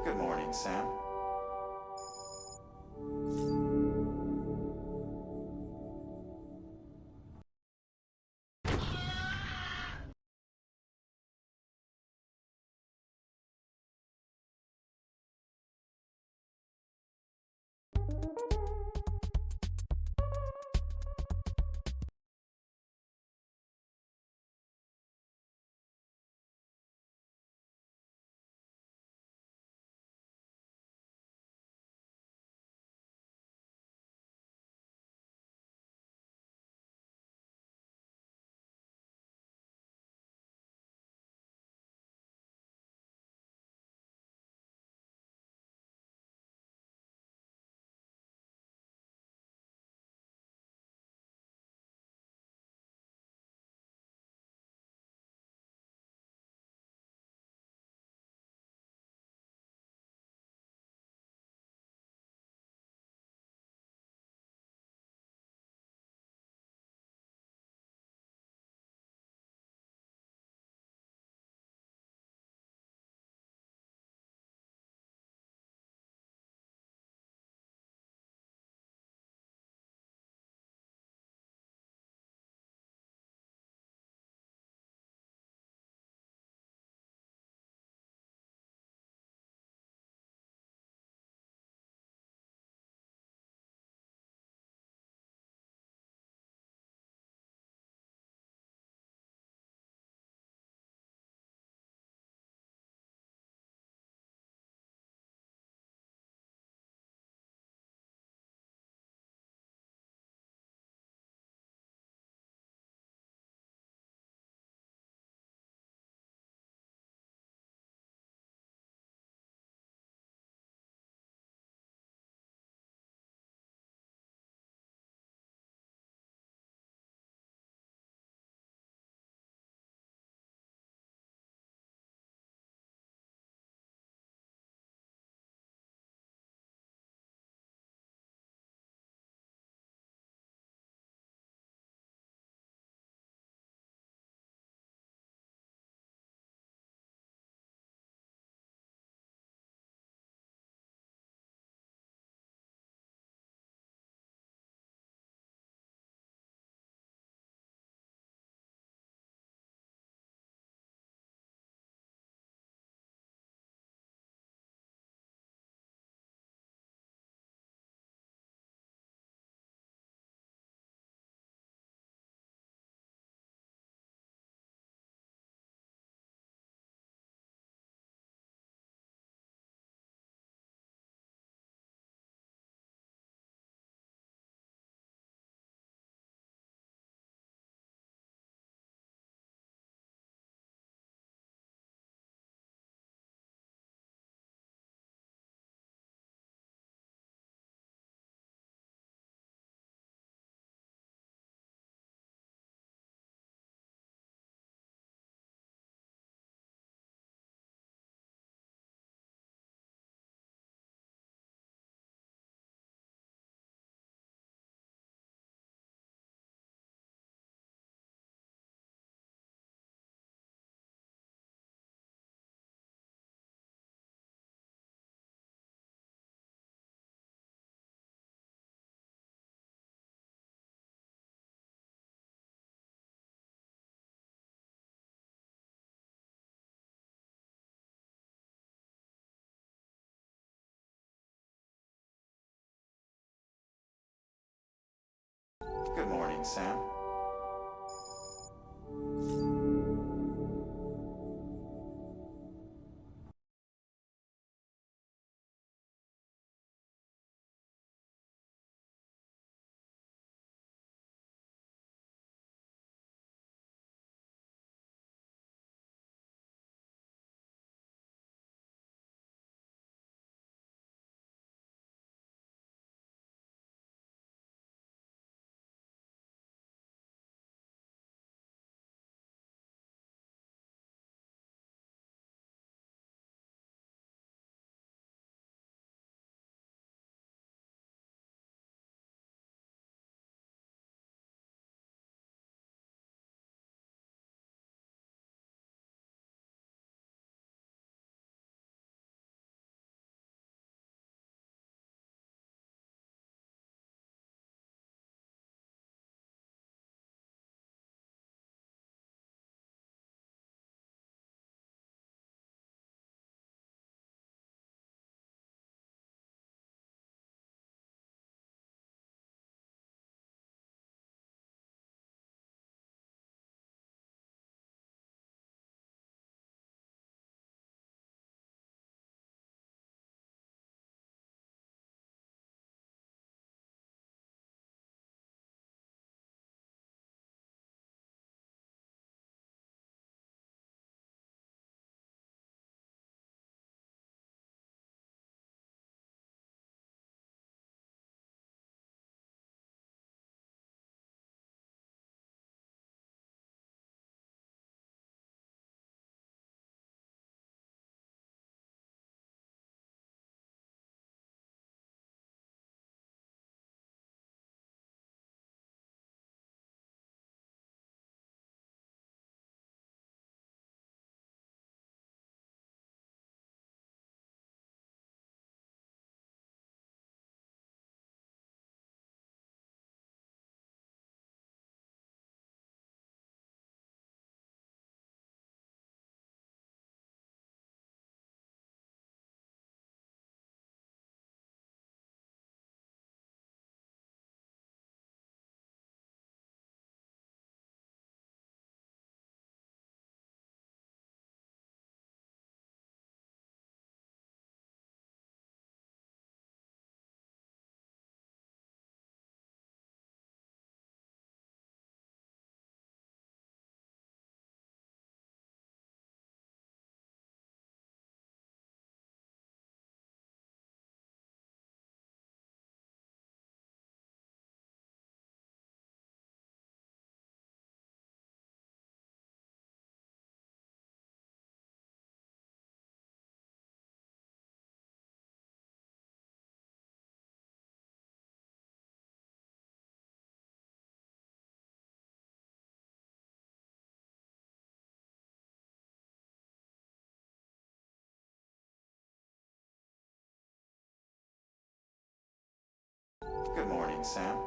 Good morning, Sam. Good morning, Sam. Good morning, Sam.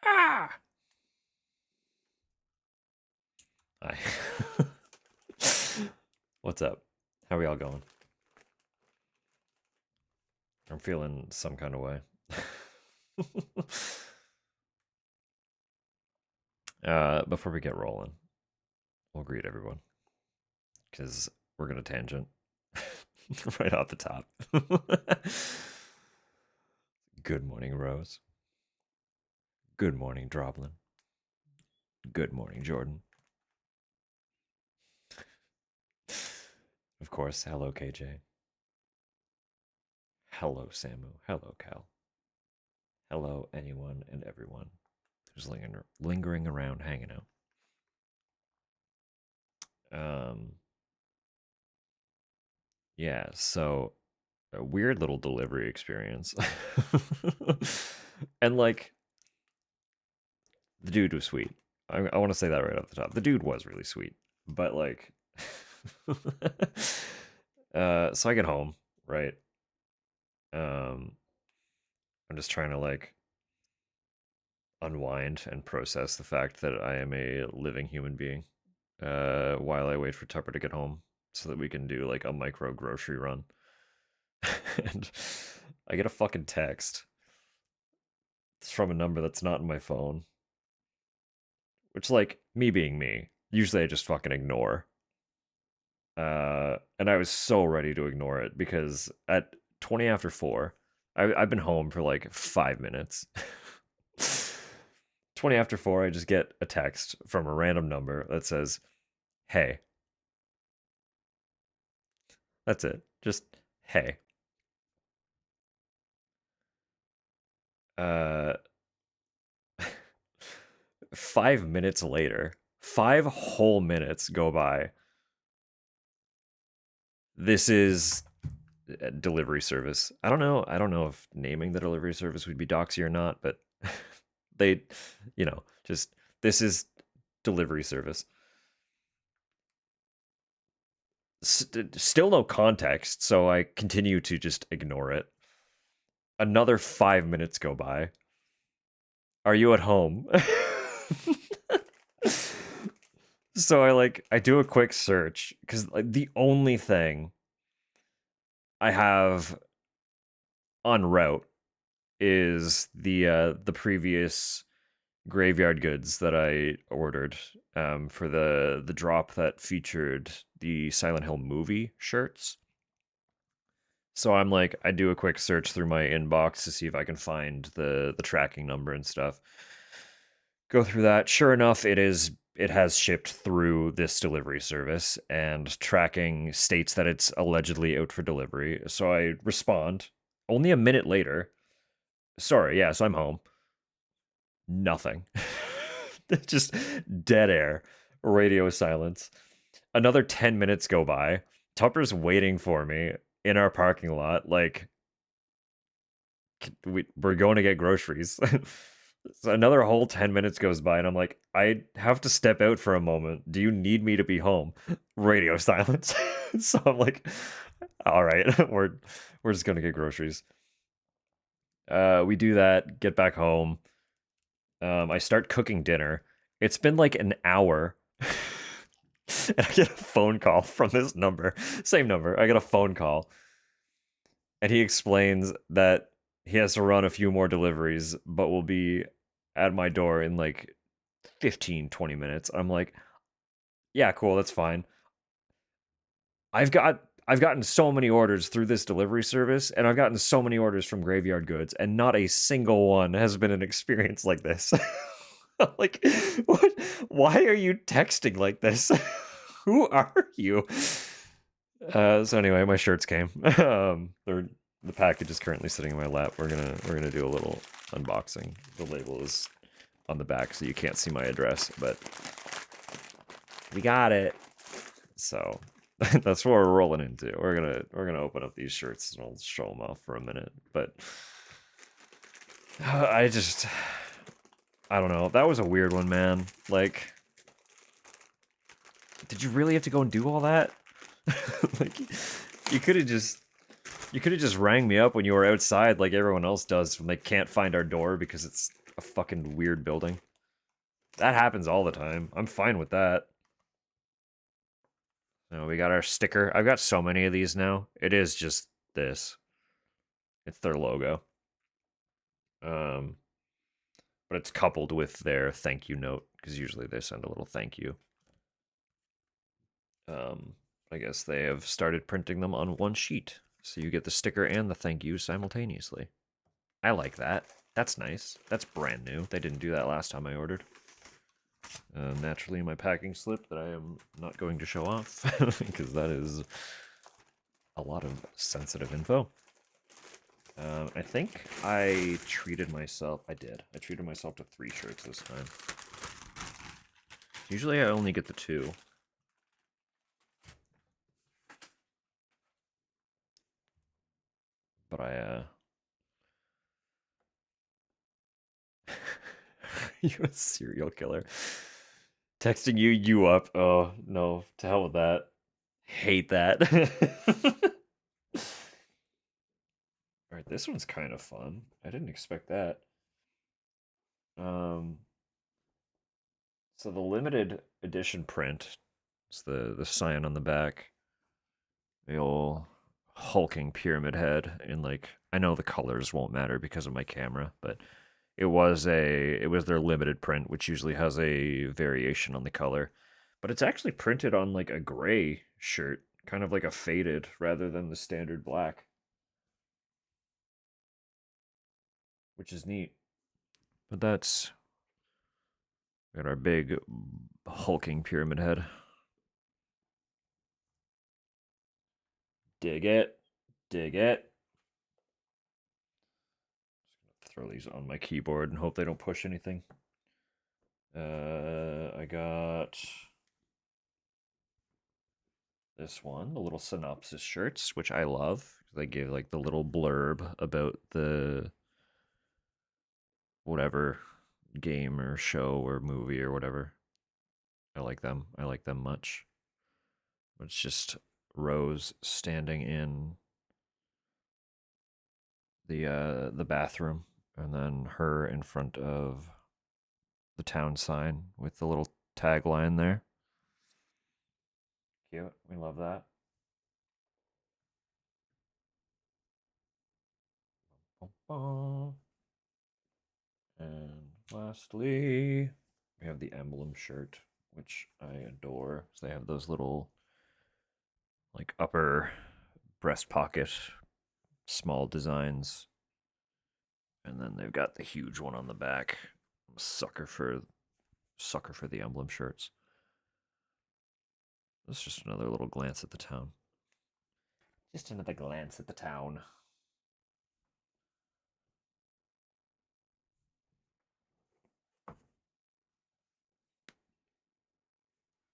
Ah! Hi. What's up? How are y'all going? I'm feeling some kind of way. Before we get rolling, we'll greet everyone because we're gonna tangent right off the top. Good morning, Rose. Good morning, Droblin. Good morning, Jordan. Of course, hello, KJ. Hello, Samu. Hello, Cal. Hello, anyone and everyone who's lingering around hanging out. Um, yeah, so a weird little delivery experience. And like the dude was sweet. I want to say that right off the top. The dude was really sweet, but like, so I get home, right? Um, I'm just trying to like unwind and process the fact that I am a living human being. While I wait for Tupper to get home, so that we can do like a micro grocery run. And I get a fucking text. It's from a number that's not in my phone. Which, like, me being me, usually I just fucking ignore. And I was so ready to ignore it because at 20 after 4, I've been home for like 5 minutes. 20 after 4, I just get a text from a random number that says, "Hey." That's it. Just hey. Uh 5 minutes later, 5 whole minutes go by. This is a delivery service. I don't know. I don't know if naming the delivery service would be doxy or not, but they, just this is delivery service. Still no context, so I continue to just ignore it. Another 5 minutes go by. Are you at home? So I do a quick search because the only thing I have en route is the previous graveyard goods that I ordered for the drop that featured the Silent Hill movie shirts. So I do a quick search through my inbox to see if I can find the tracking number and stuff. Go through that. Sure enough, it has shipped through this delivery service, and tracking states that it's allegedly out for delivery. So I respond. Only a minute later. Sorry, yes, I'm home. Nothing. Just dead air. Radio silence. Another 10 minutes go by. Tupper's waiting for me in our parking lot. We're going to get groceries. So another whole 10 minutes goes by, and I'm like, I have to step out for a moment. Do you need me to be home? Radio silence. So I'm like, all right, we're just gonna get groceries. We do that, get back home. I start cooking dinner. It's been like an hour. And I get a phone call from this number. Same number. I get a phone call. And he explains that he has to run a few more deliveries, but will be at my door in 15, 20 minutes. I'm like, yeah, cool, that's fine. I've gotten so many orders through this delivery service, and I've gotten so many orders from Graveyard Goods, and not a single one has been an experience like this. Like, what? Why are you texting like this? Who are you? So anyway, my shirts came. The package is currently sitting in my lap. We're gonna do a little unboxing. The label is on the back, so you can't see my address, but we got it. So that's what we're rolling into. We're gonna open up these shirts and I'll show them off for a minute. But I don't know. That was a weird one, man. Did you really have to go and do all that? Like, you could have just rang me up when you were outside like everyone else does when they can't find our door because it's a fucking weird building. That happens all the time. I'm fine with that. No, we got our sticker. I've got so many of these now. It is just this. It's their logo. But it's coupled with their thank you note because usually they send a little thank you. I guess they have started printing them on one sheet, so you get the sticker and the thank you simultaneously. I like that. That's nice. That's brand new. They didn't do that last time I ordered. Naturally, my packing slip that I am not going to show off because that is a lot of sensitive info. I think I treated myself. I did. I treated myself to 3 shirts this time. Usually I only get the 2. But you're a serial killer. Texting you up. Oh, no. To hell with that. Hate that. Alright, this one's kind of fun. I didn't expect that. So the limited edition print, it's the sign on the back. The old hulking pyramid head, and I know the colors won't matter because of my camera, but it was their limited print, which usually has a variation on the color. But it's actually printed on a gray shirt, kind of like a faded rather than the standard black. Which is neat. But that's got our big hulking pyramid head. Dig it. Dig it. Throw these on my keyboard and hope they don't push anything. I got this one, the little synopsis shirts, which I love. They give like the little blurb about the whatever game or show or movie or whatever. I like them. I like them much. It's just Rose standing in the bathroom, and then her in front of the town sign with the little tagline there. Cute. We love that. And lastly, we have the emblem shirt, which I adore. So they have those little like upper breast pocket small designs, and then they've got the huge one on the back. I'm a sucker for the emblem shirts. That's just another little glance at the town. Just another glance at the town.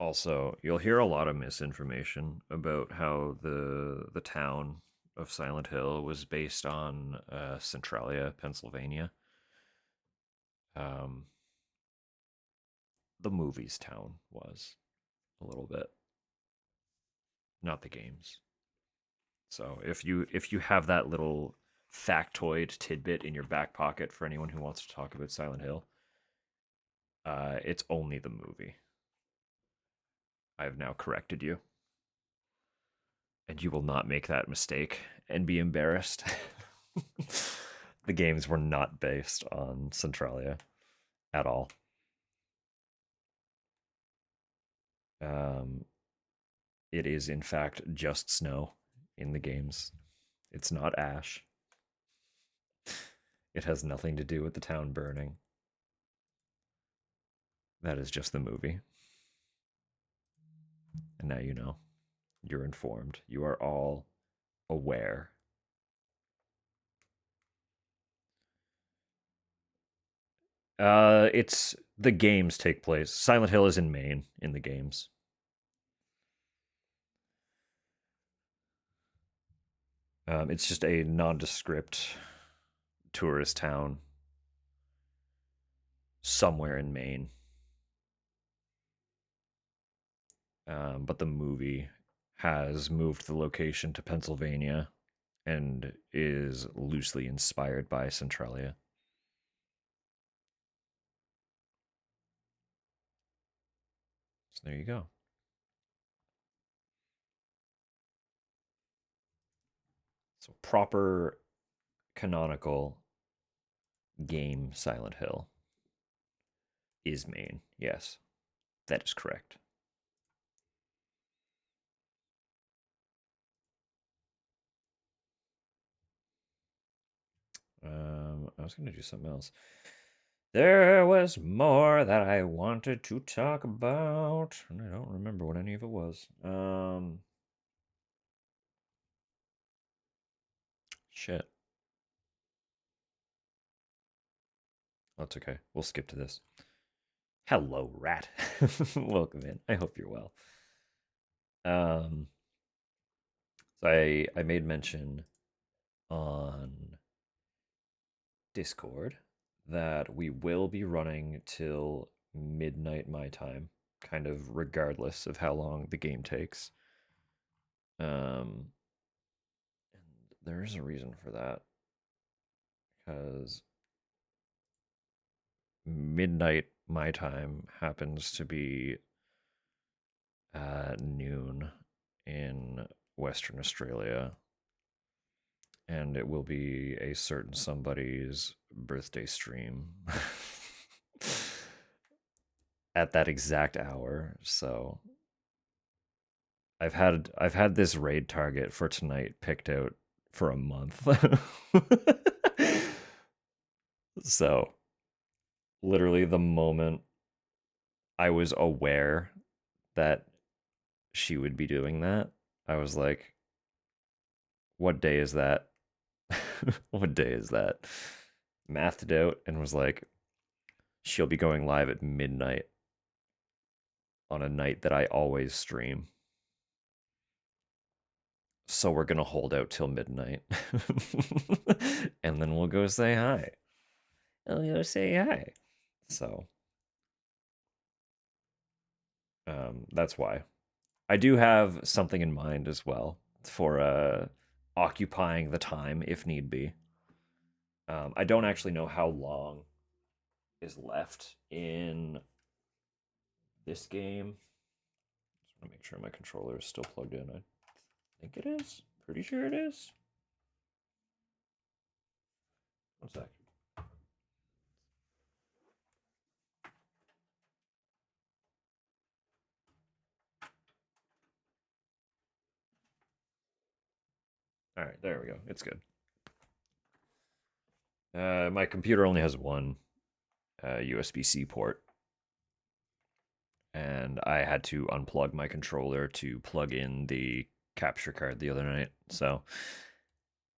Also, you'll hear a lot of misinformation about how the town of Silent Hill was based on Centralia, Pennsylvania. Um, the movie's town was a little bit, not the games. So if you have that little factoid tidbit in your back pocket for anyone who wants to talk about Silent Hill, it's only the movie. I have now corrected you, and you will not make that mistake and be embarrassed. The games were not based on Centralia at all. Um, it is, in fact, just snow in the games. It's not ash. It has nothing to do with the town burning. That is just the movie. And now you know. You're informed. You are all aware. It's the games take place. Silent Hill is in Maine in the games. It's just a nondescript tourist town somewhere in Maine. But the movie has moved the location to Pennsylvania and is loosely inspired by Centralia. So there you go. So proper canonical game Silent Hill is Maine. Yes, that is correct. I was going to do something else. There was more that I wanted to talk about, and I don't remember what any of it was. Shit. That's okay. We'll skip to this. Hello, rat. Welcome in. I hope you're well. Um, so I made mention on Discord that we will be running till midnight my time, kind of regardless of how long the game takes. And there is a reason for that, because midnight my time happens to be noon in Western Australia, and it will be a certain somebody's birthday stream at that exact hour. So I've had this raid target for tonight picked out for a month. So literally the moment I was aware that she would be doing that, I was like, what day is that? What day is that? Mathed it out and was like, she'll be going live at midnight on a night that I always stream. So we're gonna hold out till midnight. And then we'll go say hi. I'll go say hi. So that's why. I do have something in mind as well for occupying the time if need be. I don't actually know how long is left in this game. Just want to make sure my controller is still plugged in. I think it is. Pretty sure it is. One sec. All right, there we go. It's good. My computer only has one USB-C port, and I had to unplug my controller to plug in the capture card the other night, so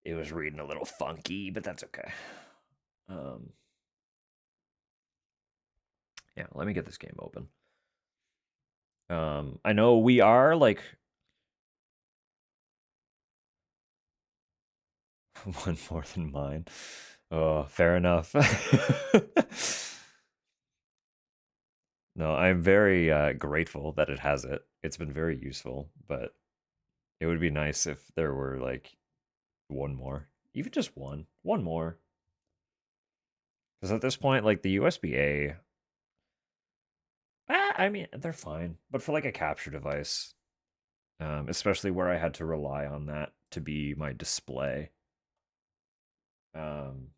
it was reading a little funky, but that's okay. Yeah, let me get this game open. I know we are like one more than mine. Oh, fair enough. No, I'm very grateful that it has it. It's been very useful, but it would be nice if there were like one more, even just one more. Because at this point, like the USB-A, I mean, they're fine, but for like a capture device, especially where I had to rely on that to be my display, um,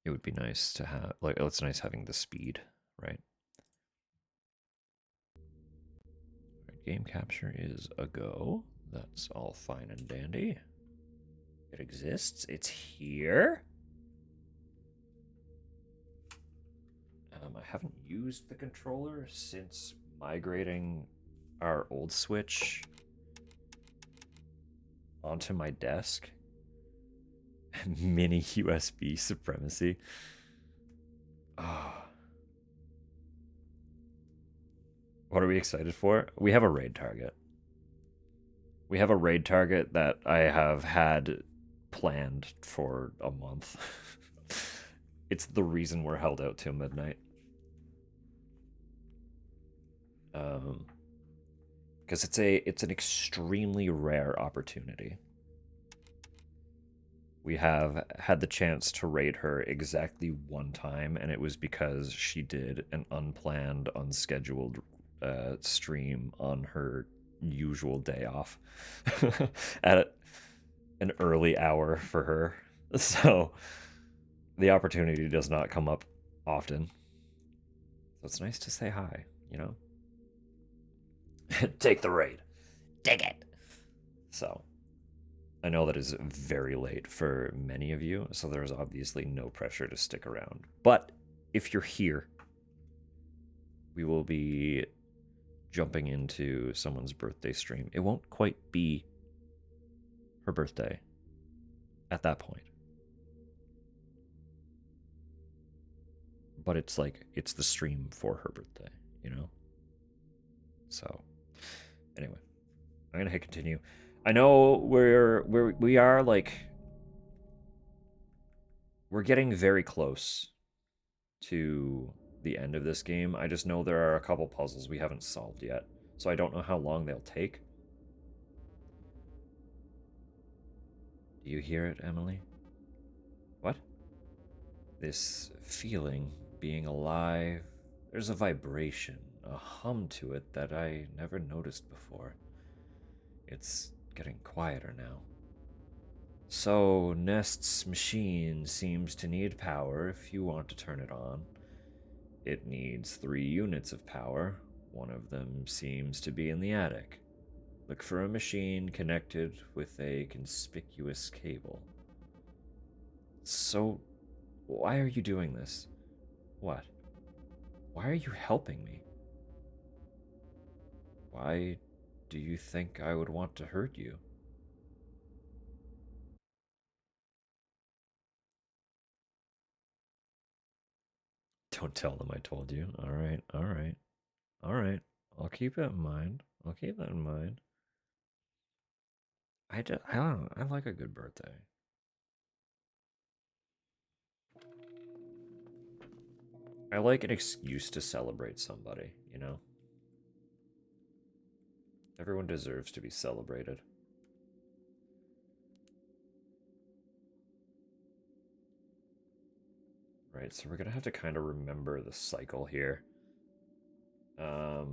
it would be nice to have, like, it's nice having the speed, right? Right, game capture is a go. That's all fine and dandy. It exists. It's here. I haven't used the controller since migrating our old Switch onto my desk. Mini USB supremacy. Oh. What are we excited for? We have a raid target. We have a raid target that I have had planned for a month. It's the reason we're held out till midnight. Because it's an extremely rare opportunity. We have had the chance to raid her exactly one time, and it was because she did an unplanned, unscheduled stream on her usual day off at an early hour for her. So the opportunity does not come up often. So it's nice to say hi, you know? Take the raid. Take it. So I know that is very late for many of you, so there's obviously no pressure to stick around. But if you're here, we will be jumping into someone's birthday stream. It won't quite be her birthday at that point. But it's like, it's the stream for her birthday, you know? So, anyway, I'm gonna hit continue. I know we are like, we're getting very close to the end of this game. I just know there are a couple puzzles we haven't solved yet, so I don't know how long they'll take. Do you hear it, Emily? What? This feeling, being alive, there's a vibration, a hum to it that I never noticed before. It's getting quieter now. So, Nest's machine seems to need power if you want to turn it on. It needs 3 units of power. One of them seems to be in the attic. Look for a machine connected with a conspicuous cable. So, why are you doing this? What? Why are you helping me? Why do you think I would want to hurt you? Don't tell them I told you. All right, all right, all right. I'll keep it in mind. I'll keep that in mind. I don't know. I like a good birthday. I like an excuse to celebrate somebody, you know? Everyone deserves to be celebrated. Right, so we're gonna have to kind of remember the cycle here. So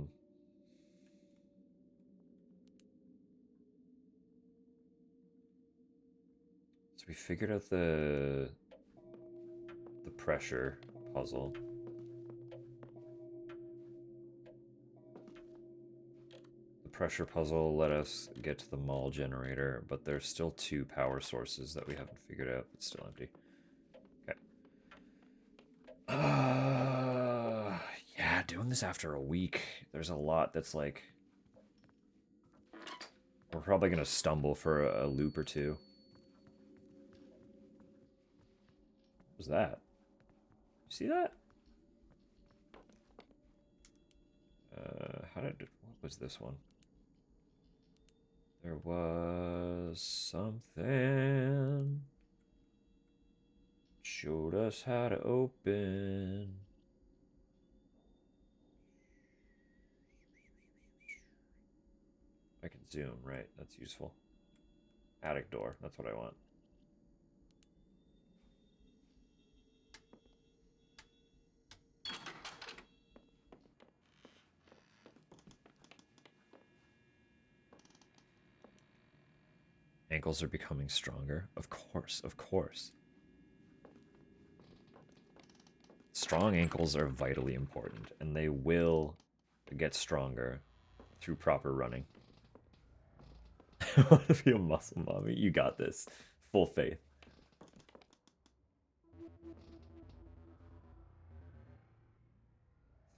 we figured out the pressure puzzle. The pressure puzzle let us get to the mall generator, but there's still 2 power sources that we haven't figured out. It's still empty. Okay. Yeah, doing this after a week, there's a lot that's like... We're probably gonna stumble for a loop or two. What was that? You see that? What was this one? There was something. Showed us how to open. I can zoom, right? That's useful. Attic door, that's what I want. Ankles are becoming stronger. Of course, of course. Strong ankles are vitally important, and they will get stronger through proper running. I want to be a muscle mommy. You got this. Full faith.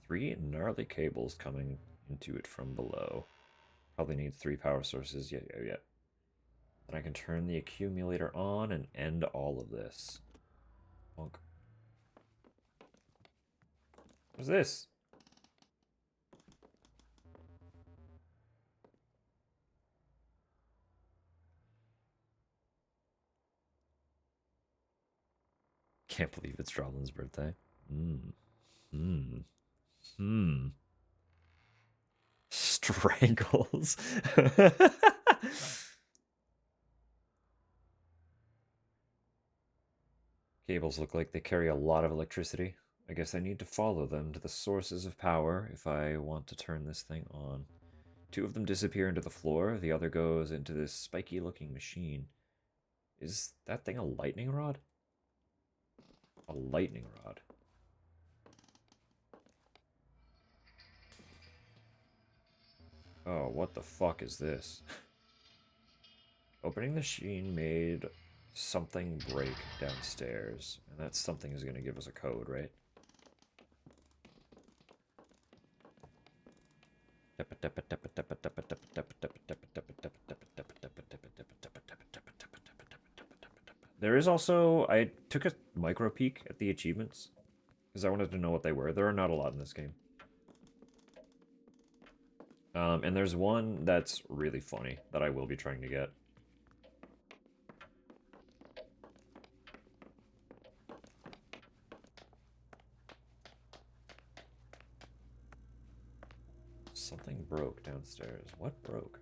Three gnarly cables coming into it from below. Probably needs 3 power sources. Yeah. Then I can turn the accumulator on and end all of this. Bonk. What's this? Can't believe it's Droblin's birthday. Strangles. Cables look like they carry a lot of electricity. I guess I need to follow them to the sources of power if I want to turn this thing on. 2 of them disappear into the floor, the other goes into this spiky looking machine. Is that thing a lightning rod? A lightning rod. Oh, what the fuck is this? Opening the machine made something break downstairs, and that something is going to give us a code, right? There is also... I took a micro peek at the achievements, because I wanted to know what they were. There are not a lot in this game. And there's one that's really funny that I will be trying to get. Something broke downstairs. What broke?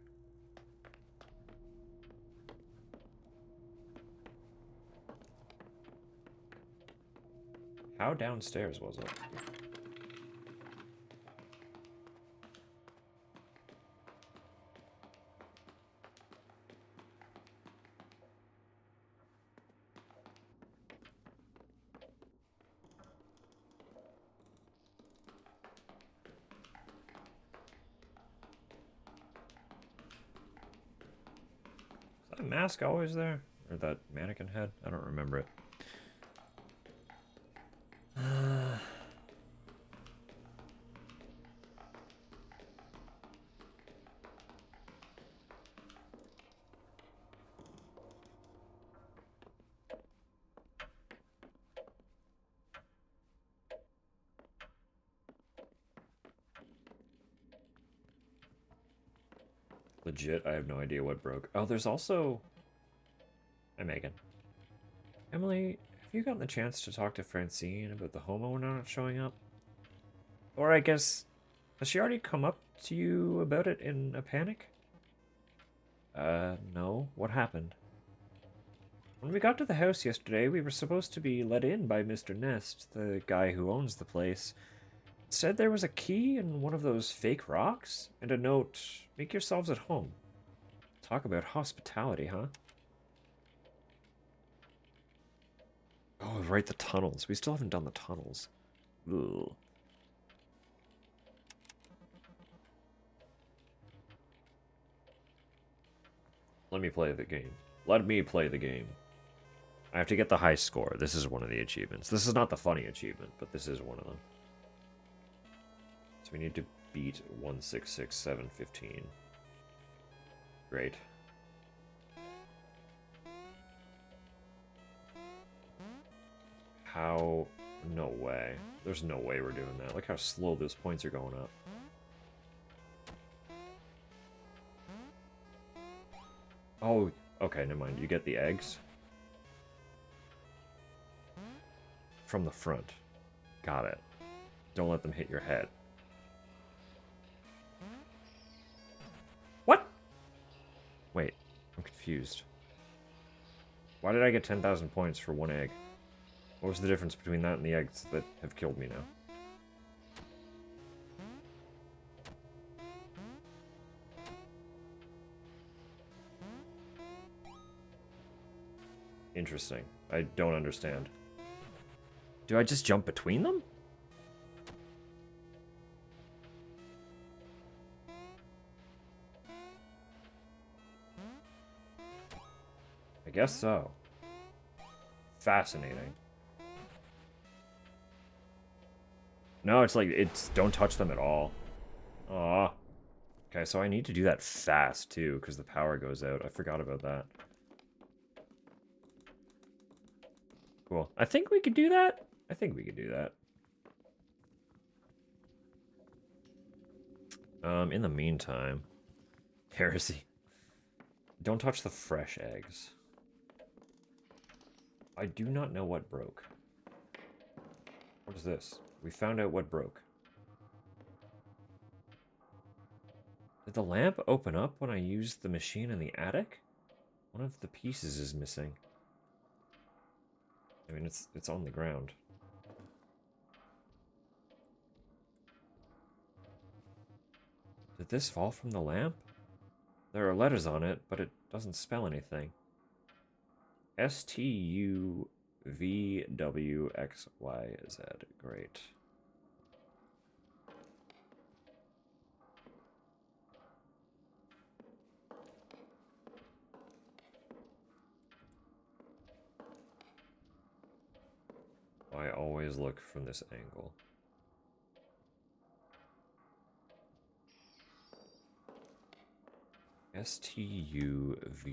How downstairs was it? Is that mask always there? Or that mannequin head? I don't remember it. Legit, I have no idea what broke. Oh, there's also... Hi, Megan. Emily, have you gotten the chance to talk to Francine about the homeowner not showing up? Or I guess, has she already come up to you about it in a panic? No. What happened? When we got to the house yesterday, we were supposed to be let in by Mr. Nest, the guy who owns the place. It said there was a key in one of those fake rocks, and a note, make yourselves at home. Talk about hospitality, huh? Oh, right, the tunnels. We still haven't done the tunnels. Ugh. Let me play the game. Let me play the game. I have to get the high score. This is one of the achievements. This is not the funny achievement, but this is one of them. So we need to beat 166715. Great. How? No way. There's no way we're doing that. Look how slow those points are going up. Oh, okay, never mind. You get the eggs from the front. Got it. Don't let them hit your head. What? Wait, I'm confused. Why did I get 10,000 points for one egg? What was the difference between that and the eggs that have killed me now? Interesting. I don't understand. Do I just jump between them? I guess so. Fascinating. No, it's like, it's don't touch them at all. Aw. Okay, so I need to do that fast, too, because the power goes out. I forgot about that. Cool. I think we could do that. I think we could do that. In the meantime... Heresy. Don't touch the fresh eggs. I do not know what broke. What is this? We found out what broke. Did the lamp open up when I used the machine in the attic? One of the pieces is missing. I mean, it's on the ground. Did this fall from the lamp? There are letters on it, but it doesn't spell anything. STUVWXYZ. Great. I always look from this angle. STUVWXYZ.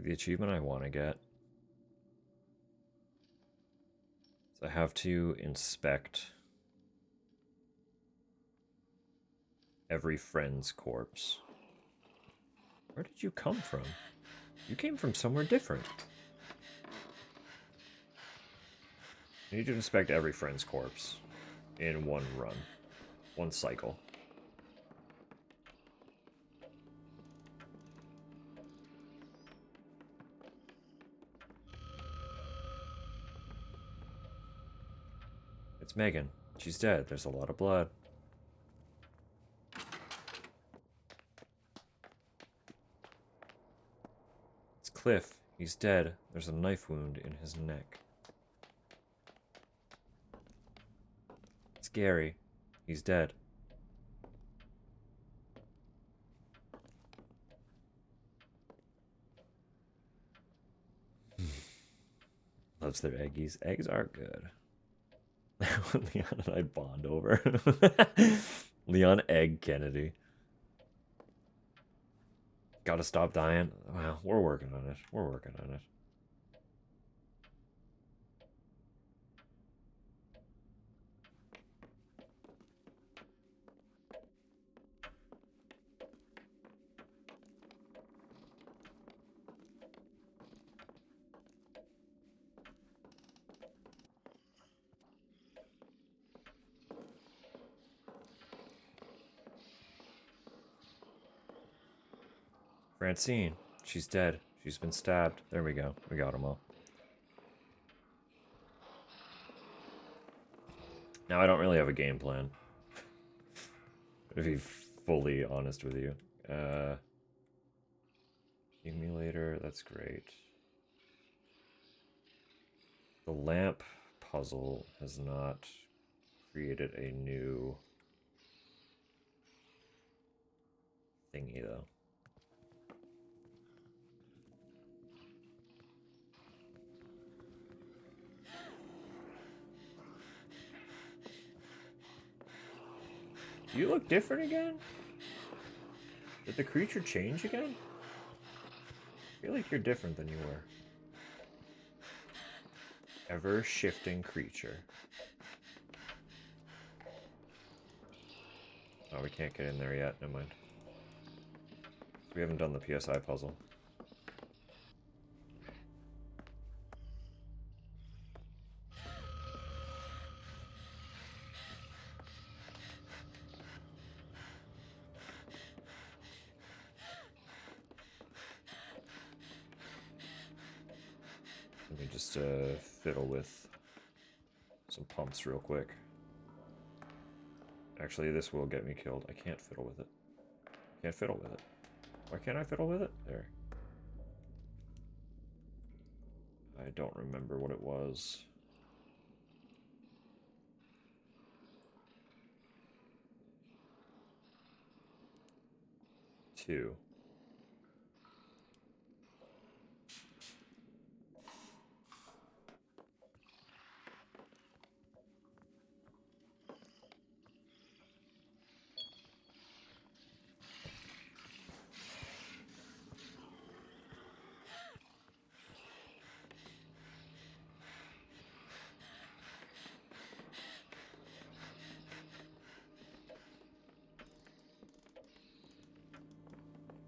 The achievement I want to get is I have to inspect every friend's corpse. Where did you come from? You came from somewhere different. I need to inspect every friend's corpse in one run. One cycle. It's Megan. She's dead. There's a lot of blood. cliff. He's dead. There's a knife wound in his neck. It's Gary. He's dead. Loves their eggies. Eggs are good. Leon and I bond over. Leon Egg Kennedy. Gotta stop dying. Well, we're working on it. We're working on it. Francine. She's dead. She's been stabbed. There we go. We got them all. Now I don't really have a game plan. To be fully honest with you. Accumulator, that's great. The lamp puzzle has not created a new thingy though. You look different again? Did the creature change again? I feel like you're different than you were. Ever-shifting creature. Oh, we can't get in there yet. Never mind. We haven't done the PSI puzzle. Let me just fiddle with some pumps real quick. Actually, this will get me killed. I can't fiddle with it. Can't fiddle with it. Why can't I fiddle with it? There. I don't remember what it was. Two.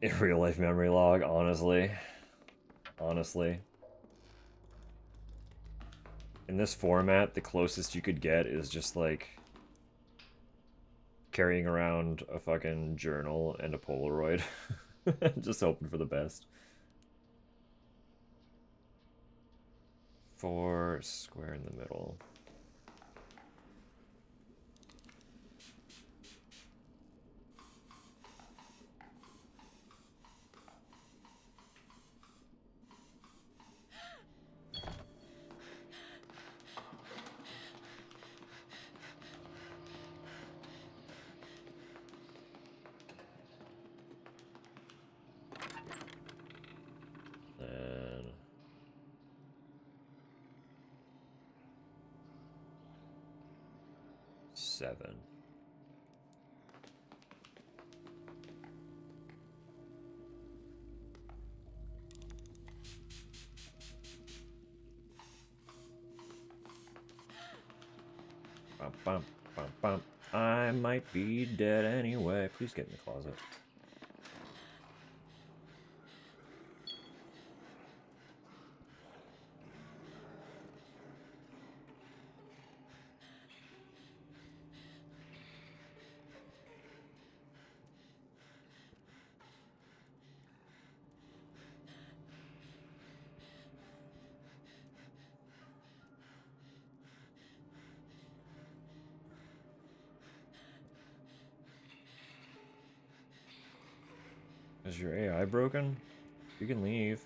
In real life memory log, honestly. Honestly. In this format, the closest you could get is just like carrying around a fucking journal and a Polaroid. Just hoping for the best. 4 square in the middle. Then 7. Bum, bum, bum, bum. I might be dead anyway. Please get in the closet. Is your AI broken? You can leave.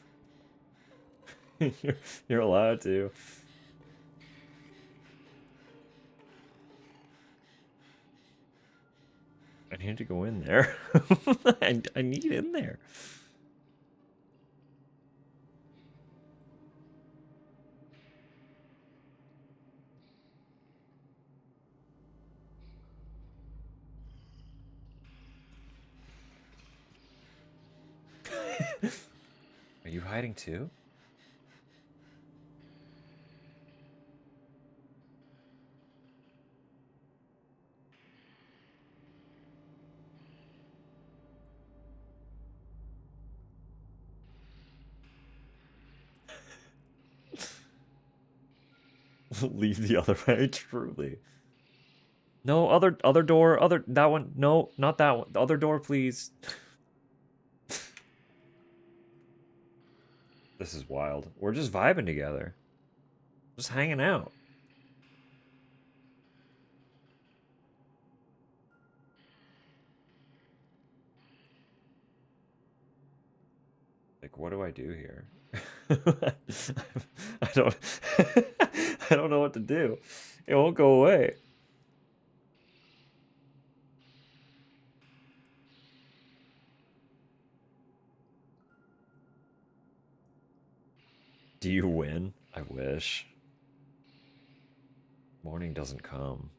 You're allowed to. I need to go in there. I need in there. Are you hiding too? Leave the other way, truly. No, other door, that one. No, not that one. The other door, please. This is wild. We're just vibing together. Just hanging out. Like, what do I do here? I don't I don't know what to do. It won't go away. Do you win? I wish. Morning doesn't come.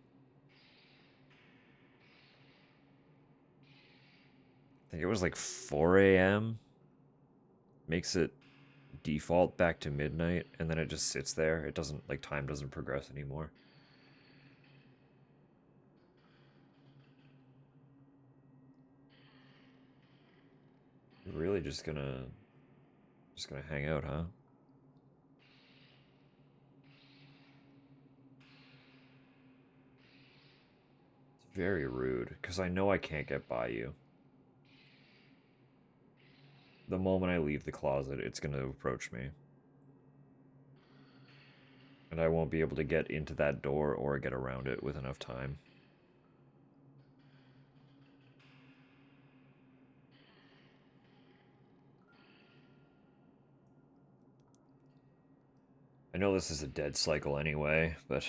I think it was like 4 a.m. Makes it default back to midnight, and then it just sits there. It doesn't, like, time doesn't progress anymore. You're really just gonna hang out, huh? It's very rude, because I know I can't get by you. The moment I leave the closet, it's gonna approach me. And I won't be able to get into that door or get around it with enough time. I know this is a dead cycle anyway, but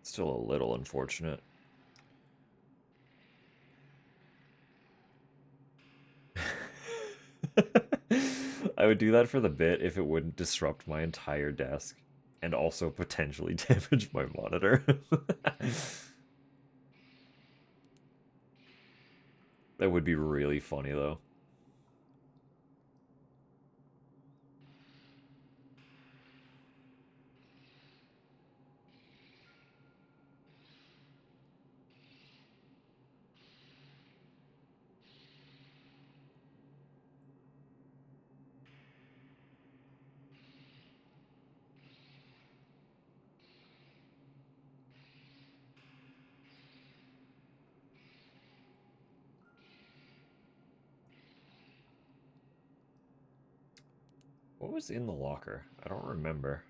it's still a little unfortunate. I would do that for the bit if it wouldn't disrupt my entire desk and also potentially damage my monitor. That would be really funny though. What was in the locker? I don't remember.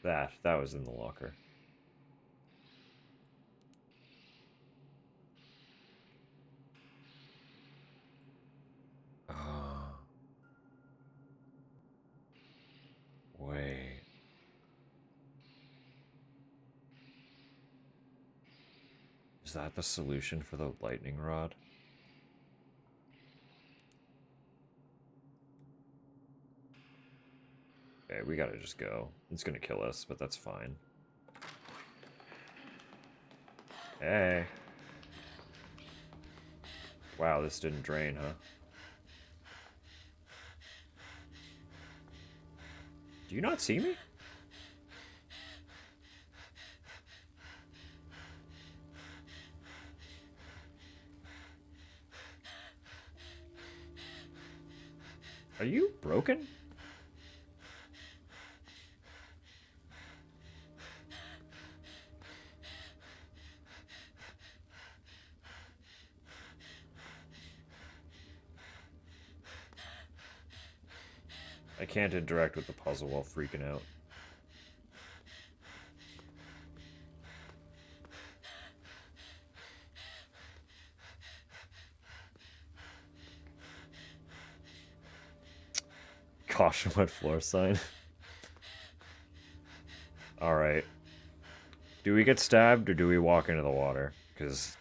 That was in the locker. Oh, wait. Is that the solution for the lightning rod? Okay, we gotta just go. It's gonna kill us, but that's fine. Hey. Wow, this didn't drain, huh? Do you not see me? Are you broken? I can't interact with the puzzle while freaking out. Caution wet floor sign. Alright. Do we get stabbed or do we walk into the water? Because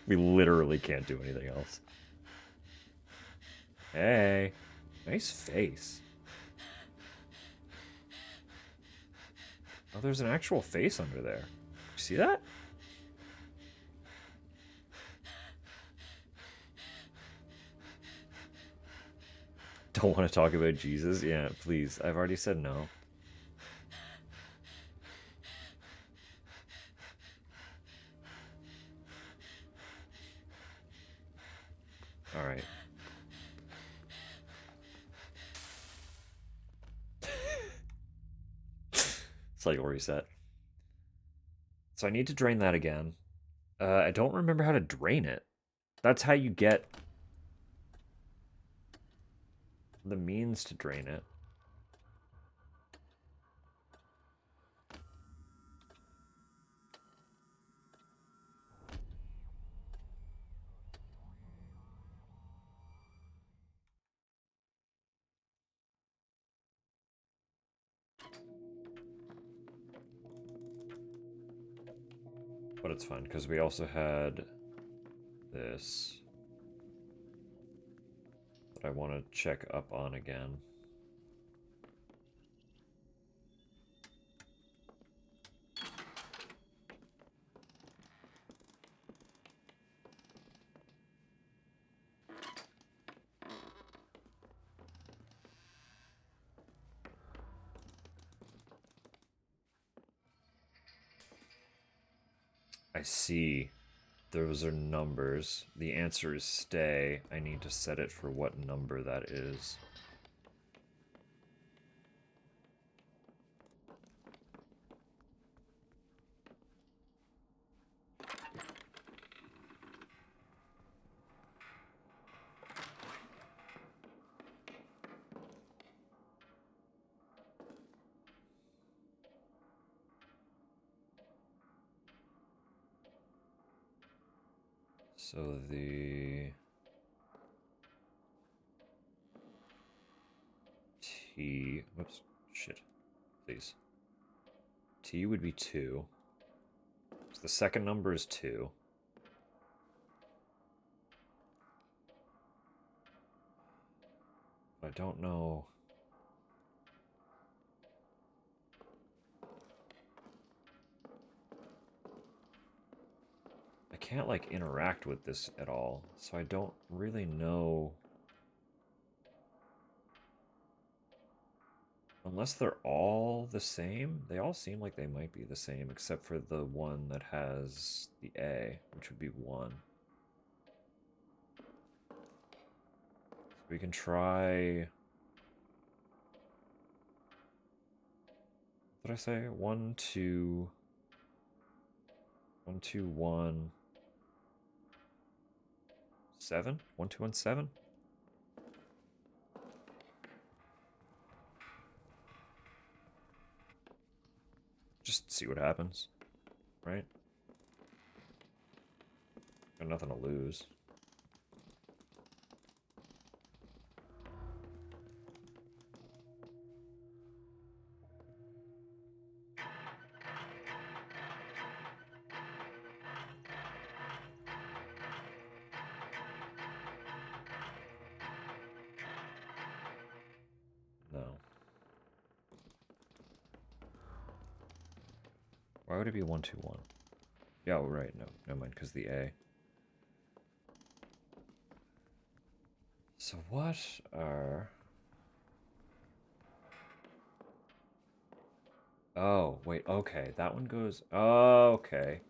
we literally can't do anything else. Hey. Nice face. Oh, there's an actual face under there. You see that? Don't want to talk about Jesus? Yeah, please. I've already said no. Alright. Cycle reset. So I need to drain that again. I don't remember how to drain it. That's how you get the means to drain it. But it's fine, because we also had this that I want to check up on again. I see. Those are numbers. The answer is stay. I need to set it for what number that is. So the T, whoops, shit, please. T would be 2. So the second number is 2. I don't know. I can't, like, interact with this at all, so I don't really know. Unless they're all the same? They all seem like they might be the same, except for the one that has the A, which would be 1. So we can try... What did I say? 1, 2... 1, 2, 1... 7? 1, 2, 1, 7? Just see what happens, right? Got nothing to lose. No. Why would it be 1, 2, 1? Yeah, oh, right. No, never mind, because the A. So what are... Oh, wait, okay. That one goes... Oh, okay.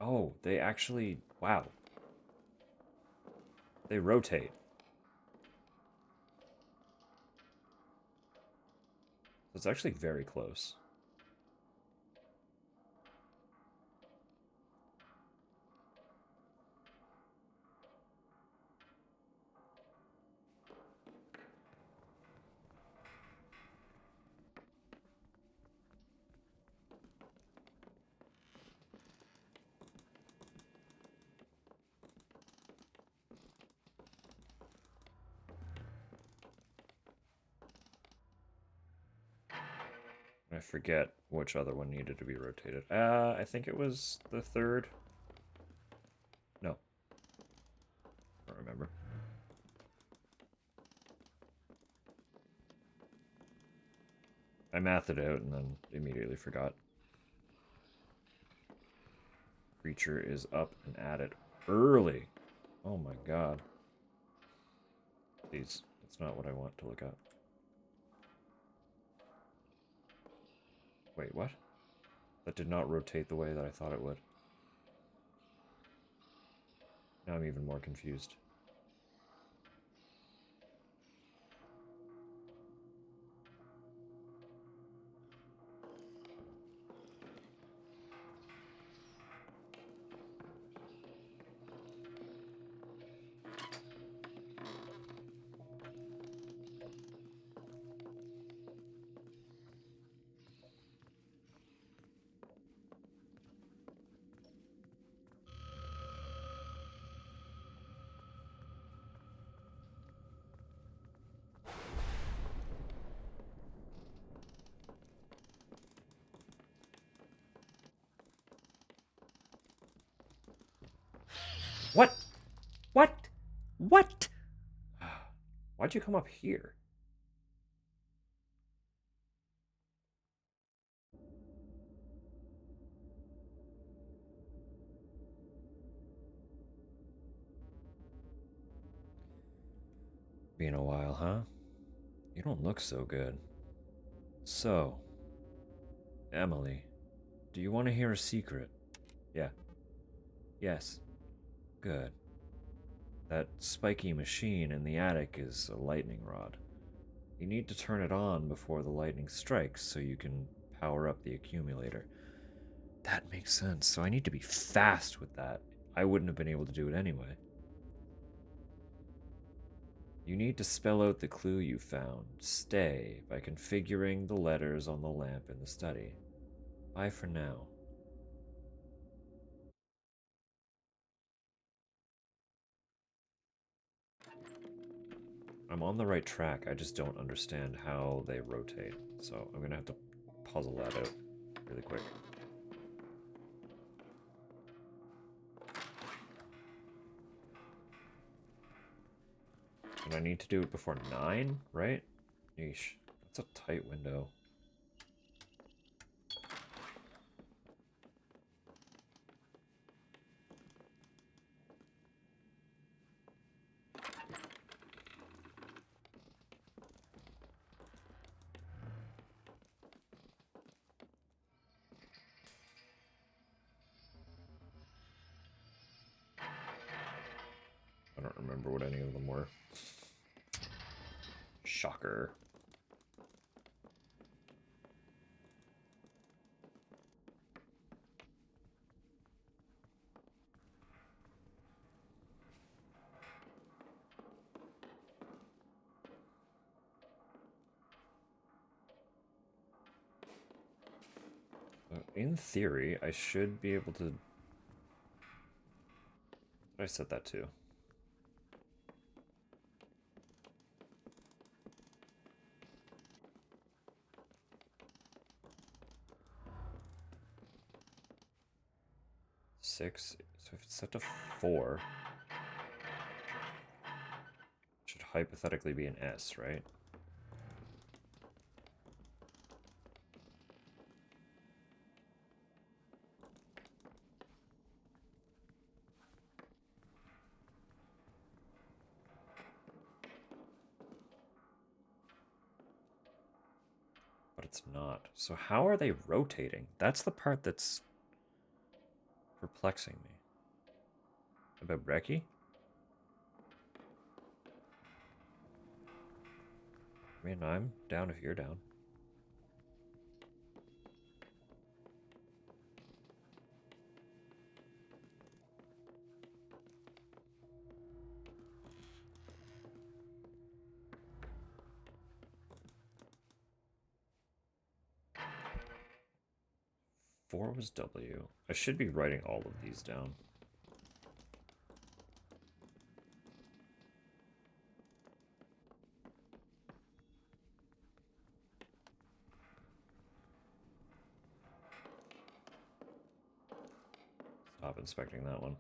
Oh, they actually... Wow. They rotate. So it's actually very close. I forget which other one needed to be rotated. I think it was the third. No. I don't remember. I mathed it out and then immediately forgot. Creature is up and at it early. Oh my god. Please, that's not what I want to look at. Wait, what? That did not rotate the way that I thought it would. Now I'm even more confused. What? What? What? Why'd you come up here? Been a while, huh? You don't look so good. So, Emily, do you want to hear a secret? Yeah. Yes. Good. That spiky machine in the attic is a lightning rod. You need to turn it on before the lightning strikes so you can power up the accumulator. That makes sense. So I need to be fast with that. I wouldn't have been able to do it anyway. You need to spell out the clue you found, stay, by configuring the letters on the lamp in the study. Bye for now. I'm on the right track, I just don't understand how they rotate. So I'm gonna have to puzzle that out really quick. And I need to do it before 9, right? Yeesh. That's a tight window. I don't remember what any of them were. Shocker. In theory, I should be able to... I set that to? Six. So if it's set to 4, it should hypothetically be an S, right? But it's not. So how are they rotating? That's the part that's perplexing me. About Brecky? I mean, I'm down if you're down. Four was W. I should be writing all of these down. stop inspecting that one.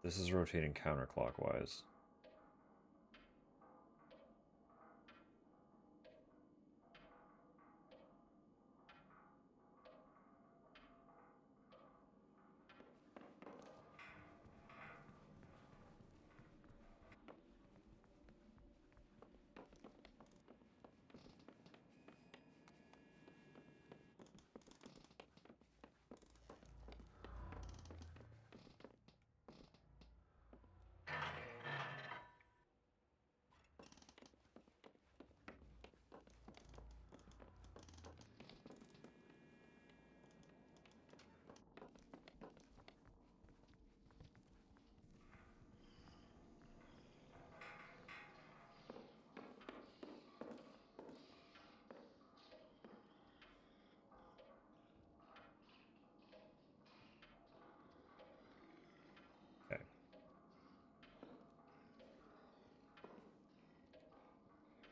This is rotating counterclockwise. Okay.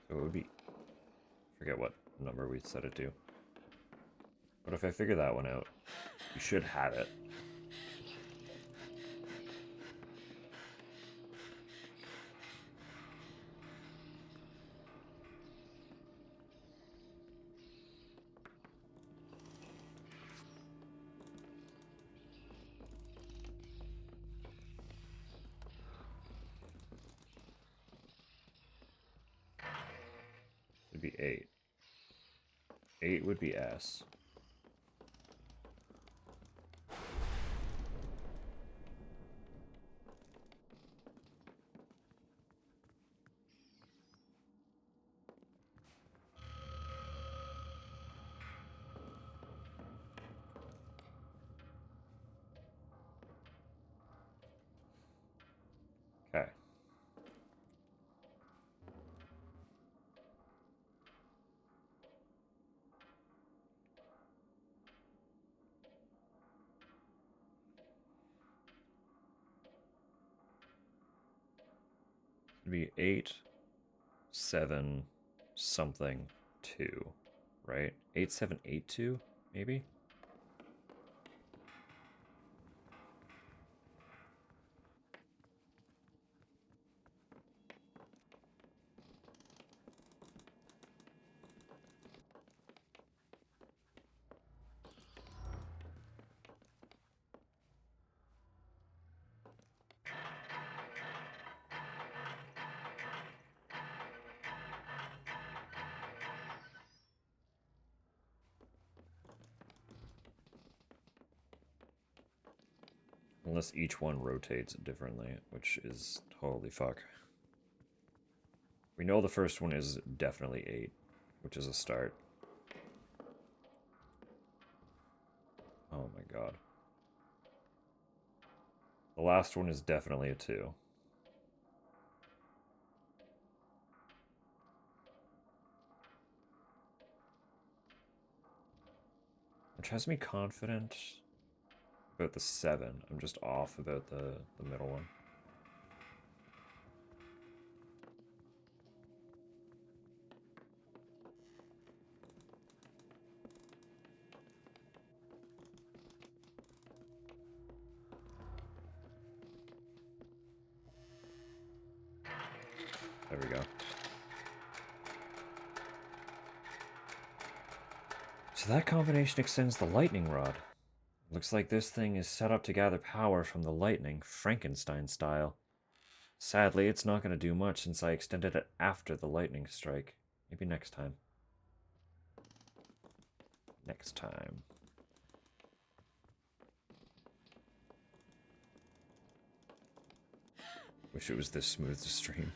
So it would be... forget what number we set it to. But if I figure that one out, you should have it. It'd be 8. 8 would be S. Okay. It'd be 8, 7, something, 2, right? 8782, maybe? Unless each one rotates differently, which is totally fuck. We know the first one is definitely 8, which is a start. Oh my god. The last one is definitely a 2. Which has me confident about the 7. I'm just off about the middle one. There we go. So that combination extends the lightning rod. Looks like this thing is set up to gather power from the lightning, Frankenstein style. Sadly, it's not going to do much since I extended it after the lightning strike. Maybe next time. Next time. Wish it was this smooth to stream.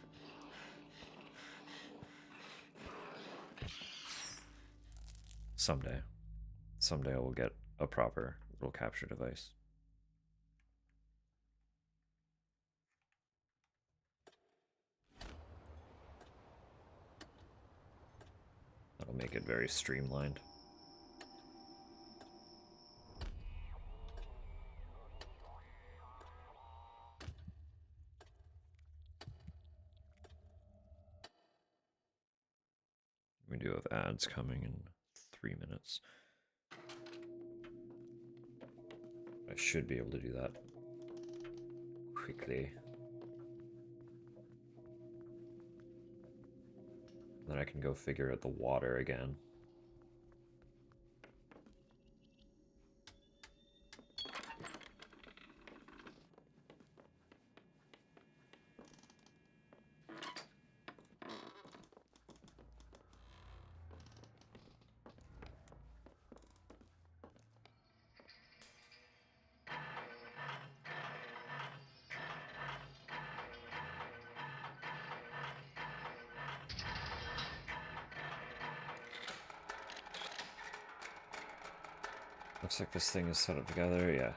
Someday. Someday I will get a proper little capture device. That'll make it very streamlined. We do have ads coming in 3 minutes. I should be able to do that quickly. Then I can go figure out the water again. Looks like this thing is set up together, yeah.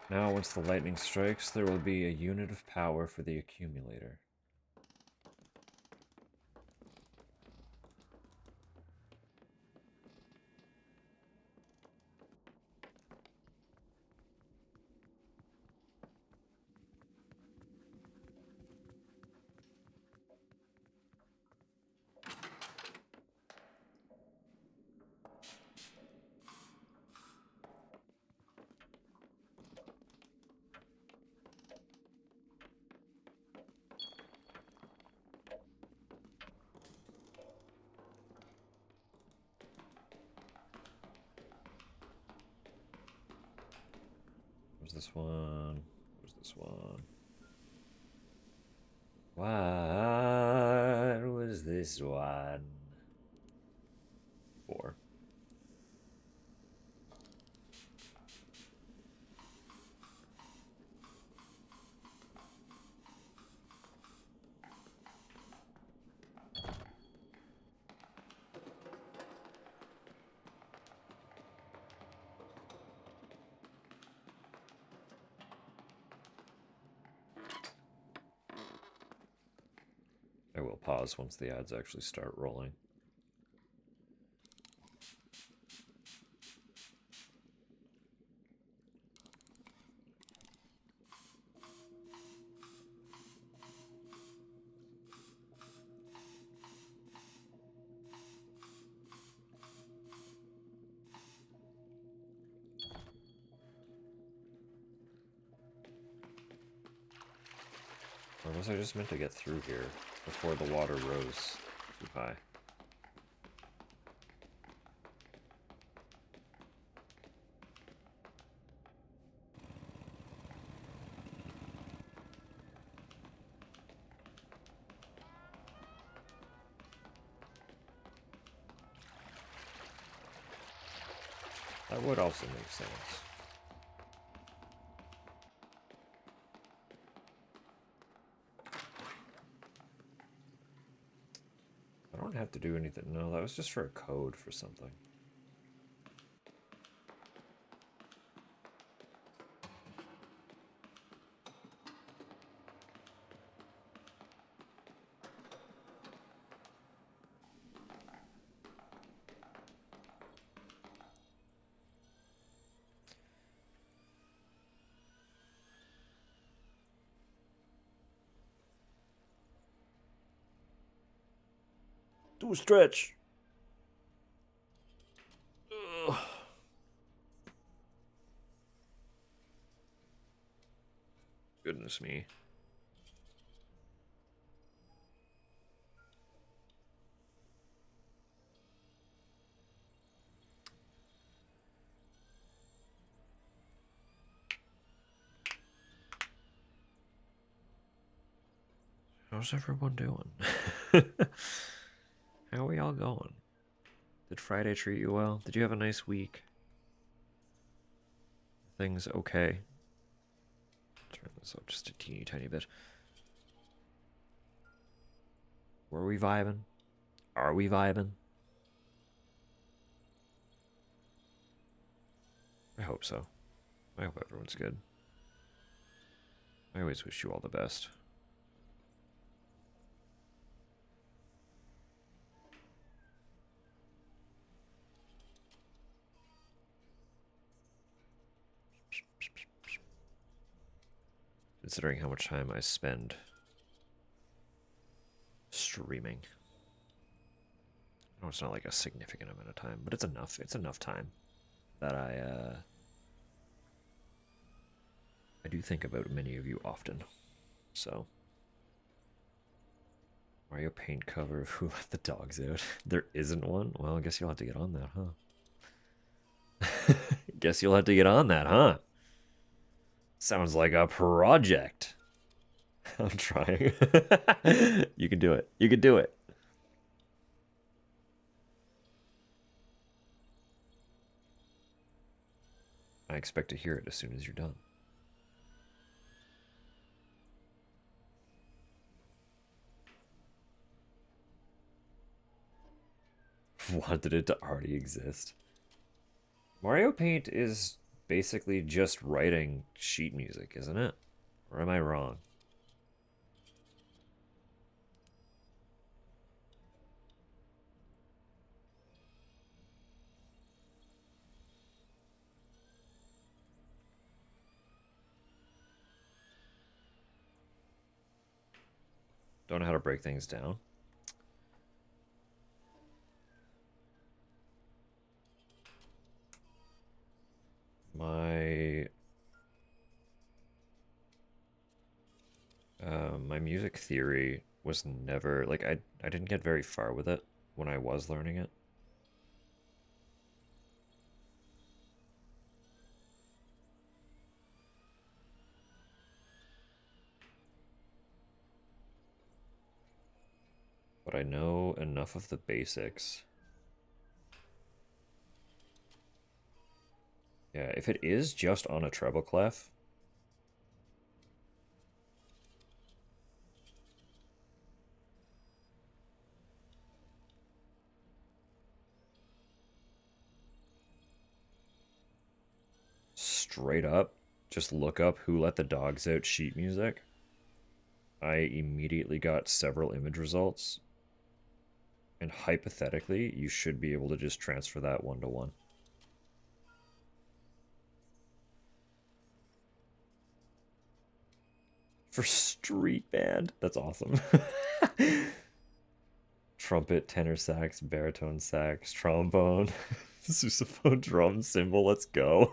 Now, once the lightning strikes, there will be a unit of power for the accumulator. Where's this one? Where's this one? What was this one? 4. I will pause once the ads actually start rolling. Or was I just meant to get through here before the water rose too high? That would also make sense. I don't have to do anything. No, that was just for a code for something. Do a stretch. Ugh. Goodness me. How's everyone doing? How are we all going? Did Friday treat you well? Did you have a nice week? Things okay? Turn this up just a teeny tiny bit. Were we vibing? Are we vibing? I hope so. I hope everyone's good. I always wish you all the best. Considering how much time I spend streaming, No, it's not like a significant amount of time, but it's enough. It's enough time that I do think about many of you often. So, Mario Paint cover of Who Let the Dogs Out. There isn't one? Well, I guess you'll have to get on that, huh? Guess you'll have to get on that, huh? Sounds like a project. I'm trying. You can do it. You can do it. I expect to hear it as soon as you're done. Wanted it to already exist. Mario Paint is basically just writing sheet music, isn't it? Or am I wrong? Don't know how to break things down. My music theory was never like I didn't get very far with it when I was learning it. But I know enough of the basics. Yeah, if it is just on a treble clef, straight up, just look up Who Let the Dogs Out sheet music. I immediately got several image results, and hypothetically, you should be able to just transfer that one to one. For street band, that's awesome. Trumpet, tenor sax, baritone sax, trombone, sousaphone, drum, cymbal. Let's go.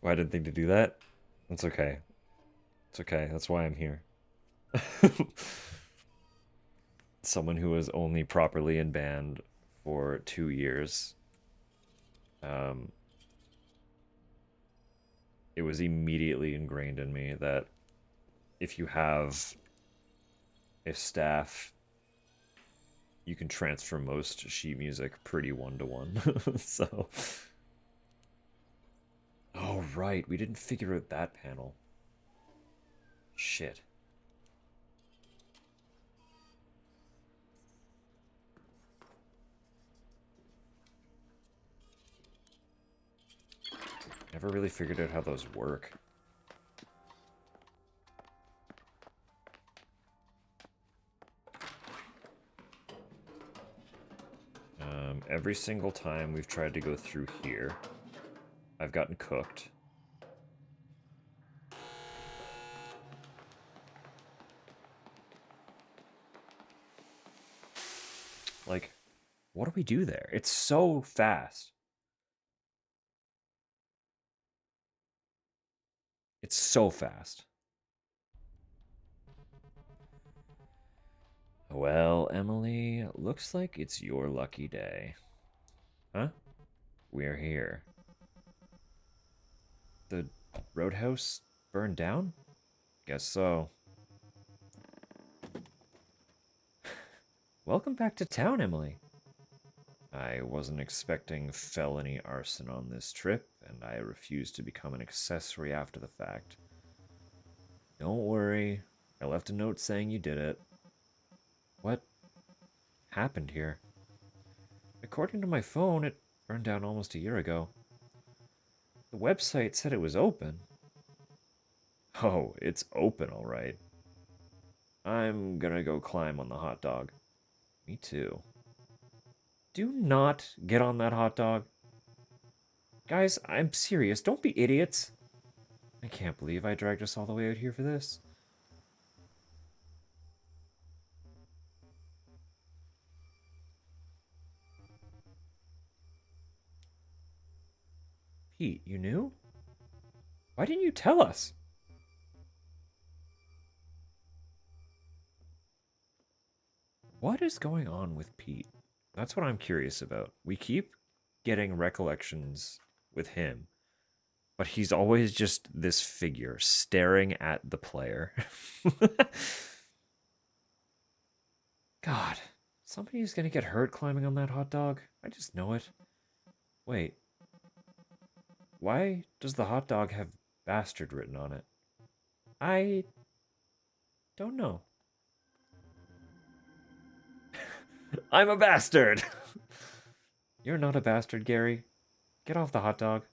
Well, I didn't think to do that. That's okay. It's okay. That's why I'm here. Someone who was only properly in band for 2 years. Um, it was immediately ingrained in me that if you have a staff, you can transfer most sheet music pretty one-to-one. So, oh right, we didn't figure out that panel. Shit. Never really figured out how those work. Every single time we've tried to go through here, I've gotten cooked. Like, what do we do there? It's so fast. It's so fast. Well, Emily, looks like it's your lucky day. Huh? We're here. The roadhouse burned down? Guess so. Welcome back to town, Emily. I wasn't expecting felony arson on this trip, and I refuse to become an accessory after the fact. Don't worry, I left a note saying you did it. What happened here? According to my phone, it burned down almost a year ago. The website said it was open. Oh, it's open, all right. I'm gonna go climb on the hot dog. Me too. Do not get on that hot dog. Guys, I'm serious. Don't be idiots. I can't believe I dragged us all the way out here for this. Pete, you knew? Why didn't you tell us? What is going on with Pete? That's what I'm curious about. We keep getting recollections with him, but he's always just this figure staring at the player. God, somebody's gonna get hurt climbing on that hot dog. I just know it. Wait, why does the hot dog have bastard written on it? I don't know. I'm a bastard! You're not a bastard, Gary. Get off the hot dog.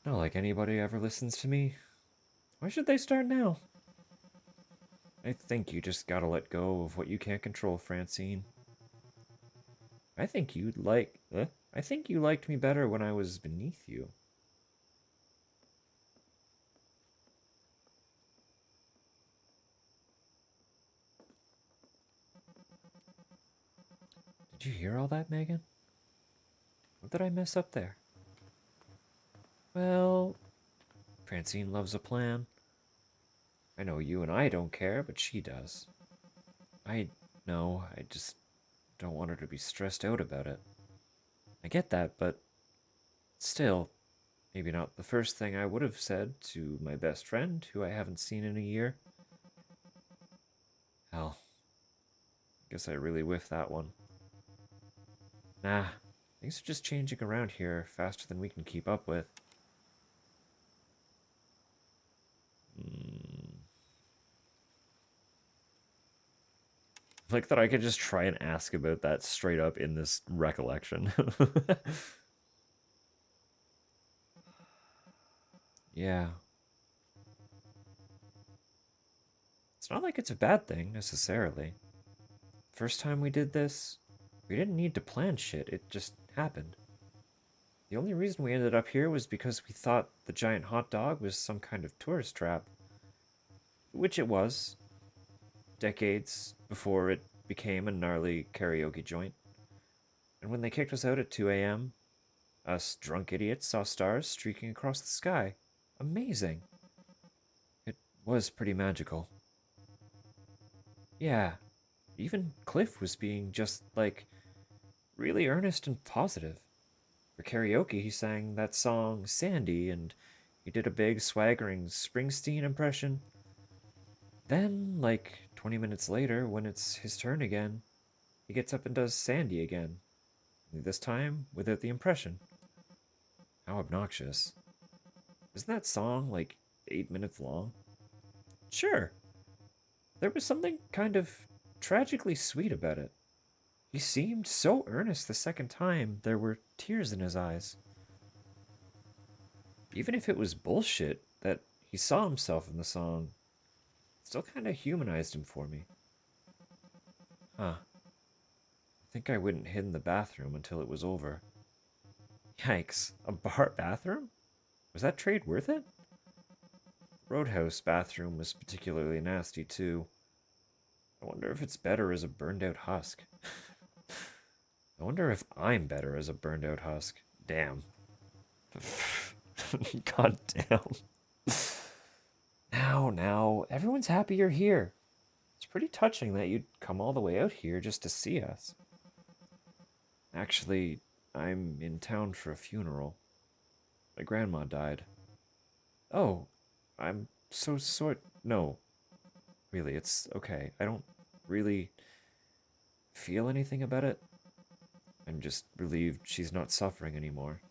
Not like anybody ever listens to me. Why should they start now? I think you just gotta let go of what you can't control, Francine. I think you'd like. I think you liked me better when I was beneath you. Did you hear all that, Megan? What did I mess up there? Well, Francine loves a plan. I know you and I don't care, but she does. I know, I just don't want her to be stressed out about it. I get that, but still, maybe not the first thing I would have said to my best friend, who I haven't seen in a year. Hell, guess I really whiffed that one. Nah, things are just changing around here faster than we can keep up with. Like that I could just try and ask about that straight up in this recollection. Yeah. It's not like it's a bad thing, necessarily. First time we did this, we didn't need to plan shit, it just happened. The only reason we ended up here was because we thought the giant hot dog was some kind of tourist trap. Which it was, decades before it became a gnarly karaoke joint. And when they kicked us out at 2 a.m., us drunk idiots saw stars streaking across the sky. Amazing. It was pretty magical. Yeah, even Cliff was being just, like, really earnest and positive. For karaoke, he sang that song Sandy, and he did a big swaggering Springsteen impression. Then, like 20 minutes later, when it's his turn again, he gets up and does Sandy again. This time without the impression. How obnoxious. Isn't that song like 8 minutes long? Sure. There was something kind of tragically sweet about it. He seemed so earnest the second time, there were tears in his eyes. Even if it was bullshit that he saw himself in the song, it still kind of humanized him for me. Huh. I think I went and hid in the bathroom until it was over. Yikes, a bar bathroom? Was that trade worth it? Roadhouse bathroom was particularly nasty, too. I wonder if it's better as a burned out husk. I wonder if I'm better as a burned out husk. Damn. God damn. Now, everyone's happy you're here. It's pretty touching that you'd come all the way out here just to see us. Actually, I'm in town for a funeral. My grandma died. Oh, I'm so sort. No, really, it's okay. I don't really feel anything about it. I'm just relieved she's not suffering anymore.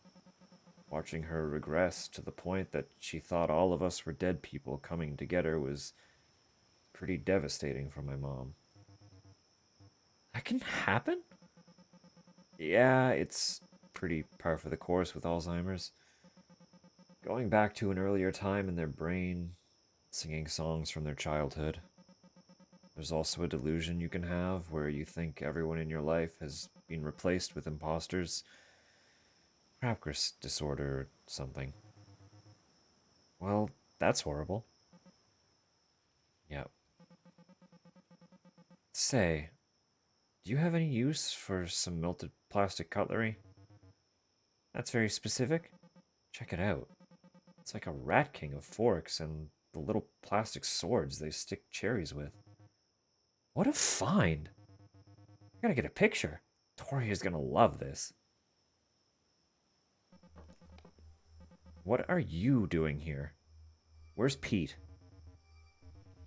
Watching her regress to the point that she thought all of us were dead people coming together was pretty devastating for my mom. That can happen? Yeah, it's pretty par for the course with Alzheimer's. Going back to an earlier time in their brain, singing songs from their childhood. There's also a delusion you can have where you think everyone in your life has been replaced with imposters. Crapgris disorder or something. Well, that's horrible. Yep. Say, do you have any use for some melted plastic cutlery? That's very specific. Check it out. It's like a rat king of forks and the little plastic swords they stick cherries with. What a find! I gotta get a picture. Tori is gonna love this. What are you doing here? Where's Pete?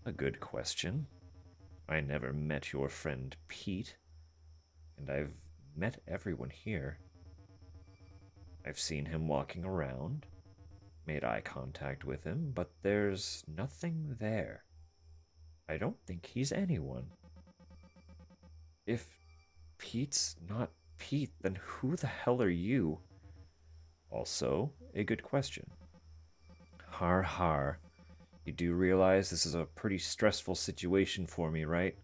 A good question. I never met your friend Pete, and I've met everyone here. I've seen him walking around, made eye contact with him, but there's nothing there. I don't think he's anyone. If Pete's not Pete, then who the hell are you? Also, a good question. Har har. You do realize this is a pretty stressful situation for me, right?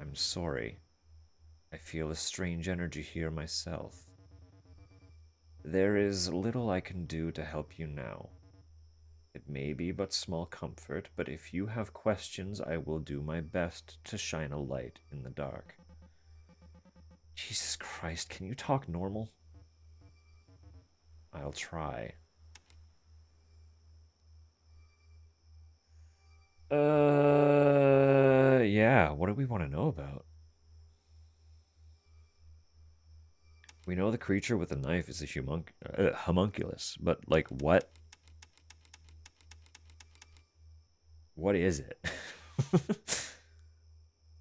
I'm sorry. I feel a strange energy here myself. There is little I can do to help you now. It may be but small comfort, but if you have questions, I will do my best to shine a light in the dark. Jesus Christ, can you talk normal? I'll try. Yeah, what do we want to know about? We know the creature with the knife is a homunculus, but like what? What is it?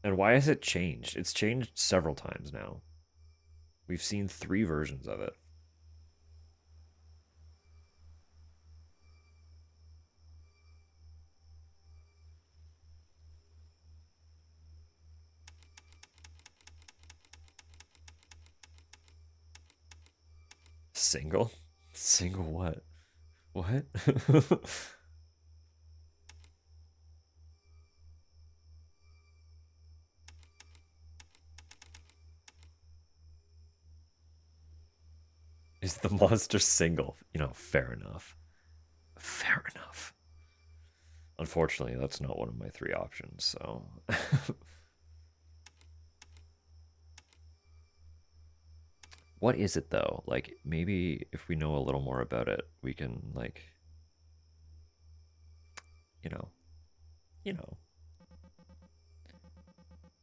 And why has it changed? It's changed several times now. We've seen 3 versions of it. Single? Single what? What? Is the monster single? Fair enough. Fair enough. Unfortunately, that's not one of my 3 options, so. What is it though? Like, maybe if we know a little more about it, we can, like, you know, you know,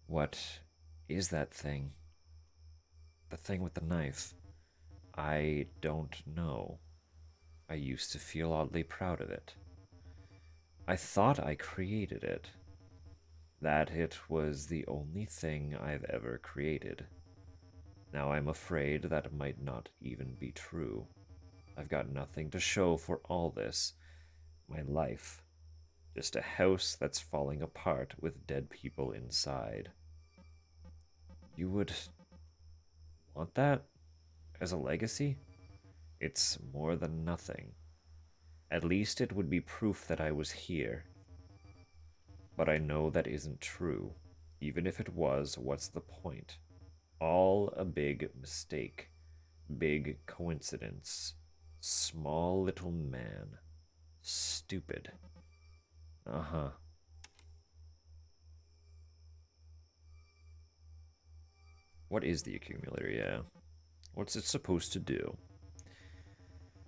what is that thing? The thing with the knife? I don't know. I used to feel oddly proud of it. I thought I created it, that it was the only thing I've ever created. Now I'm afraid that might not even be true. I've got nothing to show for all this. My life. Just a house that's falling apart with dead people inside. You would want that as a legacy? It's more than nothing. At least it would be proof that I was here. But I know that isn't true. Even if it was, what's the point? All a big mistake. Big coincidence. Small little man. Stupid. Uh-huh. What is the accumulator, yeah? What's it supposed to do?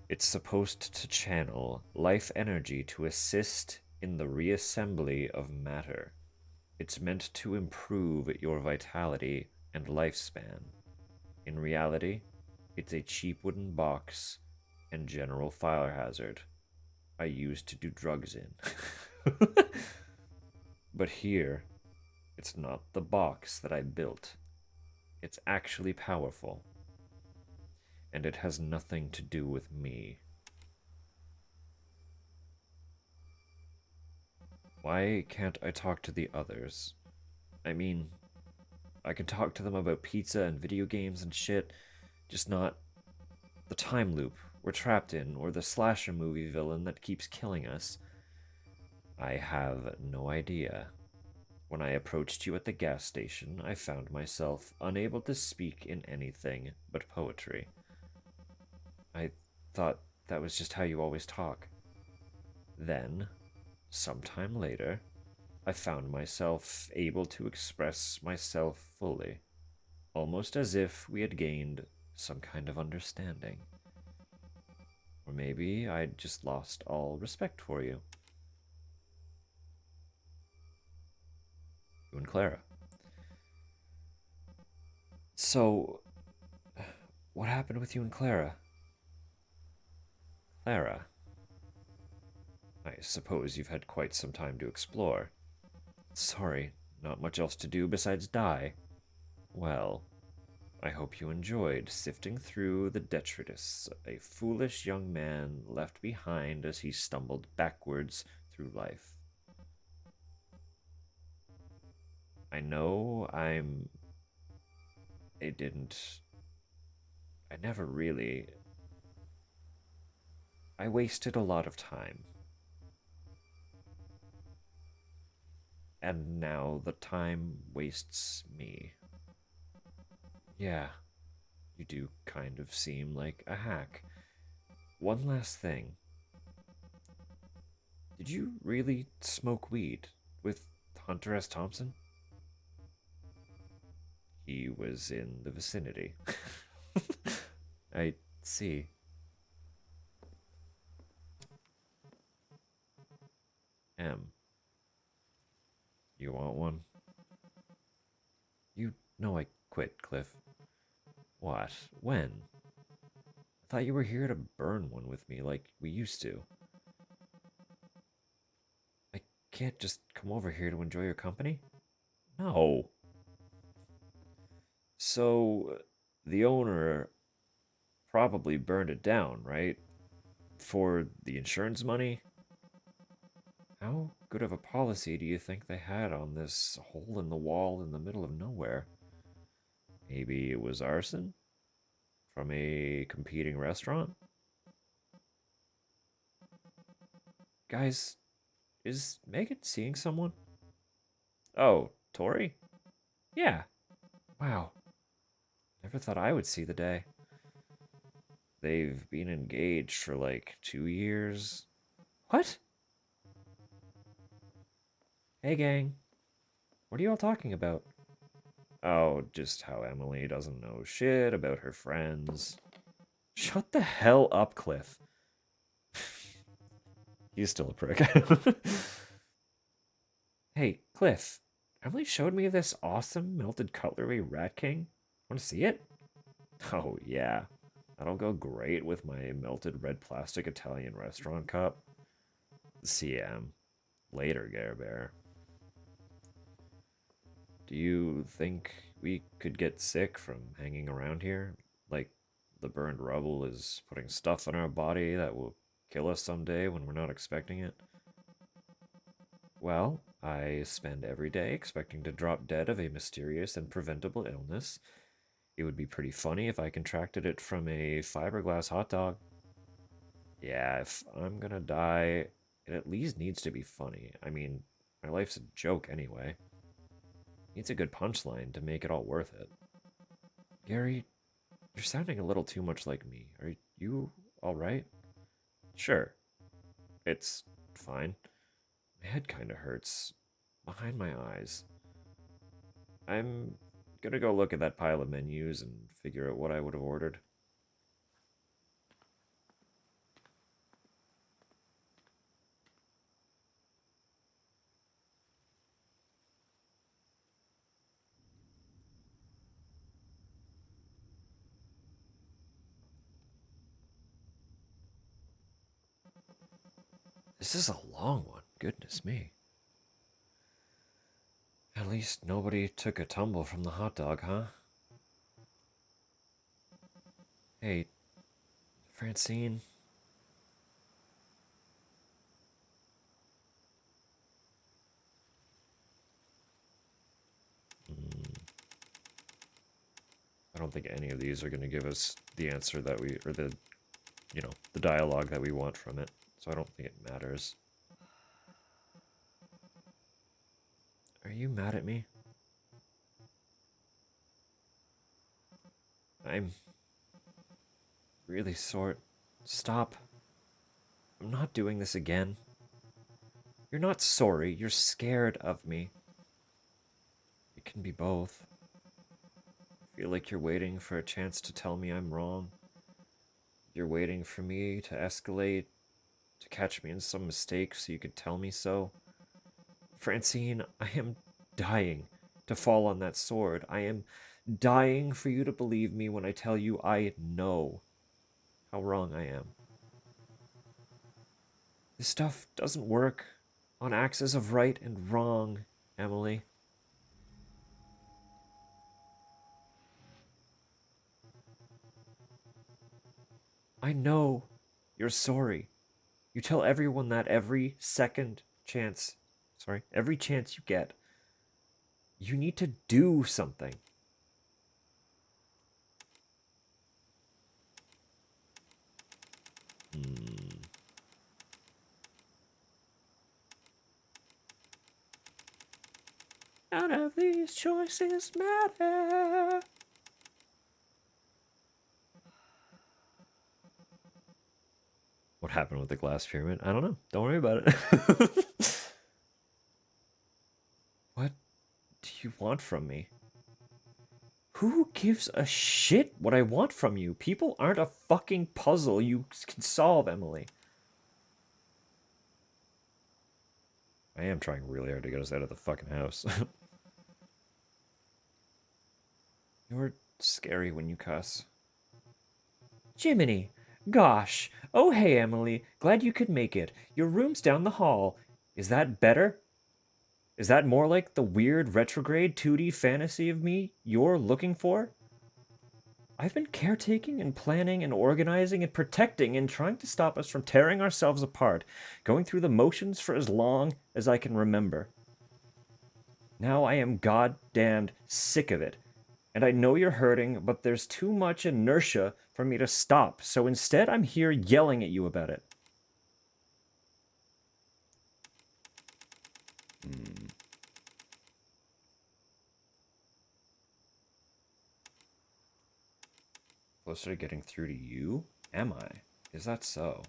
It's supposed to channel life energy to assist in the reassembly of matter. It's meant to improve your vitality and lifespan. In reality, it's a cheap wooden box and general fire hazard I used to do drugs in. But here, it's not the box that I built. It's actually powerful. And it has nothing to do with me. Why can't I talk to the others? I mean, I can talk to them about pizza and video games and shit, just not the time loop we're trapped in or the slasher movie villain that keeps killing us. I have no idea. When I approached you at the gas station, I found myself unable to speak in anything but poetry. I thought that was just how you always talk. Then, sometime later, I found myself able to express myself fully, almost as if we had gained some kind of understanding. Or maybe I'd just lost all respect for you. You and Clara. So, what happened with you and Clara? Clara, I suppose you've had quite some time to explore. Sorry, not much else to do besides die. Well, I hope you enjoyed sifting through the detritus a foolish young man left behind as he stumbled backwards through life. I know I didn't. I never really. I wasted a lot of time. And now the time wastes me. Yeah, you do kind of seem like a hack. One last thing. Did you really smoke weed with Hunter S. Thompson? He was in the vicinity. I see. M. You want one? You know I quit, Cliff. What? When? I thought you were here to burn one with me like we used to. I can't just come over here to enjoy your company? No. So, the owner probably burned it down, right? For the insurance money? How good of a policy do you think they had on this hole in the wall in the middle of nowhere? Maybe it was arson from a competing restaurant? Guys, is Megan seeing someone? Oh, Tori? Yeah. Wow. Never thought I would see the day. They've been engaged for like 2 years. What? Hey, gang. What are you all talking about? Oh, just how Emily doesn't know shit about her friends. Shut the hell up, Cliff. He's still a prick. Hey, Cliff. Emily showed me this awesome melted cutlery Rat King. Want to see it? Oh, yeah. That'll go great with my melted red plastic Italian restaurant cup. CM. Later, Gare Bear. Do you think we could get sick from hanging around here? Like, the burned rubble is putting stuff in our body that will kill us someday when we're not expecting it? Well, I spend every day expecting to drop dead of a mysterious and preventable illness. It would be pretty funny if I contracted it from a fiberglass hot dog. Yeah, if I'm gonna die, it at least needs to be funny. I mean, my life's a joke anyway. Needs a good punchline to make it all worth it. Gary, you're sounding a little too much like me. Are you alright? Sure, it's fine. My head kinda hurts. Behind my eyes. I'm gonna go look at that pile of menus and figure out what I would have ordered. This is a long one. Goodness me. At least nobody took a tumble from the hot dog, huh? Hey, Francine. Hmm, I don't think any of these are going to give us the answer that we, or the dialogue that we want from it. So I don't think it matters. Are you mad at me? I'm really sorry. Stop. I'm not doing this again. You're not sorry, you're scared of me. It can be both. I feel like you're waiting for a chance to tell me I'm wrong. You're waiting for me to escalate, to catch me in some mistake so you could tell me so. Francine, I am dying to fall on that sword. I am dying for you to believe me when I tell you I know how wrong I am. This stuff doesn't work on axes of right and wrong, Emily. I know you're sorry. You tell everyone that every every chance you get. You need to do something. Hmm. None of these choices matter. What happened with the glass pyramid? I don't know. Don't worry about it. What do you want from me? Who gives a shit what I want from you? People aren't a fucking puzzle you can solve, Emily. I am trying really hard to get us out of the fucking house. You're scary when you cuss. Jiminy! Gosh! Oh hey, Emily. Glad you could make it. Your room's down the hall. Is that better? Is that more like the weird retrograde 2D fantasy of me you're looking for? I've been caretaking and planning and organizing and protecting and trying to stop us from tearing ourselves apart, going through the motions for as long as I can remember. Now I am goddamned sick of it. And I know you're hurting, but there's too much inertia for me to stop, so instead I'm here yelling at you about it. Hmm. Closer to getting through to you? Am I? Is that so?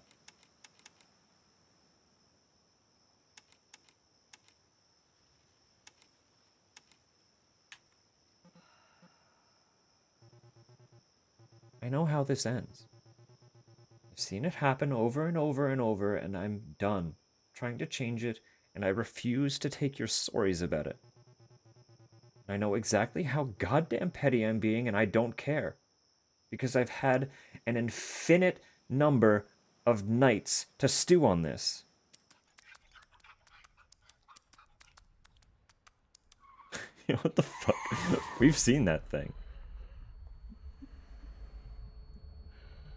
I know how this ends. I've seen it happen over and over and over, and I'm done trying to change it, and I refuse to take your sorries about it. I know exactly how goddamn petty I'm being, and I don't care. Because I've had an infinite number of nights to stew on this. What the fuck? We've seen that thing.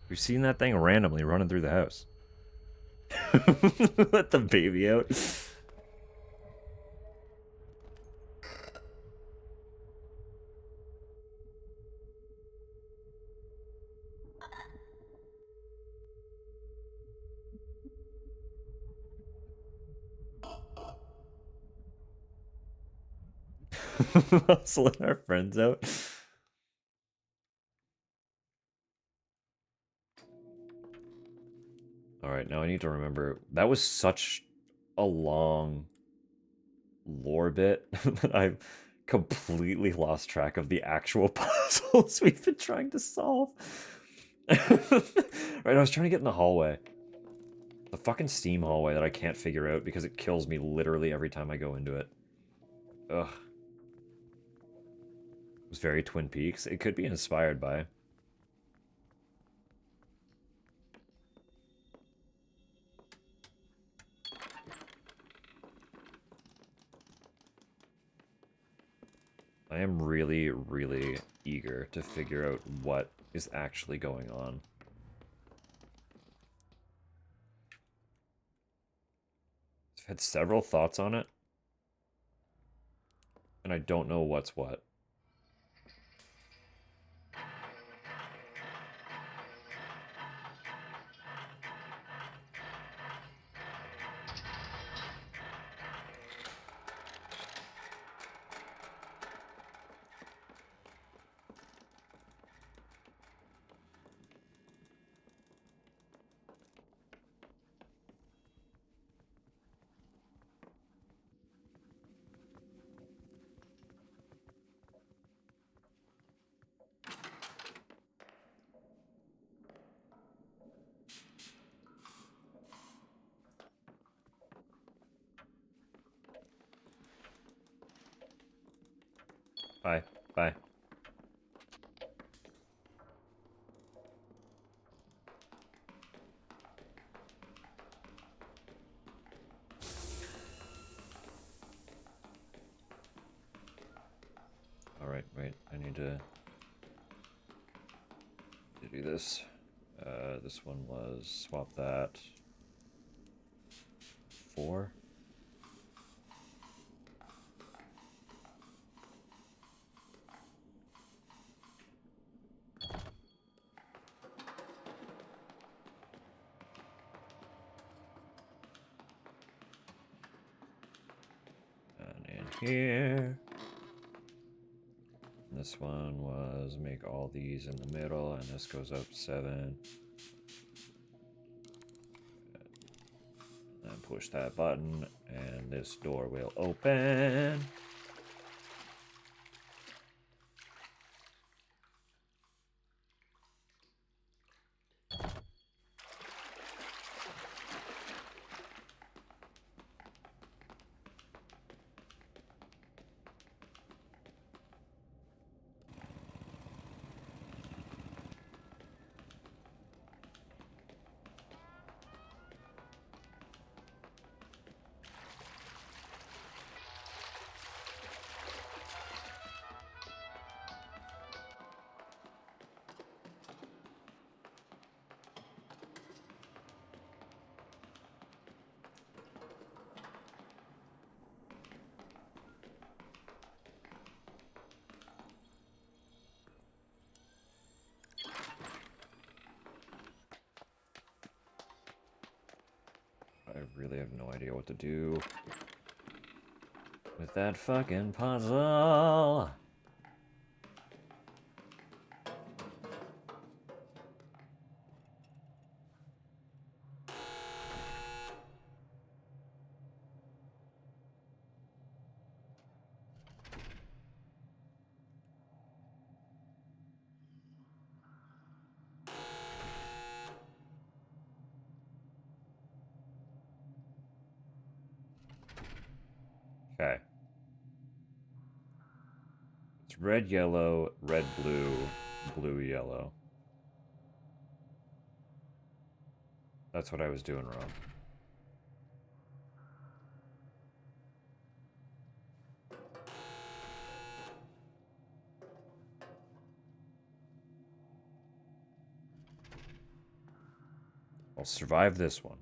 We've seen that thing randomly running through the house. Let the baby out. Hustling our friends out. Alright, now I need to remember. That was such a long lore bit that I've completely lost track of the actual puzzles we've been trying to solve. Right, I was trying to get in the hallway. The fucking steam hallway that I can't figure out because it kills me literally every time I go into it. Ugh. It was very Twin Peaks. It could be inspired by. I am really, really eager to figure out what is actually going on. I've had several thoughts on it, and I don't know what's what. Bye. Bye. Alright, wait. I need to do this. This one was swap that. 4. And in here. This one was make all these in the middle, and this goes up 7. And then push that button, and this door will open. I really have no idea what to do with that fucking puzzle. Okay. It's red, yellow, red, blue, blue, yellow. That's what I was doing wrong. I'll survive this one.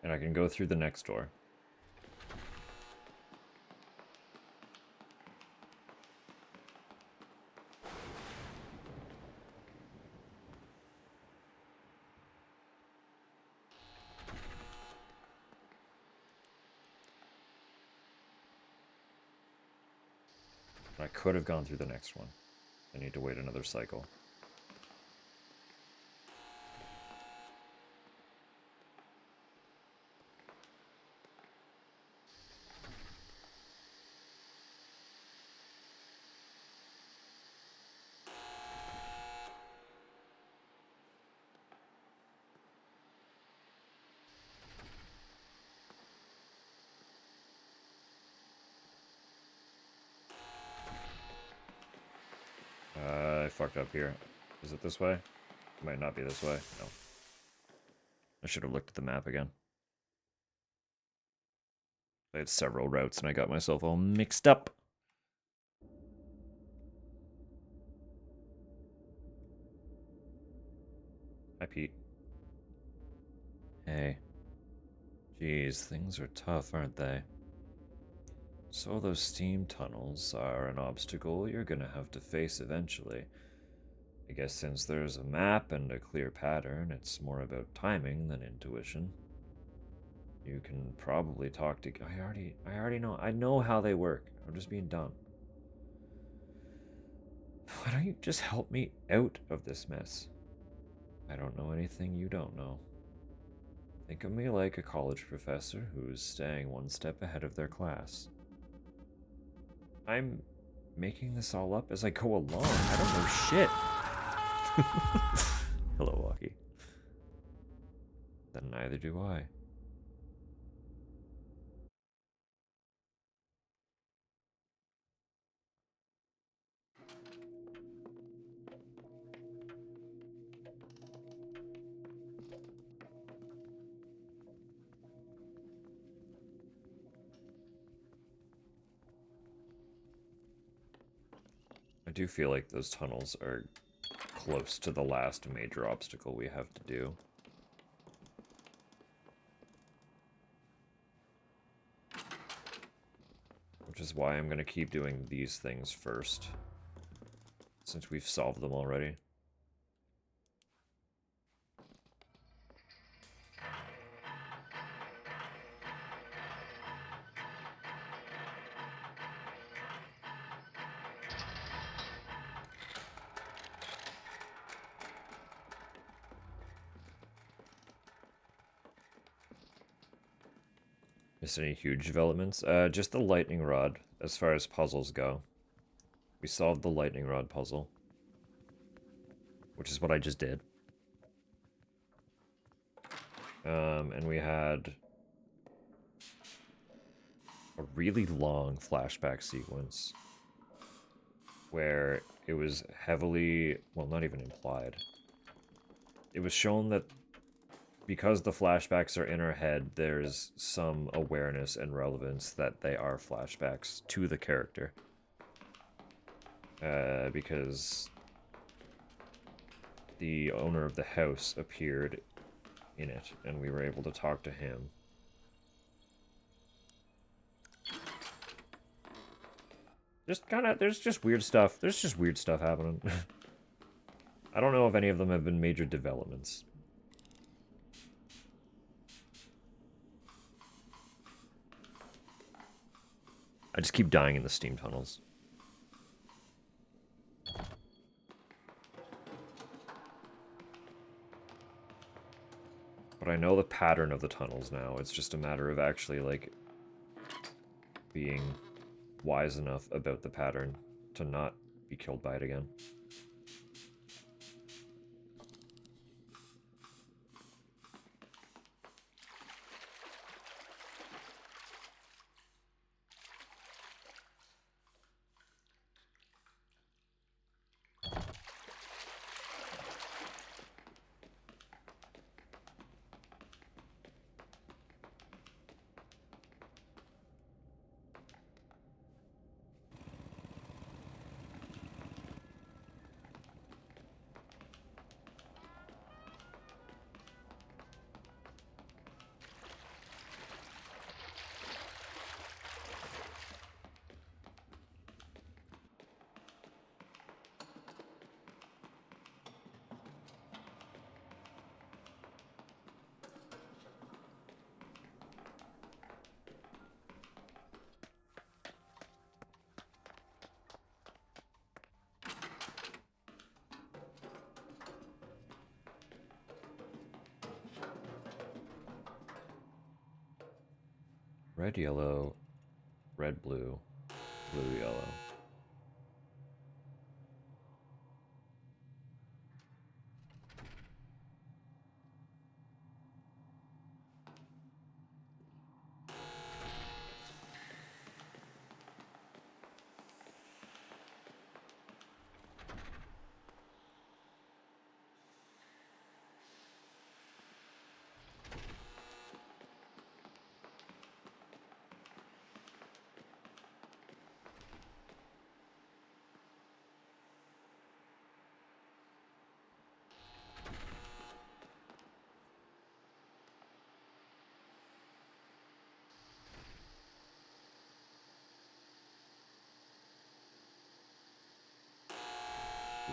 And I can go through the next door. I could have gone through the next one. I need to wait another cycle. I fucked up here. Is it this way? It might not be this way. No. I should have looked at the map again. I had several routes and I got myself all mixed up. Hi, Pete. Hey. Geez, things are tough, aren't they? So those steam tunnels are an obstacle you're gonna have to face eventually. I guess since there's a map and a clear pattern, it's more about timing than intuition. You can probably talk to... I already know. I know how they work. I'm just being dumb. Why don't you just help me out of this mess? I don't know anything you don't know. Think of me like a college professor who's staying one step ahead of their class. I'm making this all up as I go along. I don't know shit. Hello, Walkie. Then neither do I. I do feel like those tunnels are close to the last major obstacle we have to do. Which is why I'm going to keep doing these things first, since we've solved them already. Missed any huge developments? Just the lightning rod, as far as puzzles go. We solved the lightning rod puzzle, which is what I just did. And we had a really long flashback sequence where it was heavily, well, not even implied. It was shown that because the flashbacks are in our head, there's some awareness and relevance that they are flashbacks to the character. Because the owner of the house appeared in it, and we were able to talk to him. Just kind of, there's just weird stuff. There's just weird stuff happening. I don't know if any of them have been major developments. I just keep dying in the steam tunnels. But I know the pattern of the tunnels now. It's just a matter of actually, like, being wise enough about the pattern to not be killed by it again. Red, yellow, red, blue, blue, yellow.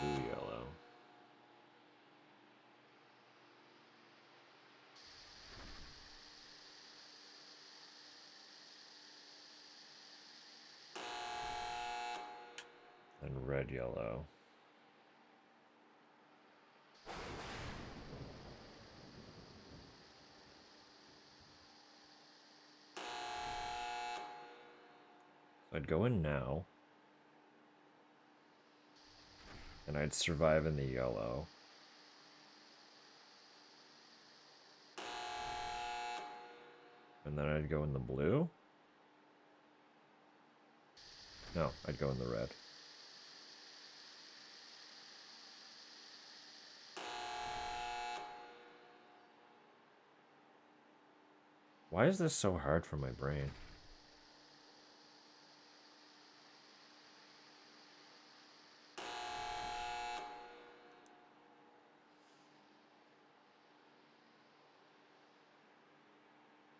Blue, yellow. And red, yellow. I'd go in now. And I'd survive in the yellow. And then I'd go in the blue? No, I'd go in the red. Why is this so hard for my brain?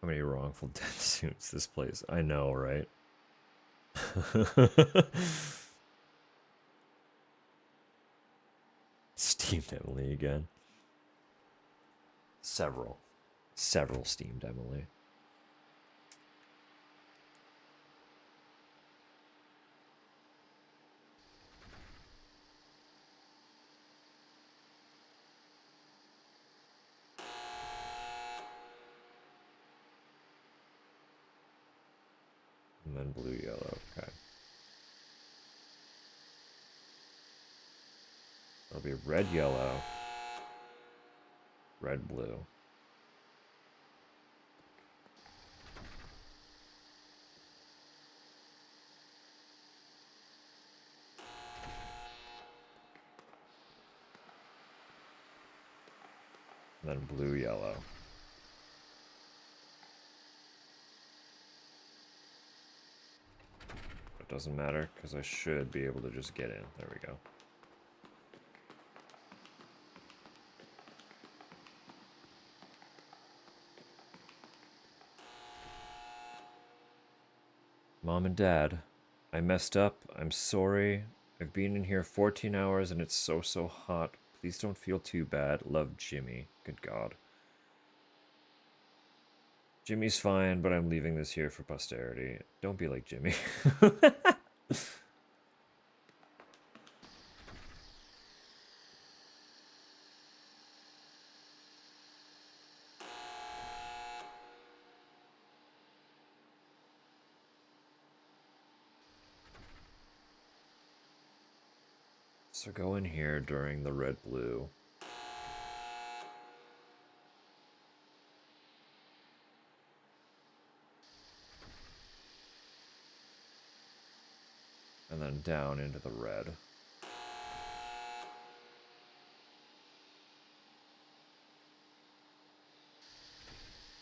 How many wrongful death suits this place? I know, right? Steamed Emily again. Several steamed Emily. And then blue, yellow, okay. It'll be red, yellow, red, blue. And then blue, yellow. It doesn't matter, because I should be able to just get in. There we go. Mom and Dad, I messed up. I'm sorry. I've been in here 14 hours and it's so hot. Please don't feel too bad. Love, Jimmy. Good God. Jimmy's fine, but I'm leaving this here for posterity. Don't be like Jimmy. So go in here during the red-blue. And then down into the red.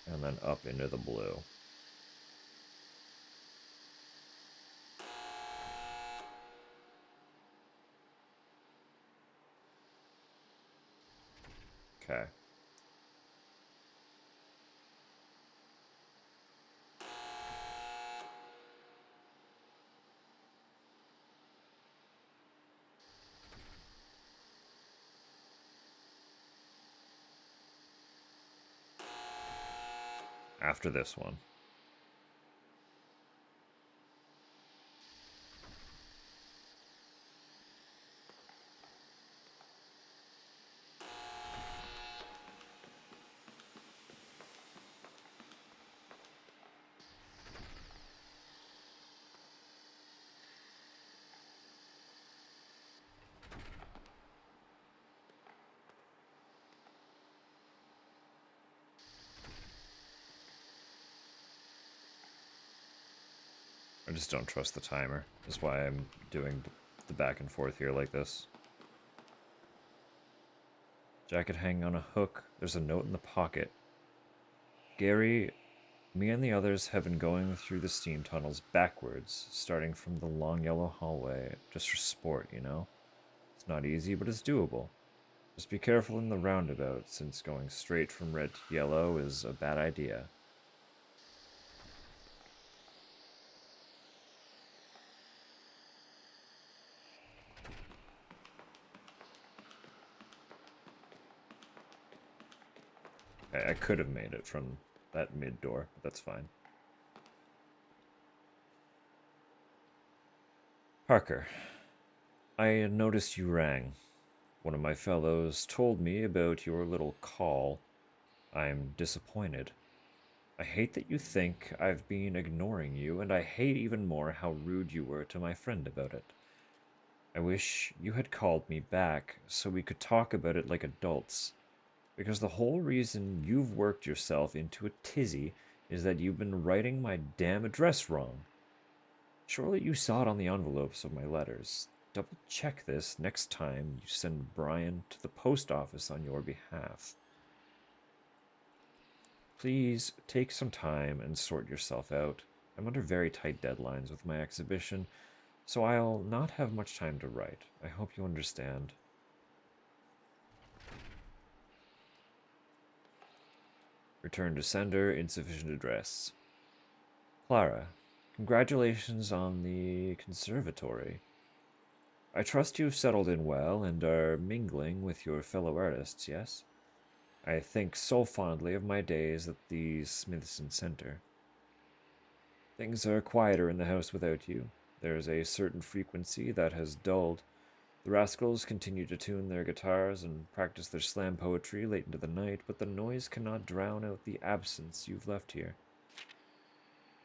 And then up into the blue. Okay. After this one. I just don't trust the timer. That's why I'm doing the back and forth here like this. Jacket hanging on a hook. There's a note in the pocket. Gary, me and the others have been going through the steam tunnels backwards, starting from the long yellow hallway, just for sport, you know? It's not easy, but it's doable. Just be careful in the roundabout, since going straight from red to yellow is a bad idea. I could have made it from that mid door, but that's fine. Parker, I noticed you rang. One of my fellows told me about your little call. I'm disappointed. I hate that you think I've been ignoring you, and I hate even more how rude you were to my friend about it. I wish you had called me back so we could talk about it like adults. Because the whole reason you've worked yourself into a tizzy is that you've been writing my damn address wrong. Surely you saw it on the envelopes of my letters. Double check this next time you send Brian to the post office on your behalf. Please take some time and sort yourself out. I'm under very tight deadlines with my exhibition, so I'll not have much time to write. I hope you understand. Return to sender, insufficient address. Clara, congratulations on the conservatory. I trust you've settled in well and are mingling with your fellow artists, yes? I think so fondly of my days at the Smithson Center. Things are quieter in the house without you. There's a certain frequency that has dulled. The rascals continue to tune their guitars and practice their slam poetry late into the night, but the noise cannot drown out the absence you've left here.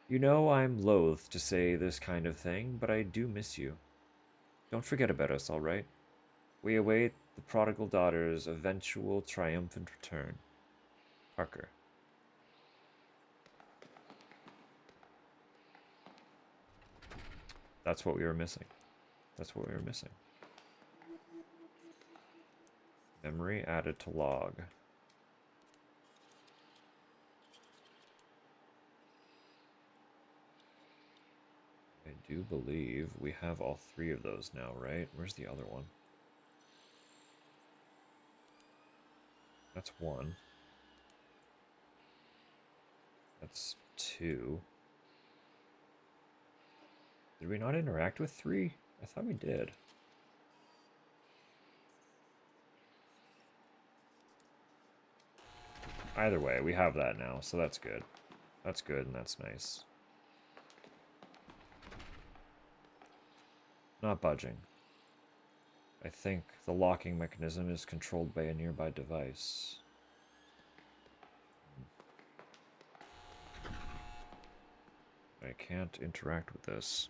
You know I'm loath to say this kind of thing, but I do miss you. Don't forget about us, all right? We await the prodigal daughter's eventual triumphant return. Parker. That's what we were missing. That's what we were missing. Memory added to log. I do believe we have all three of those now, right? Where's the other one? That's one. That's two. Did we not interact with three? I thought we did. Either way, we have that now, so that's good. That's good and that's nice. Not budging. I think the locking mechanism is controlled by a nearby device. I can't interact with this.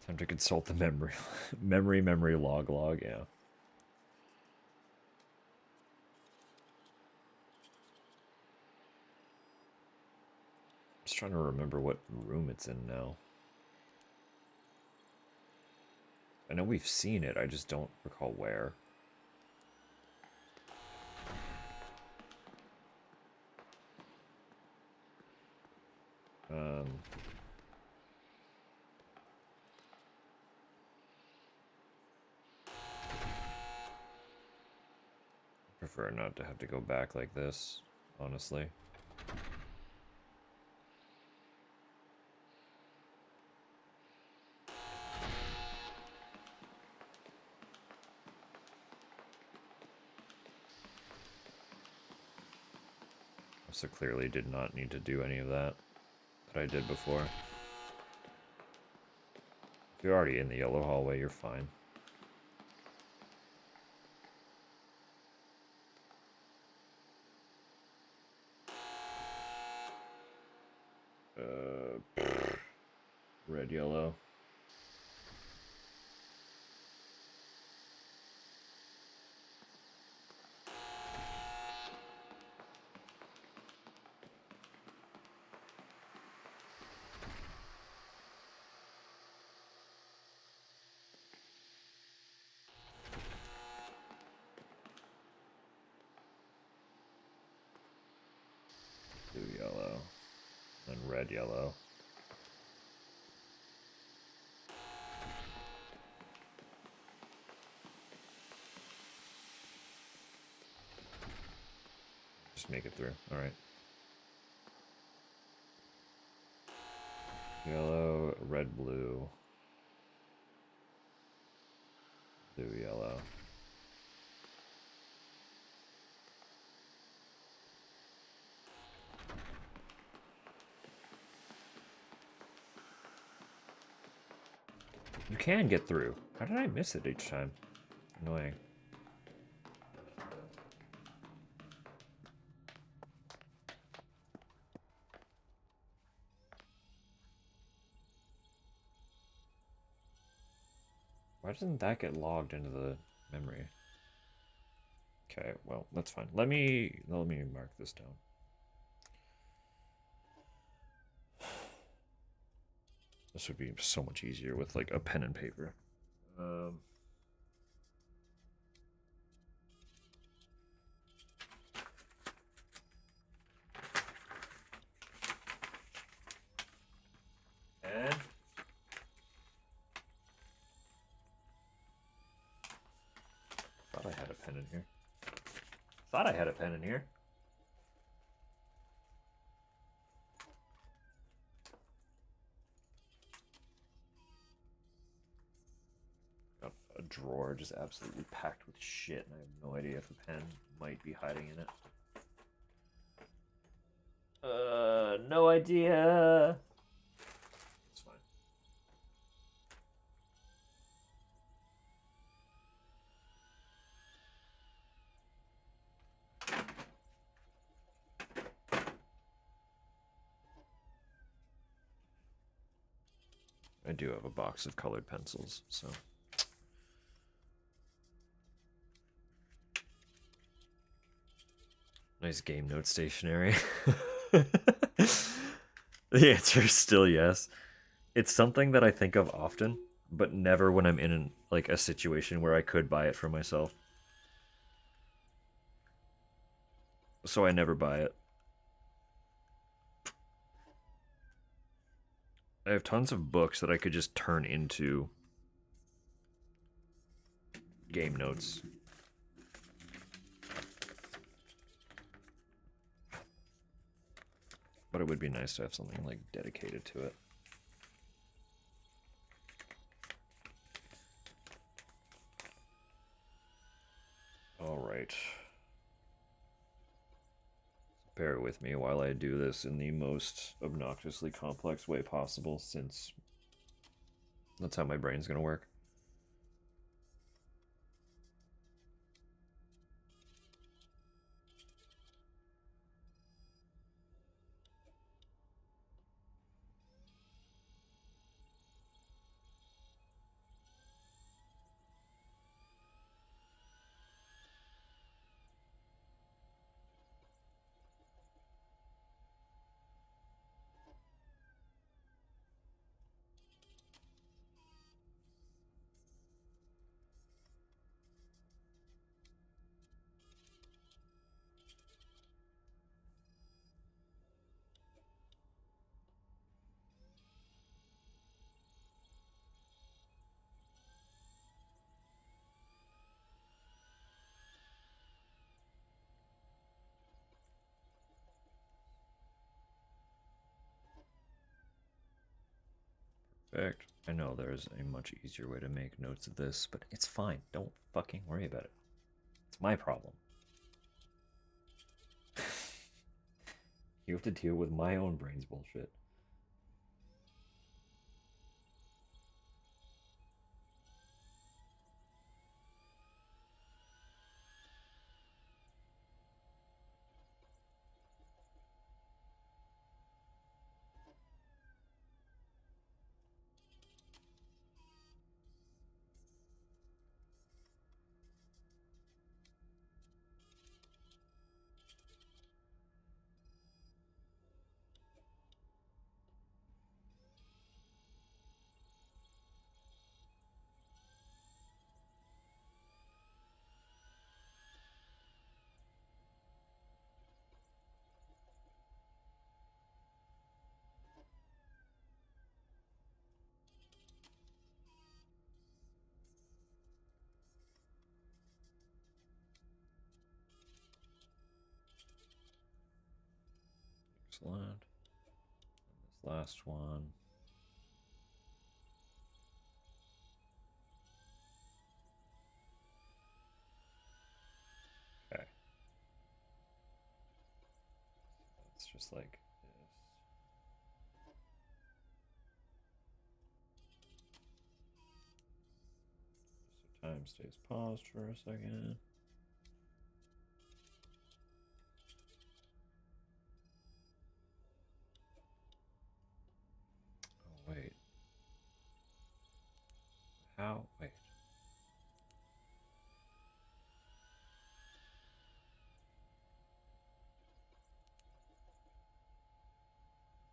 Time to consult the memory. memory log, yeah. Just trying to remember what room it's in now. I know we've seen it, I just don't recall where. Prefer not to have to go back like this, honestly. So clearly did not need to do any of that I did before. If you're already in the yellow hallway, you're fine. Red, yellow. Blue, yellow. And red, yellow. Just make it through. Alright. Yellow, red, blue. Blue, yellow. You can get through. How did I miss it each time? Annoying. Why doesn't that get logged into the memory? Okay, well, that's fine. Let me mark this down. This would be so much easier with like a pen and paper. And thought I had a pen in here. Thought I had a pen in here. Got a drawer just absolutely packed with shit, and I have no idea if a pen might be hiding in it. No idea. It's fine. I do have a box of colored pencils, so. Nice game note stationery. The answer is still yes. It's something that I think of often, but never when I'm in like a situation where I could buy it for myself. So I never buy it. I have tons of books that I could just turn into game notes. But it would be nice to have something like dedicated to it. All right. Bear with me while I do this in the most obnoxiously complex way possible, since that's how my brain's gonna work. Perfect. I know there's a much easier way to make notes of this, but it's fine. Don't fucking worry about it. It's my problem. You have to deal with my own brain's bullshit. Excellent. And this last one. Okay. It's just like this. So time stays paused for a second. Oh, wait. How? Wait.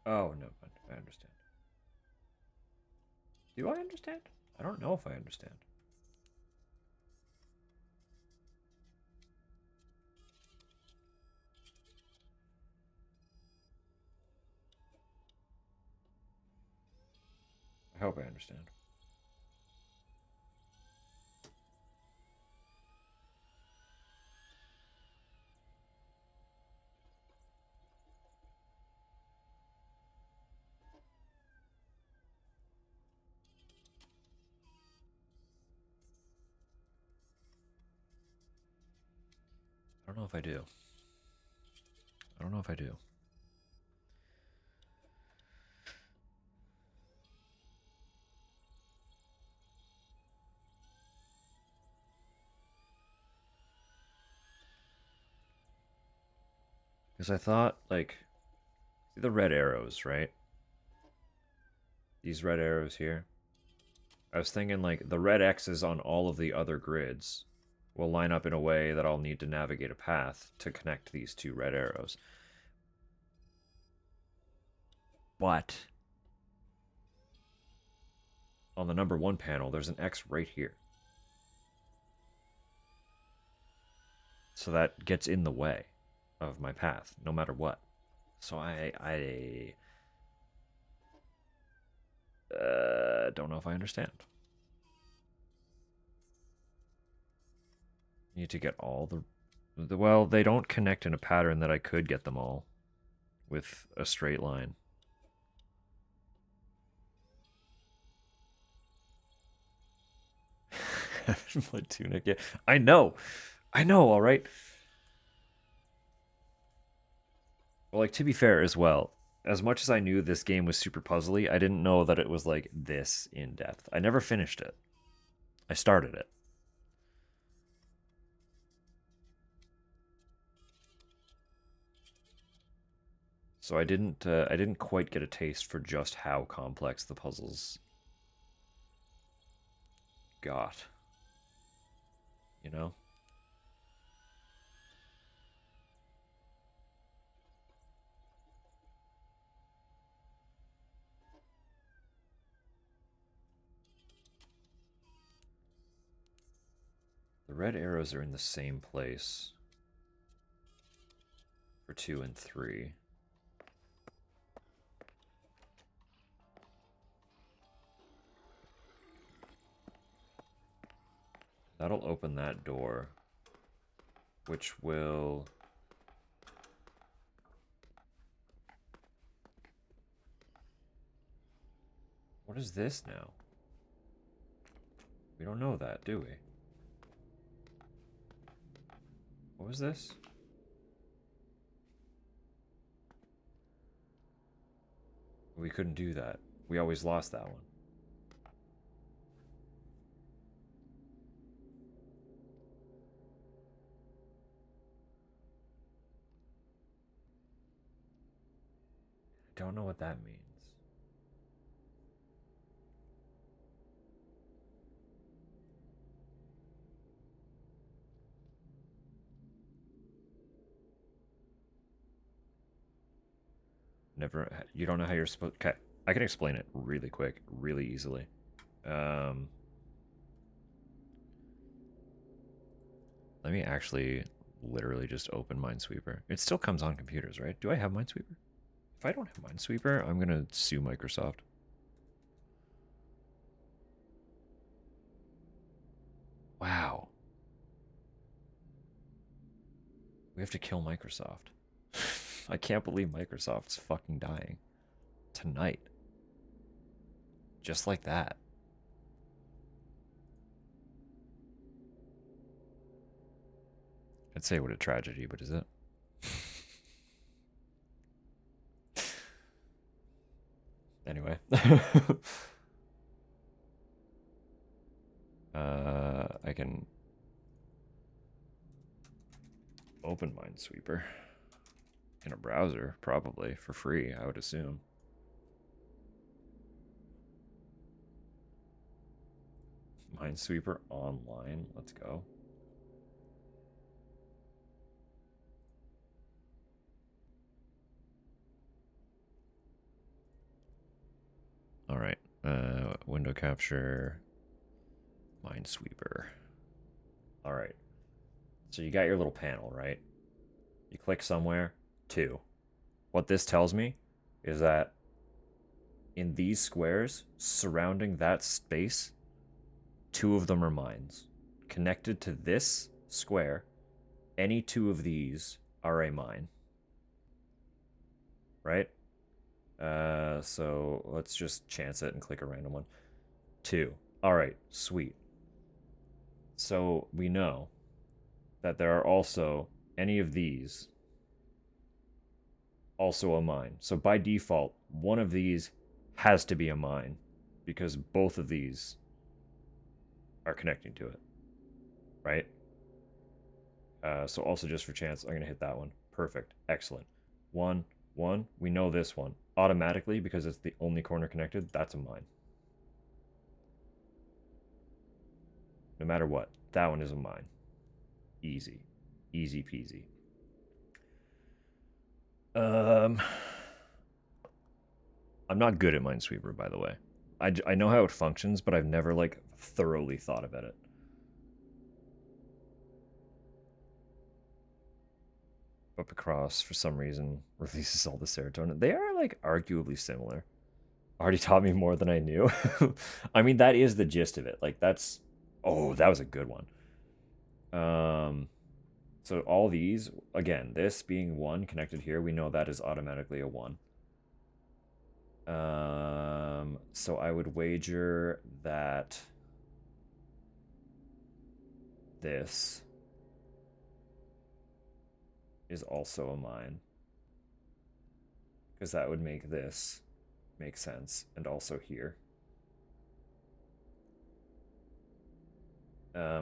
Oh, no, I understand. Do I understand? I don't know if I understand. I hope I understand. I don't know if I do. I don't know if I do. Because I thought, like, see the red arrows, right? These red arrows here. I was thinking, like, the red X's on all of the other grids will line up in a way that I'll need to navigate a path to connect these two red arrows. But on the number 1 panel, there's an X right here. So that gets in the way of my path, no matter what. So I don't know if I understand. Need to get all the well, they don't connect in a pattern that I could get them all with a straight line. Blood tunic, yeah. I know, all right. Well, like, to be fair as well, as much as I knew this game was super puzzly, I didn't know that it was like this in depth. I never finished it. I started it. So I didn't quite get a taste for just how complex the puzzles got. You know? The red arrows are in the same place for 2 and 3. That'll open that door, which will... What is this now? We don't know that, do we? What was this? We couldn't do that. We always lost that one. I don't know what that means. Never. You don't know how you're supposed. Okay, I can explain it really quick, really easily. Let me actually literally just open Minesweeper. It still comes on computers, right? Do I have Minesweeper? If I don't have Minesweeper, I'm gonna sue Microsoft. Wow. We have to kill Microsoft. I can't believe Microsoft's fucking dying. Tonight. Just like that. I'd say what a tragedy, but is it? Anyway. I can open Minesweeper in a browser, probably, for free, I would assume. Minesweeper online, let's go. window capture, Minesweeper. All right. So you got your little panel, right? You click somewhere, 2. What this tells me is that in these squares surrounding that space, 2 of them are mines. Connected to this square, any 2 of these are a mine. Right? So let's just chance it and click a random one. 2. All right, sweet. So we know that there are also any of these also a mine. So by default, one of these has to be a mine because both of these are connecting to it, right? So also just for chance, I'm going to hit that one. Perfect. Excellent. 1, 1. We know this one. Automatically, because it's the only corner connected, that's a mine. No matter what, that one is a mine. Easy. Easy peasy. I'm not good at Minesweeper, by the way. I know how it functions, but I've never, like, thoroughly thought about it. Up across, for some reason, releases all the serotonin. They are, like, arguably similar. Already taught me more than I knew. I mean, that is the gist of it. Like, that's... Oh, that was a good one. So all these, again, this being 1 connected here, we know that is automatically a 1. So I would wager that this is also a mine. Because that would make this make sense. And also here.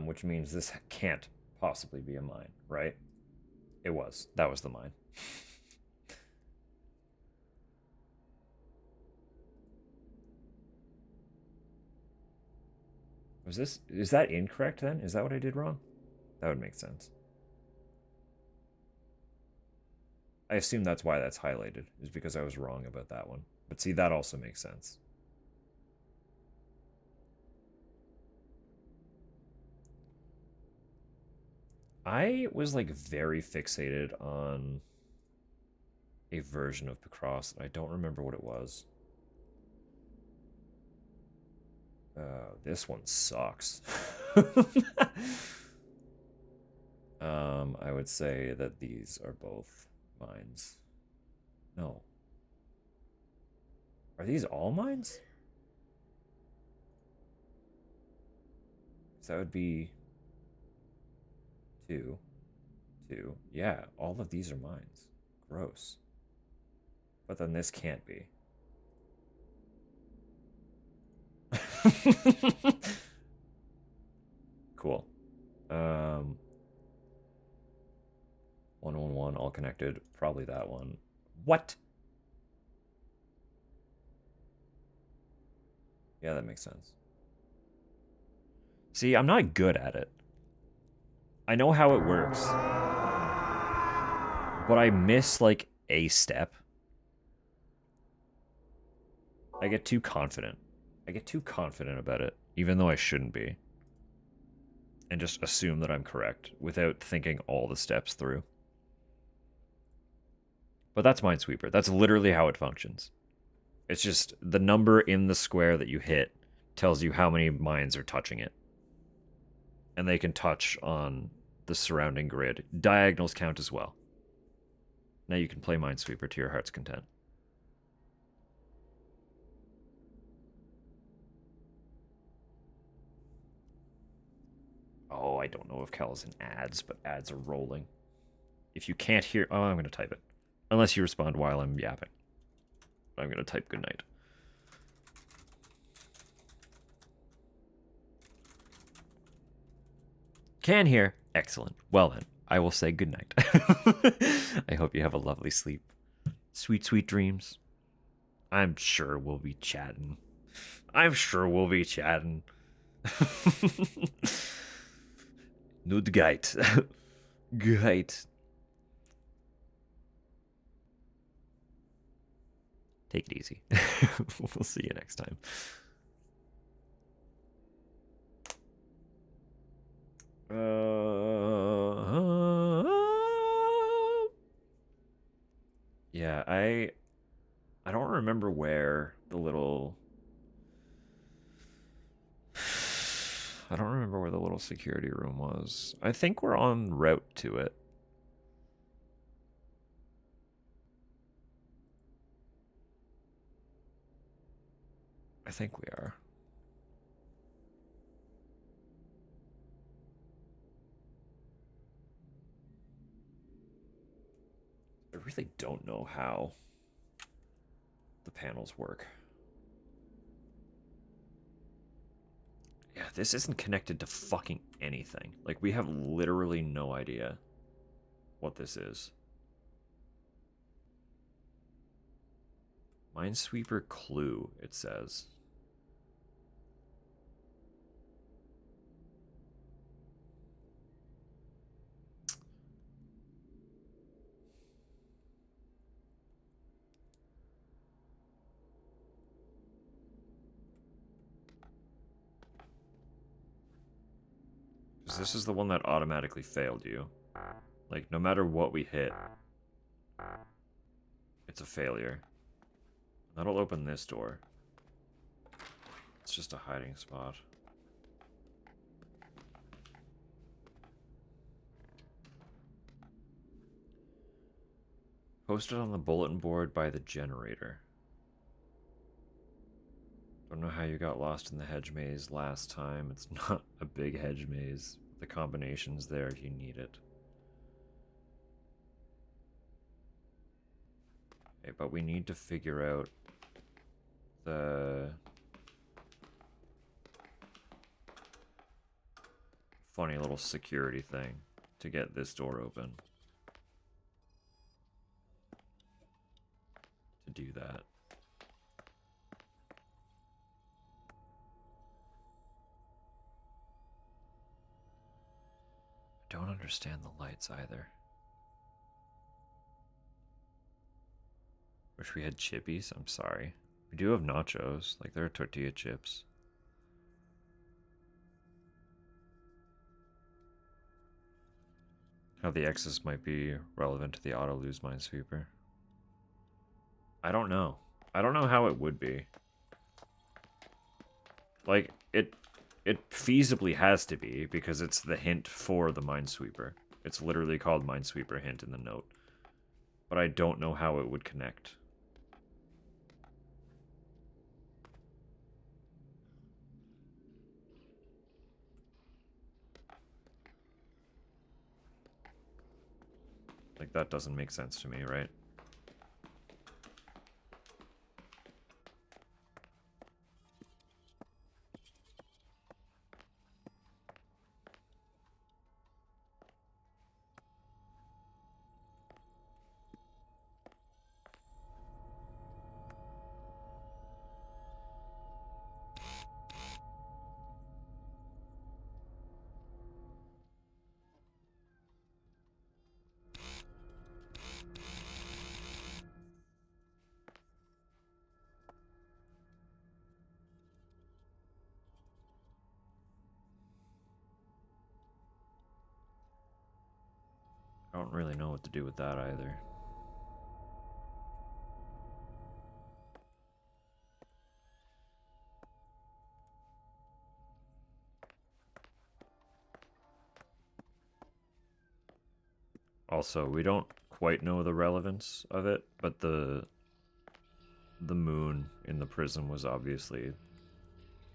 Which means this can't possibly be a mine, right? It was. That was the mine. Is that incorrect then? Is that what I did wrong? That would make sense. I assume that's why that's highlighted, is because I was wrong about that one. But see, that also makes sense. I was like very fixated on a version of Picross. I don't remember what it was. This one sucks. I would say that these are both mines. No. Are these all mines? So that would be 2. 2. Yeah, all of these are mines. Gross. But then this can't be. Cool. 111 all connected. Probably that one. What? Yeah, that makes sense. See, I'm not good at it. I know how it works. But I miss, like, a step. I get too confident. I get too confident about it, even though I shouldn't be. And just assume that I'm correct without thinking all the steps through. But that's Minesweeper. That's literally how it functions. It's just the number in the square that you hit tells you how many mines are touching it. And they can touch on the surrounding grid. Diagonals count as well. Now you can play Minesweeper to your heart's content. Oh, I don't know if Cal is in ads, but ads are rolling. If you can't hear... Oh, I'm going to type it. Unless you respond while I'm yapping. I'm going to type goodnight. Can hear. Excellent. Well then, I will say goodnight. I hope you have a lovely sleep. Sweet, sweet dreams. I'm sure we'll be chatting. I'm sure we'll be chatting. Nudgeit. Geit. Take it easy. We'll see you next time. Yeah, I don't remember where the little I don't remember where the little security room was. I think we're en route to it. I think we are. I really don't know how the panels work. Yeah, this isn't connected to fucking anything. Like, we have literally no idea what this is. Minesweeper clue, it says. Because this is the one that automatically failed you. Like, no matter what we hit, it's a failure. That'll open this door. It's just a hiding spot. Posted on the bulletin board by the generator. Don't know how you got lost in the hedge maze last time. It's not a big hedge maze. The combination's there if you need it. Okay, but we need to figure out the funny little security thing to get this door open. To do that. I don't understand the lights either. Wish we had chippies. I'm sorry. We do have nachos. Like, there are tortilla chips. How the X's might be relevant to the auto-lose Minesweeper. I don't know. I don't know how it would be. Like, it feasibly has to be, because it's the hint for the Minesweeper. It's literally called Minesweeper hint in the note. But I don't know how it would connect. Like, that doesn't make sense to me, right? I don't really know what to do with that either. Also, we don't quite know the relevance of it, but the moon in the prism was obviously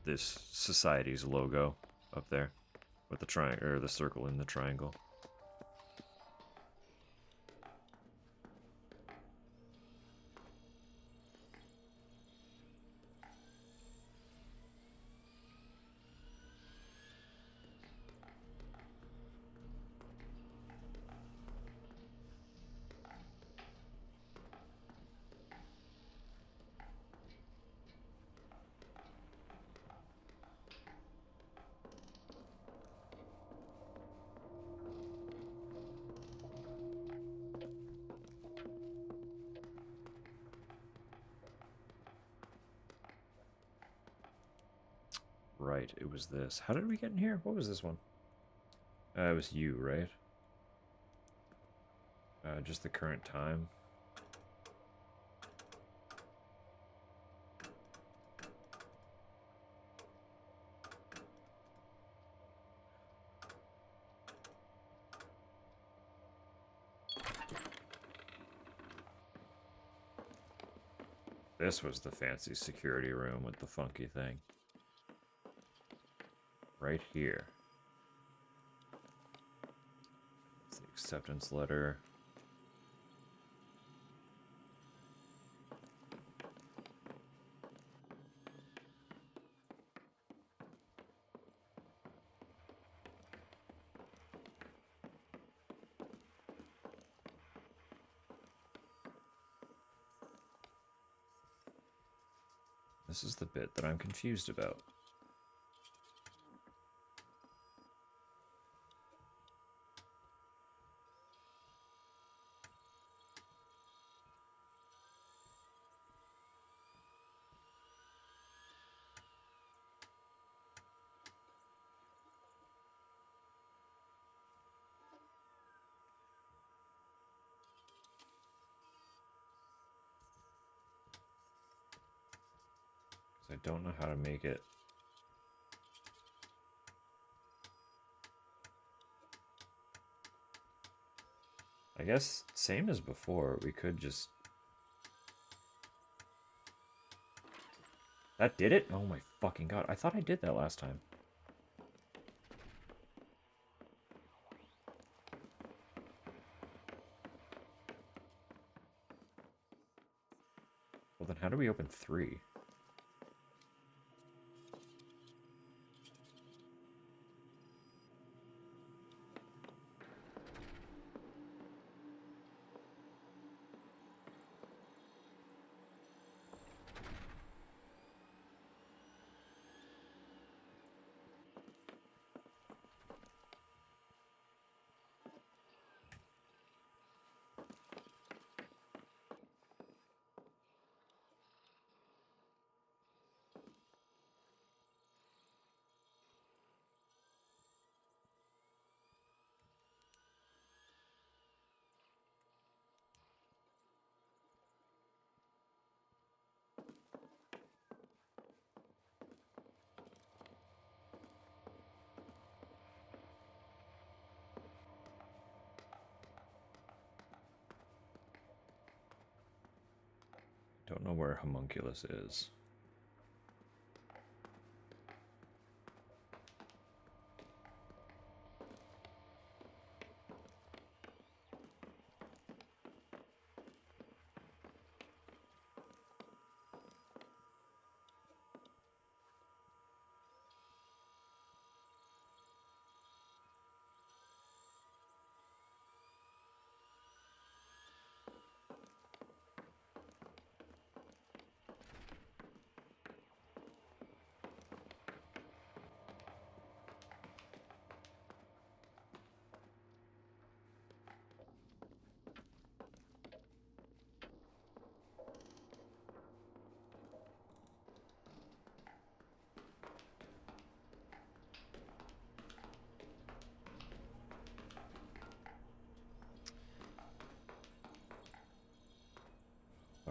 this society's logo up there with the triangle or the circle in the triangle. Right, it was this. How did we get in here? What was this one? It was you, right? Just the current time. This was the fancy security room with the funky thing. Right here. It's the acceptance letter. This is the bit that I'm confused about. I don't know how to make it. I guess same as before, we could just... That did it? Oh my fucking god, I thought I did that last time. Well then how do we open 3? Don't know where homunculus is.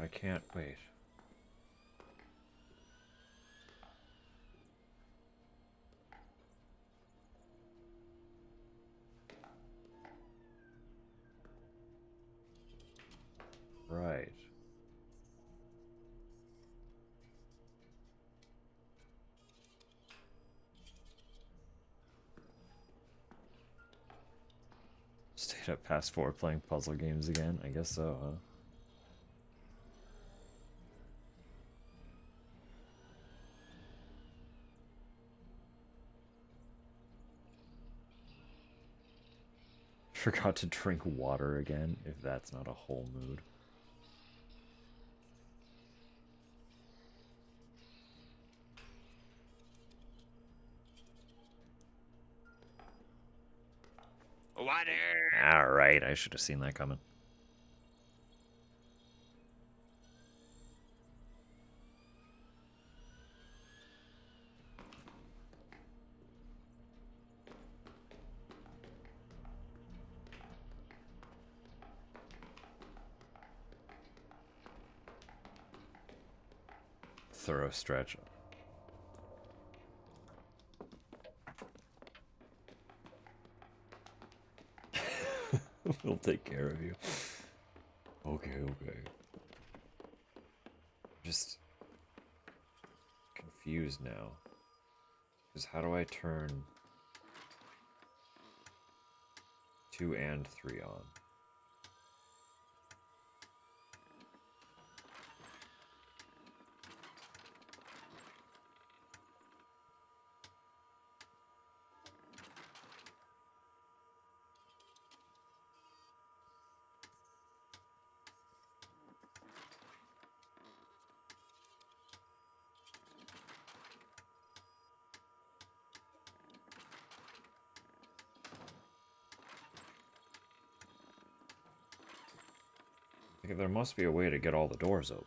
But I can't wait. Right. Stayed up past 4 playing puzzle games again? I guess so, huh? Forgot to drink water again, if that's not a whole mood. Water! Alright, I should have seen that coming. thorough stretch. We'll take care of you. Okay, okay. Just confused now. Because how do I turn 2 and 3 on? There must be a way to get all the doors open.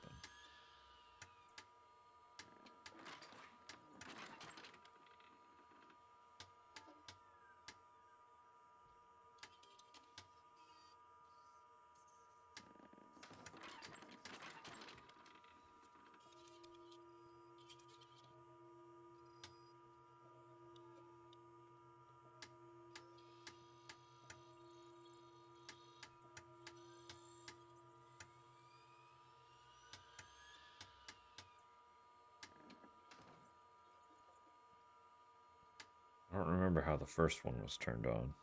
I don't remember how the first one was turned on.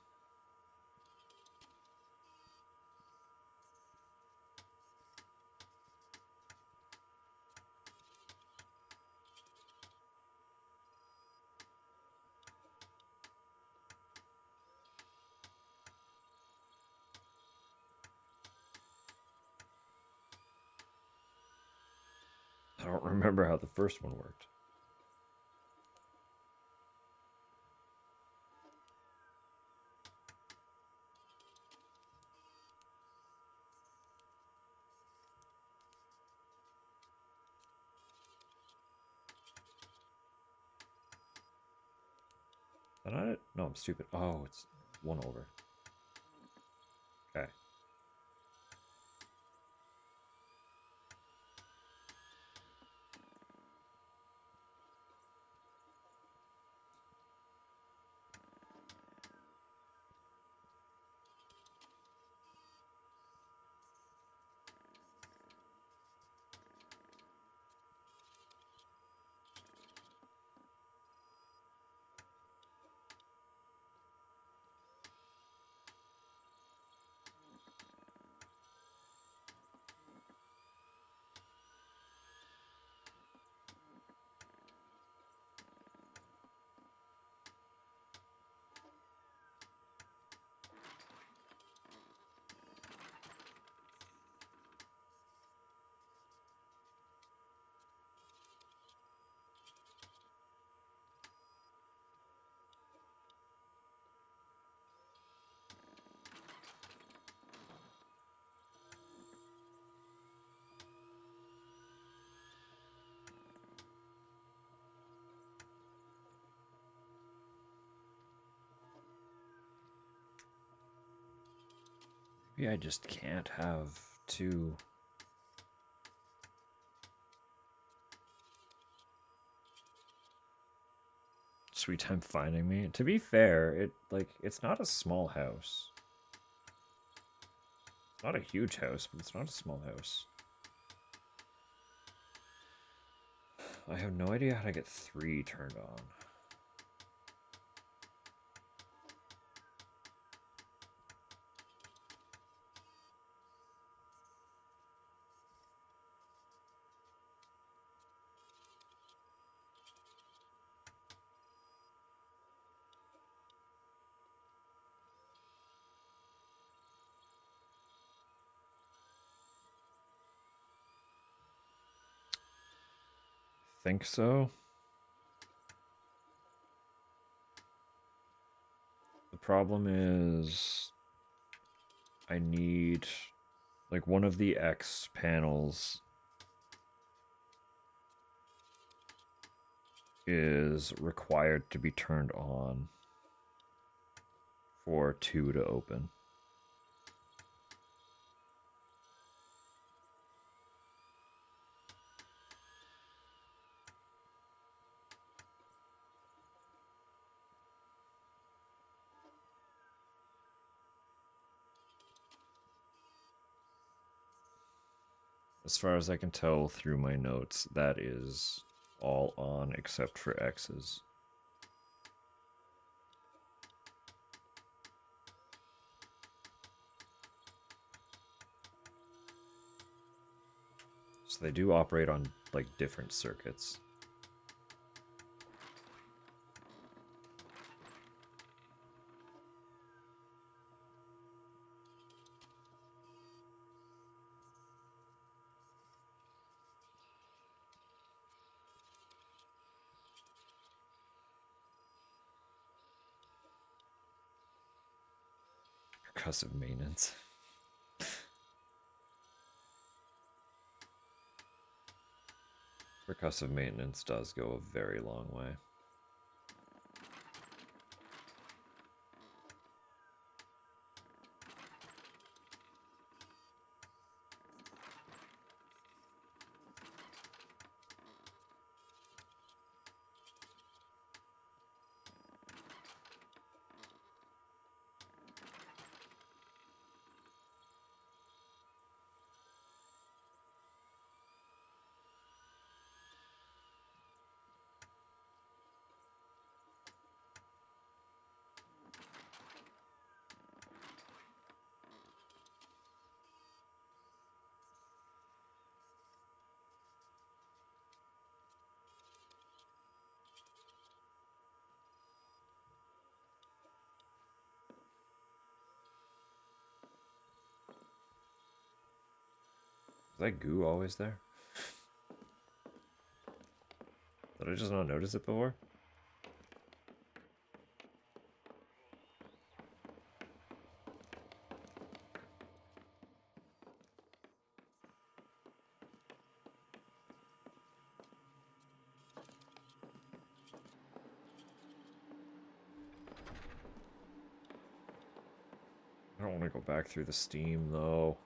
I don't remember how the first one worked. Did I? No, I'm stupid. Oh, it's 1 over. Okay. Maybe I just can't have 2. Sweet time finding me. To be fair, it's not a small house. It's not a huge house, but it's not a small house. I have no idea how to get 3 turned on. Think so. The problem is I need like one of the X panels is required to be turned on for 2 to open. As far as I can tell through my notes, that is all on except for X's. So they do operate on, like, different circuits. Percussive maintenance. Percussive maintenance does go a very long way. Is that goo always there? Did I just not notice it before? I don't want to go back through the steam, though.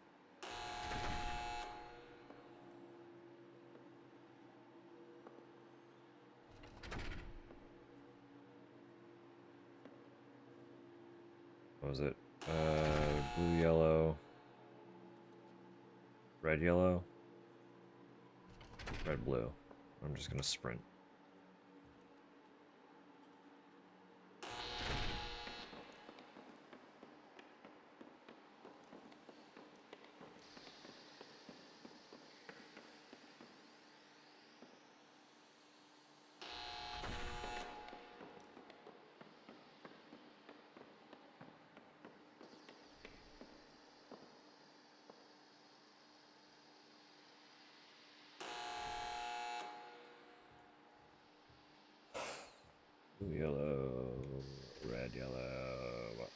What was it? Blue, yellow, red, yellow, red, blue. I'm just gonna sprint. Blue, yellow, red, yellow.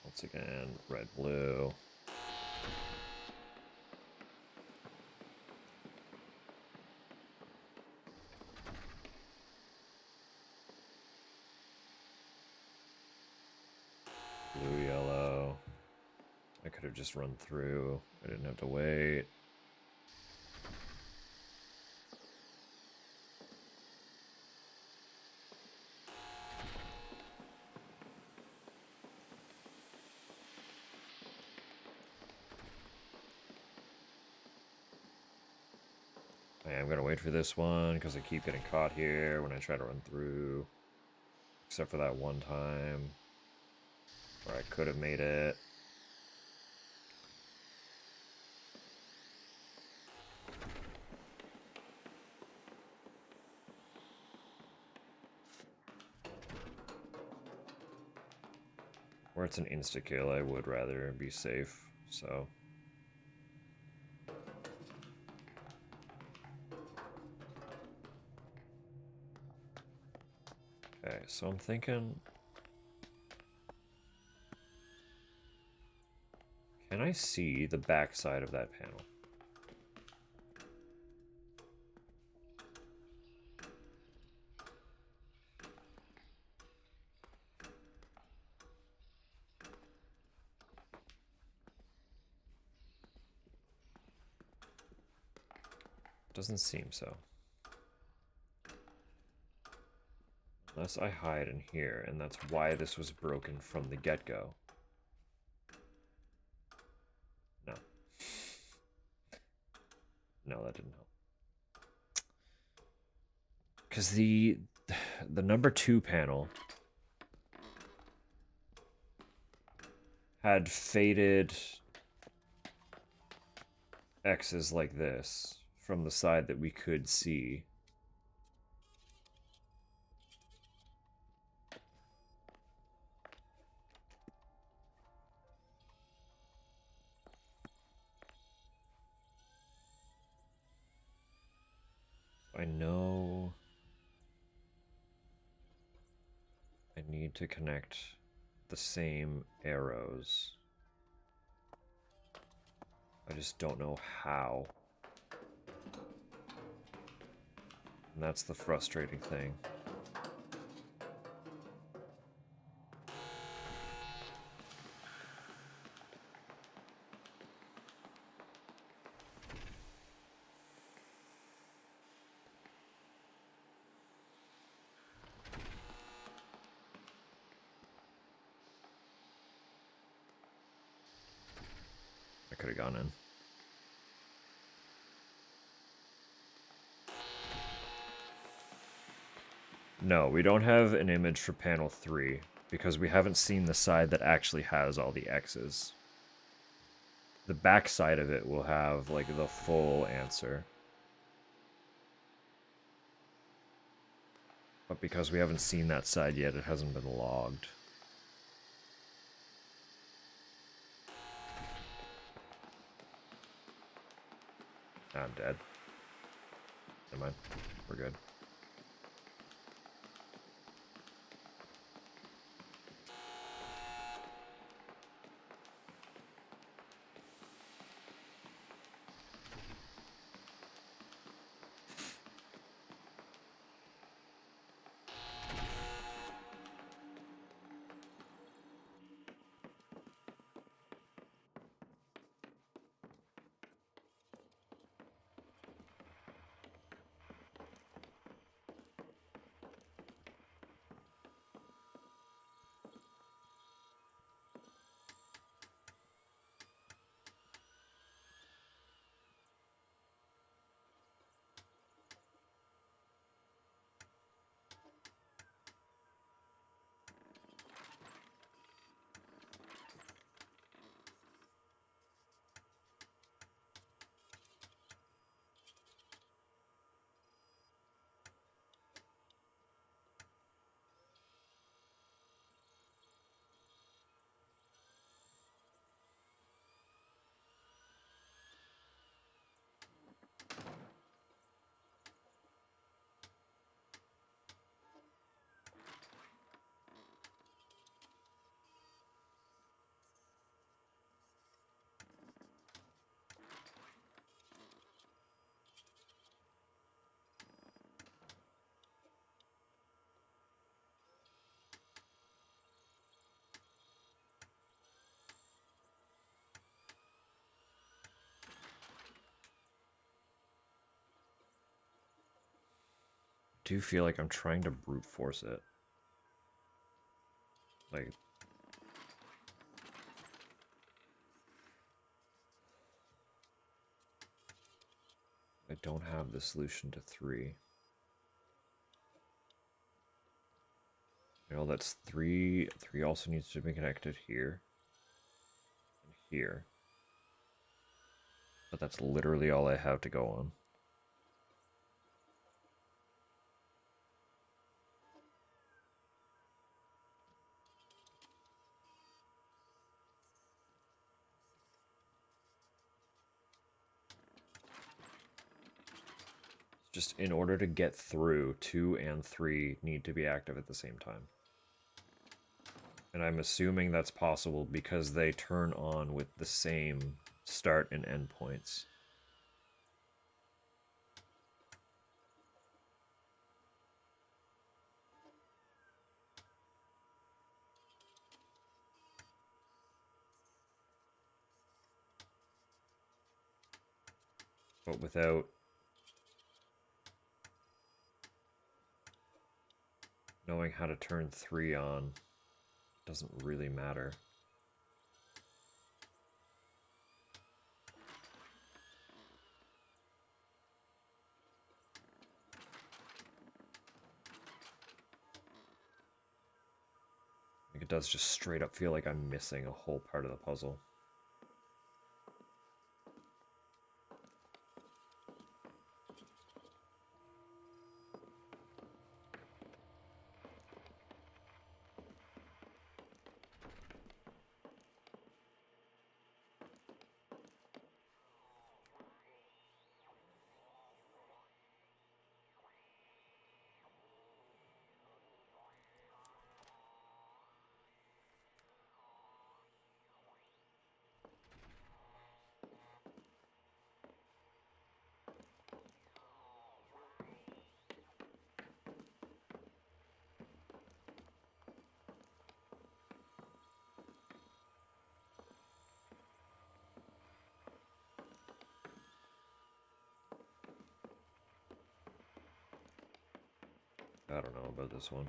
Once again, red, blue. Blue, yellow. I could have just run through. I didn't have to wait. I'm gonna wait for this one because I keep getting caught here when I try to run through. Except for that one time where I could have made it. Where it's an insta-kill, I would rather be safe, so... Okay, so I'm thinking... Can I see the back side of that panel? Doesn't seem so. Unless I hide in here, and that's why this was broken from the get-go. No. No, that didn't help. Because the number 2 panel had faded X's like this from the side that we could see. I know I need to connect the same arrows. I just don't know how. And that's the frustrating thing. I could have gone in. No, we don't have an image for panel 3 because we haven't seen the side that actually has all the X's. The back side of it will have like the full answer. But because we haven't seen that side yet, it hasn't been logged. I'm dead. Never mind. We're good. I do feel like I'm trying to brute force it. Like, I don't have the solution to 3. You know, that's 3. 3 also needs to be connected here. And here. But that's literally all I have to go on. Just in order to get through, 2 and 3 need to be active at the same time. And I'm assuming that's possible because they turn on with the same start and end points. But without knowing how to turn 3 on, doesn't really matter. Like, it does just straight up feel like I'm missing a whole part of the puzzle. I don't know about this one.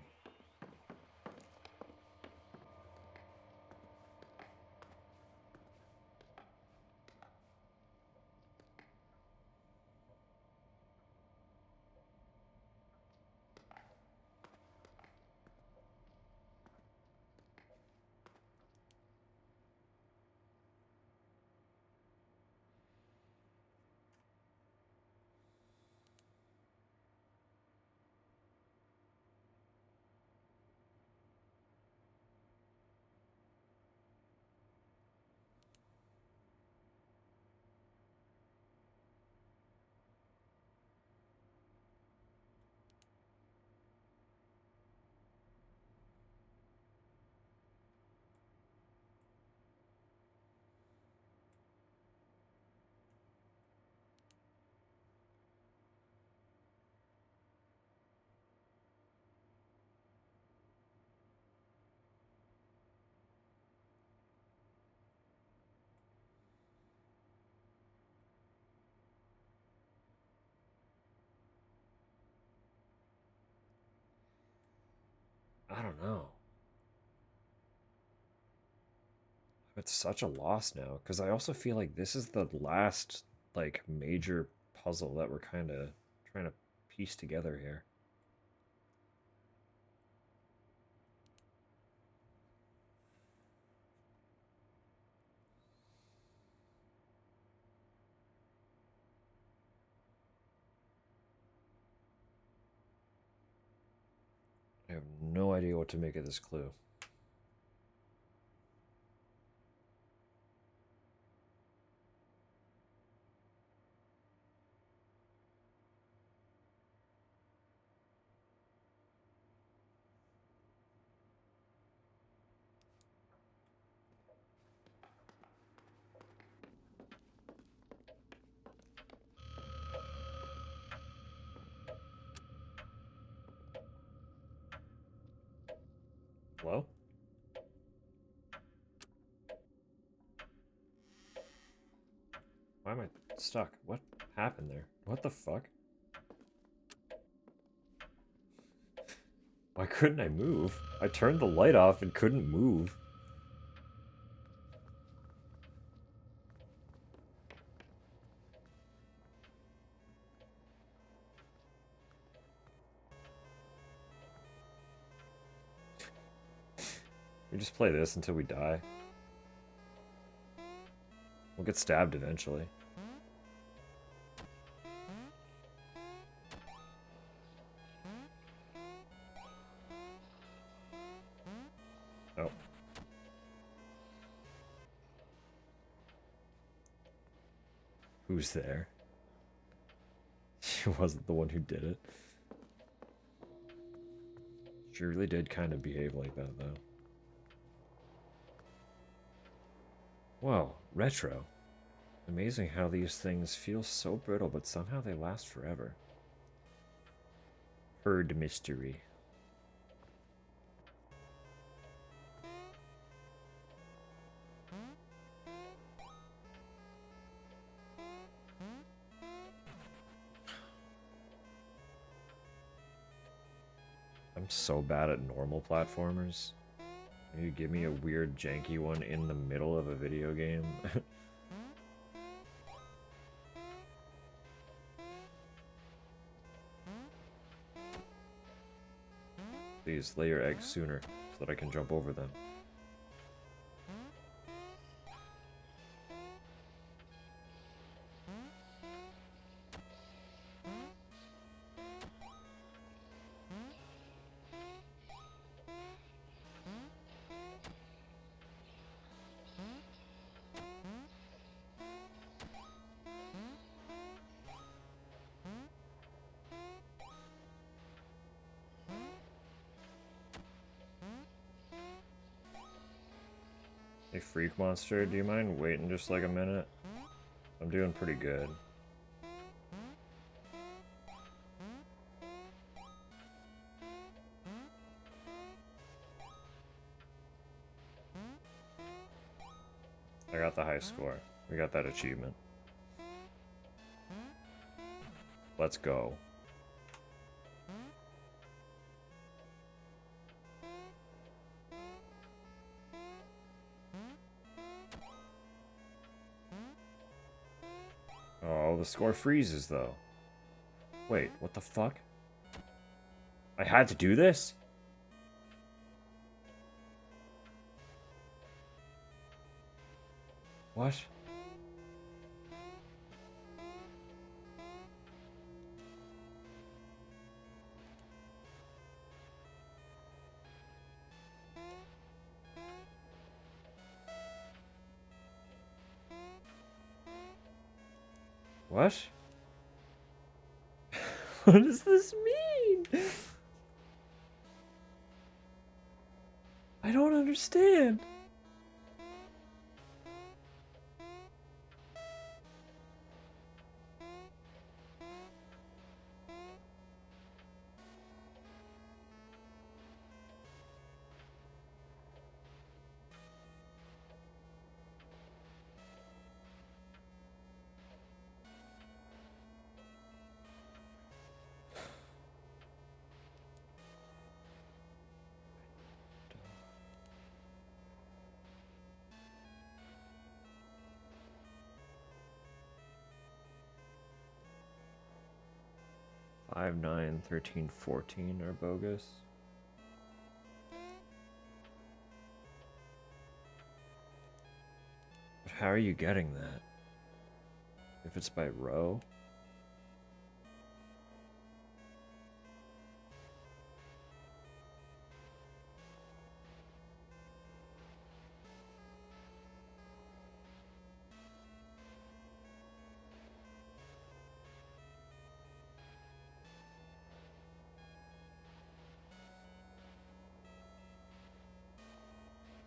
I don't know. It's such a loss now, because I also feel like this is the last, like, major puzzle that we're kind of trying to piece together here. I have no idea what to make of this clue. Hello? Why am I stuck? What happened there? What the fuck? Why couldn't I move? I turned the light off and couldn't move. We just play this until we die. We'll get stabbed eventually. Oh. Who's there? She wasn't the one who did it. She really did kind of behave like that, though. Whoa, retro. Amazing how these things feel so brittle, but somehow they last forever. Herd mystery. I'm so bad at normal platformers. You give me a weird janky one in the middle of a video game. Please lay your eggs sooner. so that I can jump over them. Hey, Freak Monster, do you mind waiting just like a minute? I'm doing pretty good. I got the high score. We got that achievement. Let's go. Oh, the score freezes though. Wait, what the fuck? I had to do this? What? What? What does this mean? I don't understand. Five, 9, 13, 14 are bogus. But how are you getting that? If it's by row?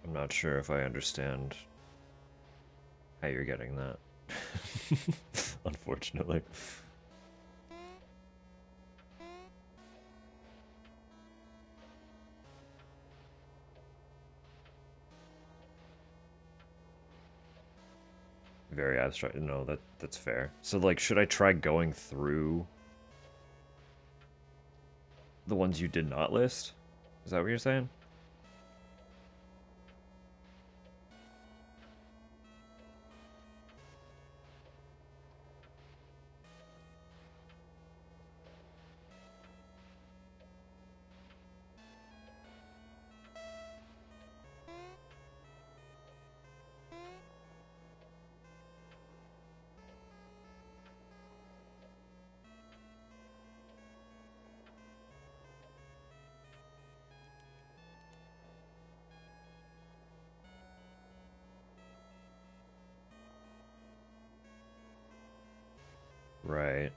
I'm not sure if I understand how you're getting that. Unfortunately. Very abstract. No, that's fair. So like, should I try going through the ones you did not list? Is that what you're saying? Right.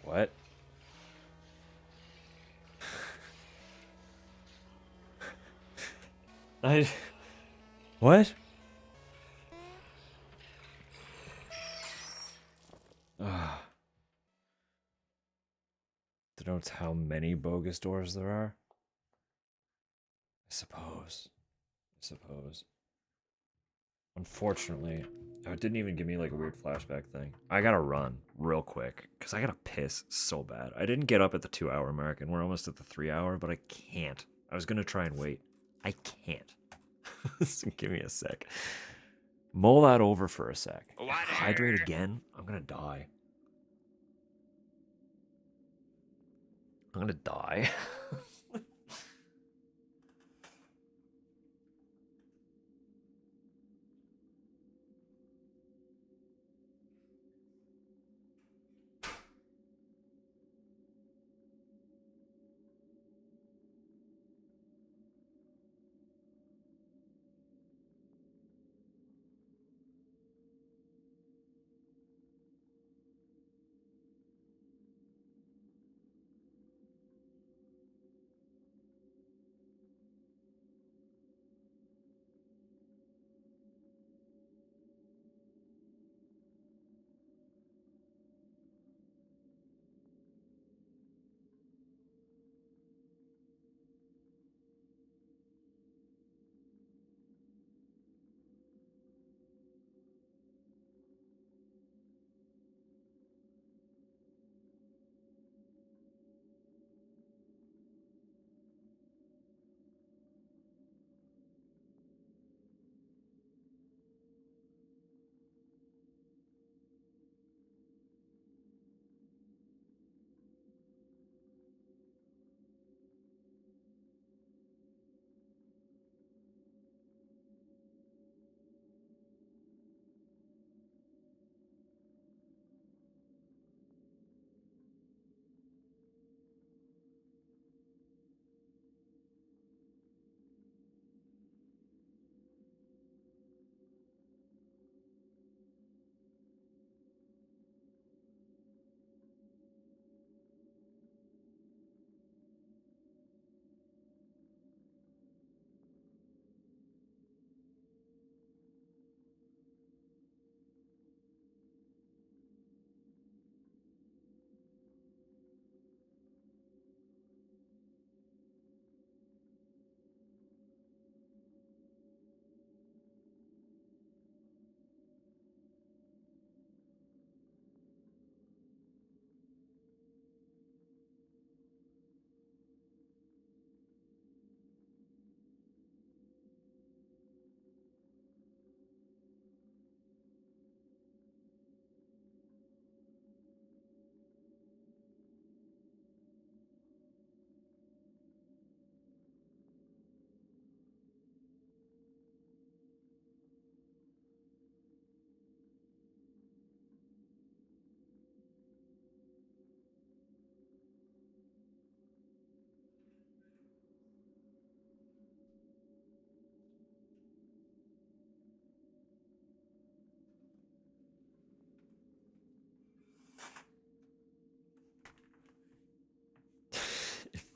What? I... What? Ah. Denotes how many bogus doors there are? suppose. I suppose. Unfortunately, oh, it didn't even give me like a weird flashback thing. I gotta run real quick because I gotta piss so bad. I didn't get up at the 2 hour mark and we're almost at the 3 hour, but I can't. I was gonna try and wait. I can't. Give me a sec. Mull that over for a sec. If I hydrate again, I'm gonna die. I'm gonna die.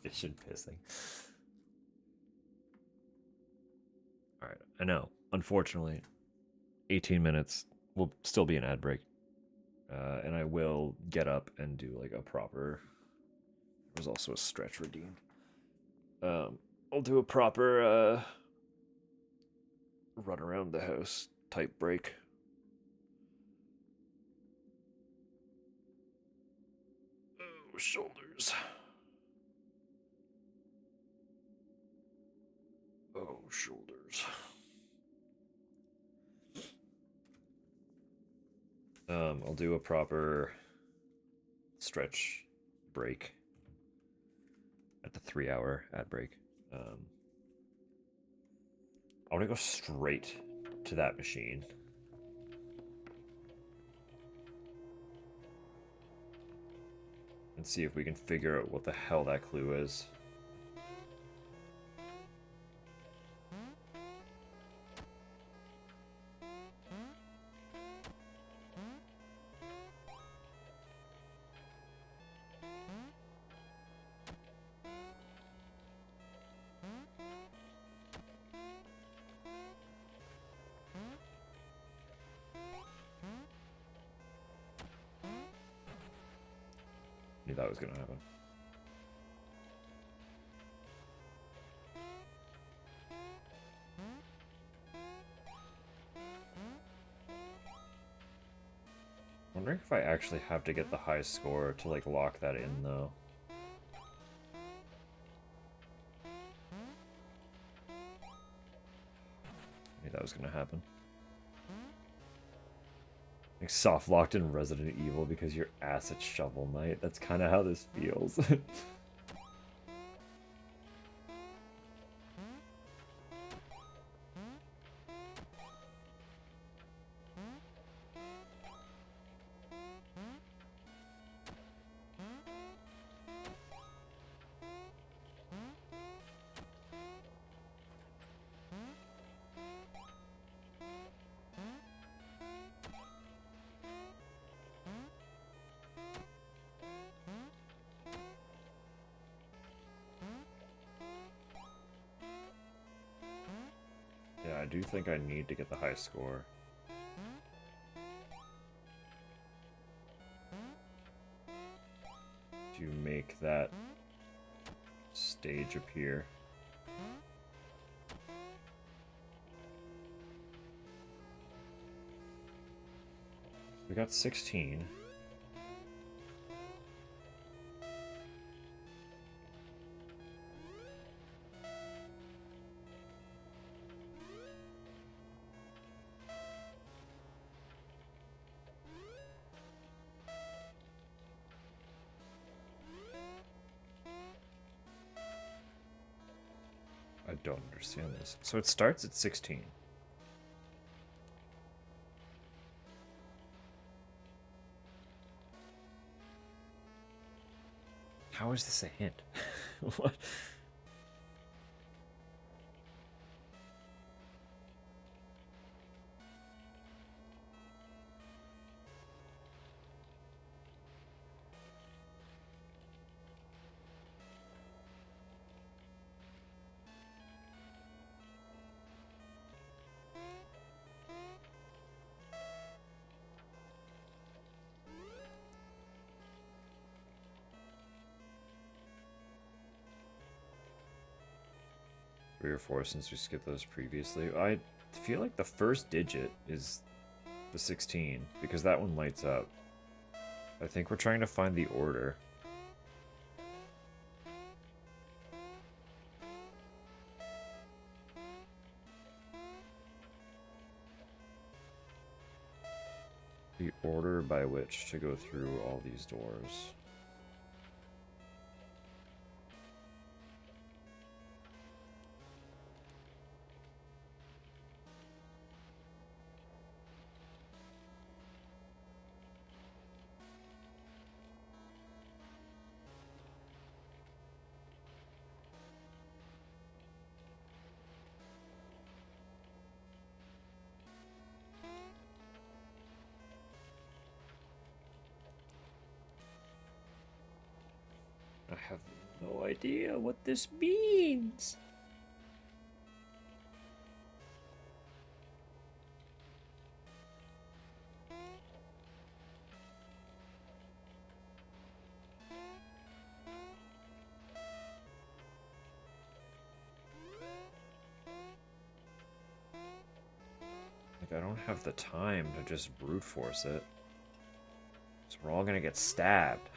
Efficient pissing. Alright, I know. Unfortunately, 18 minutes will still be an ad break. And I will get up and do like a proper. There's also a stretch redeemed. I'll do a proper run around the house type break. Oh, shoulders. Oh, shoulders. I'll do a proper stretch break at the 3 hour ad break. I want to go straight to that machine. And see if we can figure out what the hell that clue is. Knew that was gonna happen. wondering if I actually have to get the high score to like lock that in though. I knew that was gonna happen. Like soft locked in Resident Evil because your ass at Shovel Knight. That's kind of how this feels. Yeah, I do think I need to get the high score. To make that stage appear. We got 16. I don't understand this. So it starts at 16. How is this a hint? What? Three or four since we skipped those previously. I feel like the first digit is the 16 because that one lights up. I think we're trying to find the order. The order by which to go through all these doors. I have no idea what this means. Like, I don't have the time to just brute force it. So we're all gonna get stabbed.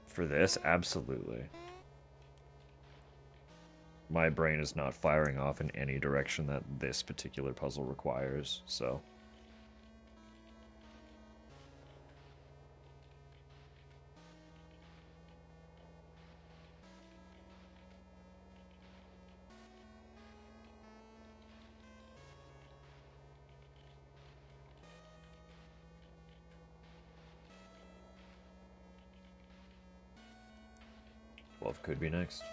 For this, absolutely. My brain is not firing off in any direction that this particular puzzle requires, so... Twelve could be next.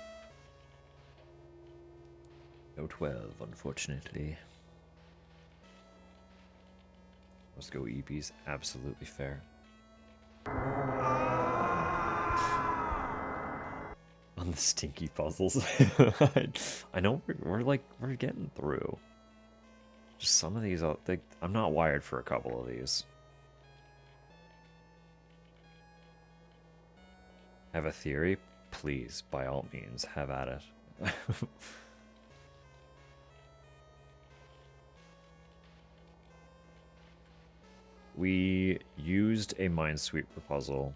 No 12, unfortunately. Let's go EPs. Absolutely fair. On the stinky puzzles. I know we're getting through. Just some of these, I'm not wired for a couple of these. Have a theory? Please, by all means, have at it. We used a Minesweeper puzzle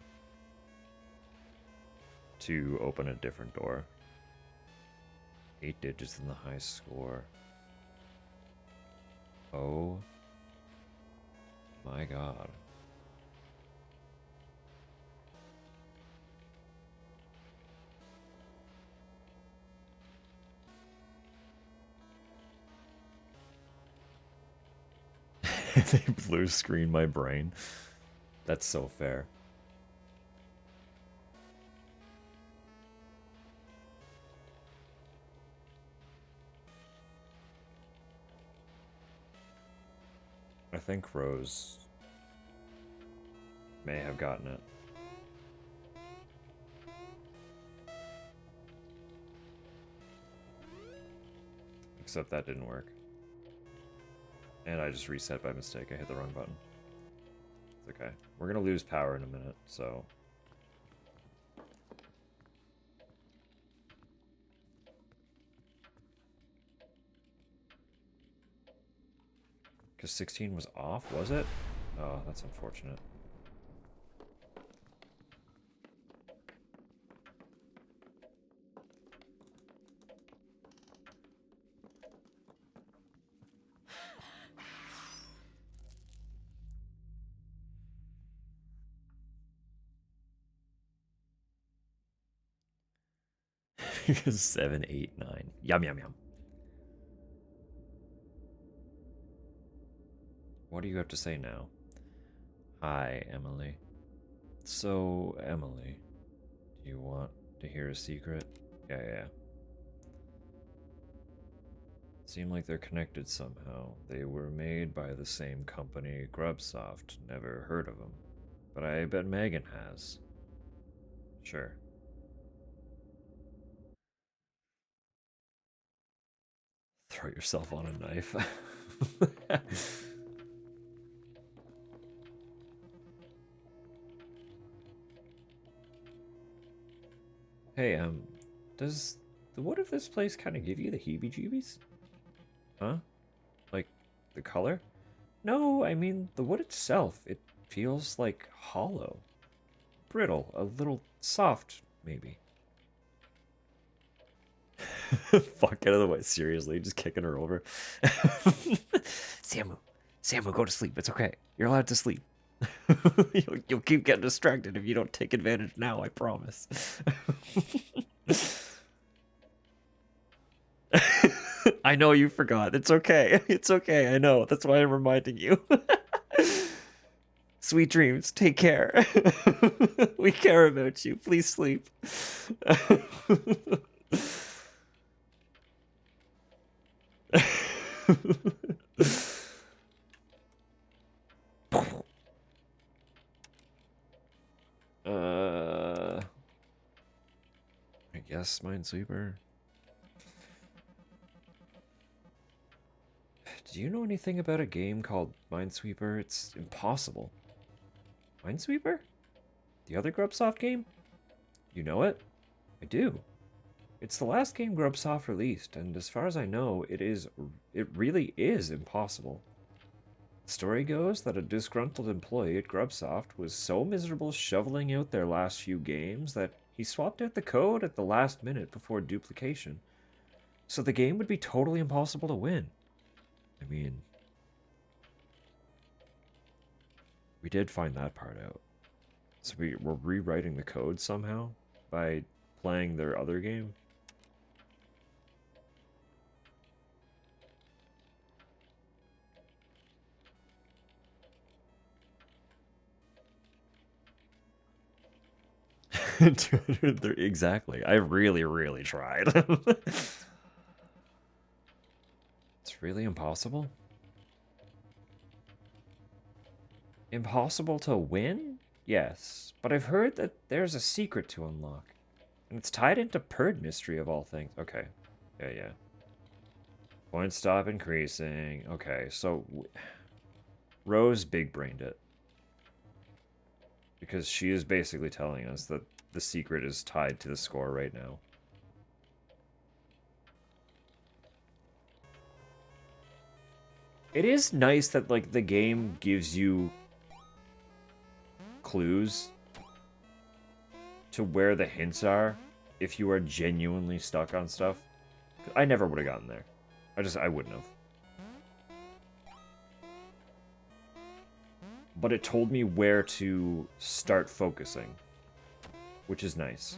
to open a different door. 8 digits in the high score. Oh my god. They blue screen my brain. That's so fair. I think Rose may have gotten it. Except that didn't work. And I just reset by mistake. I hit the wrong button. It's okay. We're gonna lose power in a minute, so... Because 16 was off, was it? Oh, that's unfortunate. Because 7, 8, 9. Yum, yum, yum. What do you have to say now? Hi, Emily. So, Emily, do you want to hear a secret? Yeah. Seem like they're connected somehow. They were made by the same company, Grubsoft. Never heard of them. But I bet Megan has. Sure. Throw yourself on a knife. Hey, does the wood of this place kind of give you the heebie-jeebies? Huh? Like, the color? No, I mean, the wood itself. It feels like hollow. Brittle, a little soft, maybe. Fuck, out of the way. Seriously, just kicking her over. Samu, go to sleep. It's okay. You're allowed to sleep. You'll keep getting distracted if you don't take advantage now, I promise. I know you forgot. It's okay. It's okay. I know. That's why I'm reminding you. Sweet dreams. Take care. We care about you. Please sleep. I guess Minesweeper. Do you know anything about a game called Minesweeper? It's impossible. Minesweeper? The other Grubsoft game? You know it? I do. It's the last game Grubsoft released, and as far as I know, it really is impossible. The story goes that a disgruntled employee at Grubsoft was so miserable shoveling out their last few games that he swapped out the code at the last minute before duplication. So the game would be totally impossible to win. I mean, we did find that part out. So we're rewriting the code somehow by playing their other game. Exactly. I really tried. It's really impossible? Impossible to win? Yes, but I've heard that there's a secret to unlock. And it's tied into Purd mystery of all things. Okay. Yeah. Points stop increasing. Okay, so Rose big-brained it. Because she is basically telling us that the secret is tied to the score right now. It is nice that, like, the game gives you clues to where the hints are if you are genuinely stuck on stuff. I never would have gotten there. I wouldn't have. But it told me where to start focusing, which is nice.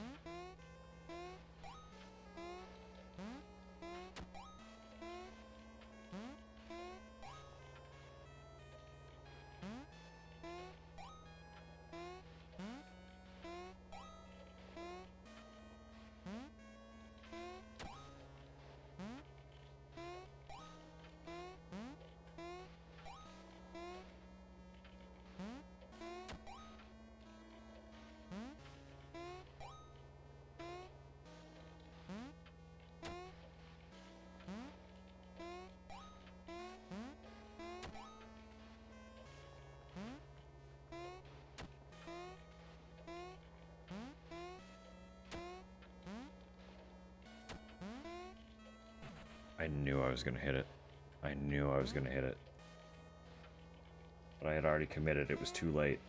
I knew I was going to hit it. I knew I was going to hit it. But I had already committed. It was too late.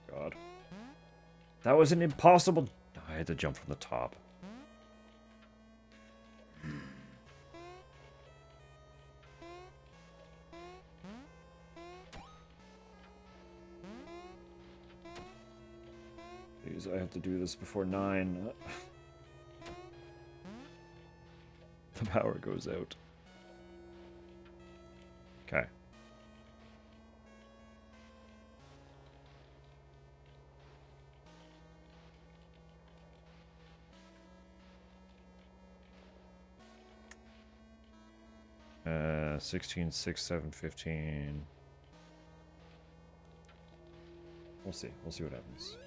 God. That was an impossible... I had to jump from the top. Jeez, I have to do this before 9. The power goes out. Okay. Uh, 16, 6, 7, 15. We'll see. We'll see what happens.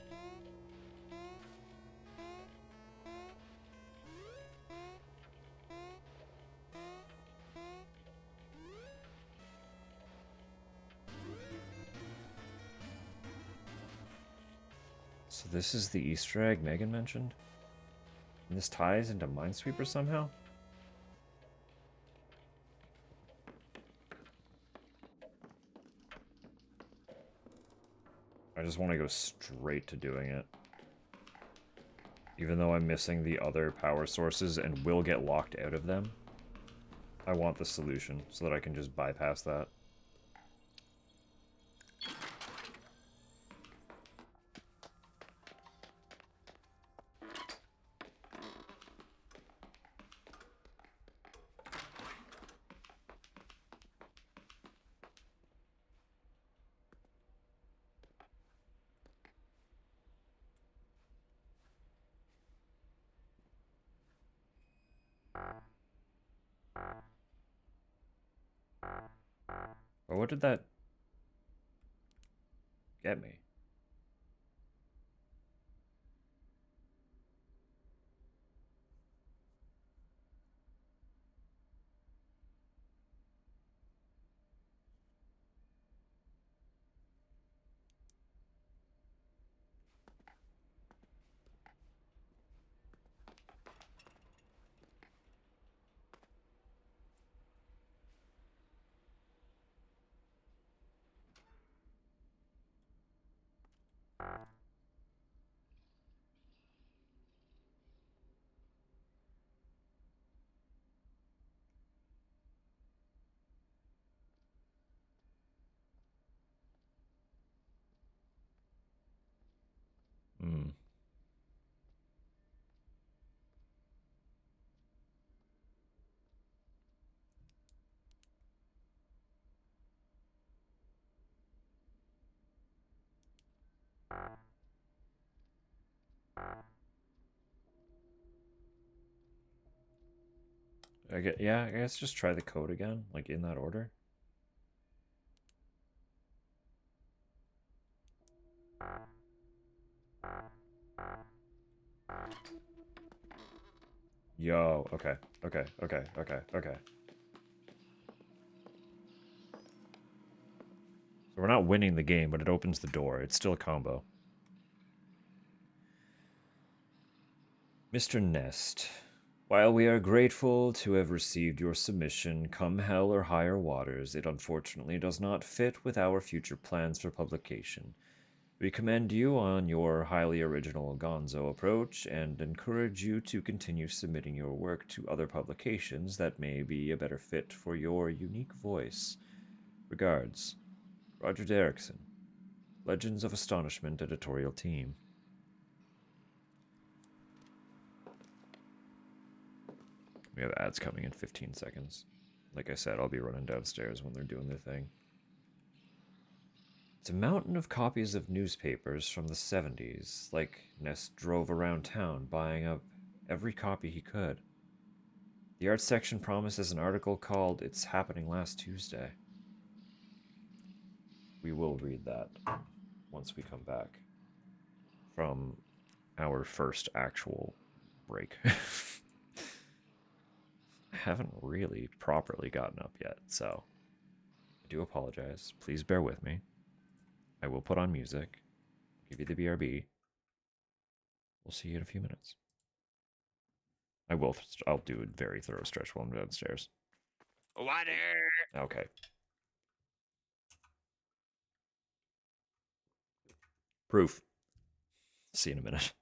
So this is the Easter egg Megan mentioned? And this ties into Minesweeper somehow? I just want to go straight to doing it. Even though I'm missing the other power sources and will get locked out of them, I want the solution so that I can just bypass that. But what did that get me? Yeah, I guess just try the code again, like in that order. Yo, okay, okay, okay, okay, okay. So we're not winning the game, but it opens the door. It's still a combo. Mr. Nest, while we are grateful to have received your submission, come hell or higher waters, it unfortunately does not fit with our future plans for publication. We commend you on your highly original gonzo approach and encourage you to continue submitting your work to other publications that may be a better fit for your unique voice. Regards, Roger Derrickson, Legends of Astonishment editorial team. We have ads coming in 15 seconds. Like I said, I'll be running downstairs when they're doing their thing. It's a mountain of copies of newspapers from the 70s, like Ness drove around town buying up every copy he could. The art section promises an article called It's Happening Last Tuesday. We will read that once we come back from our first actual break. I haven't really properly gotten up yet, so I do apologize. Please bear with me. I will put on music, give you the BRB. We'll see you in a few minutes. I'll do a very thorough stretch while I'm downstairs. Water. Okay. Proof. See you in a minute.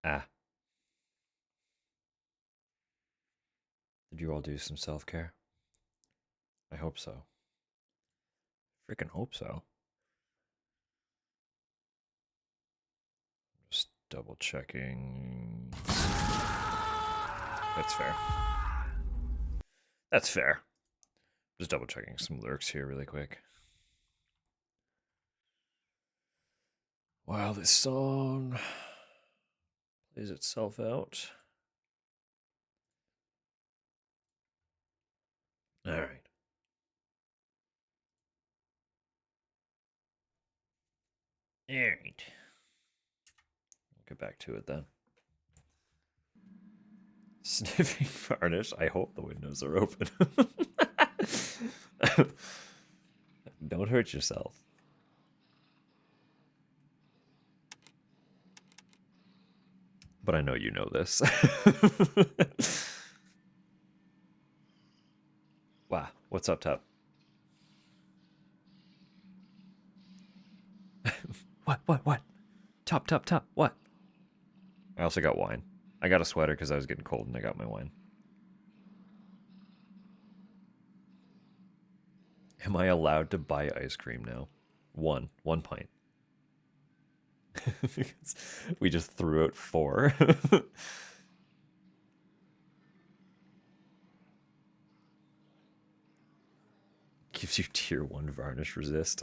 Ah. Did you all do some self-care? I hope so. Freaking hope so. Just double checking. That's fair. That's fair. Just double checking some lurks here really quick. While this song plays itself out. All right. All right. We'll get back to it then. Sniffing varnish. I hope the windows are open. Don't hurt yourself. But I know you know this. Wow. What's up, Top? What? Top. What? I also got wine. I got a sweater because I was getting cold and I got my wine. Am I allowed to buy ice cream now? One pint. We just threw out 4. Gives you tier 1 varnish resist.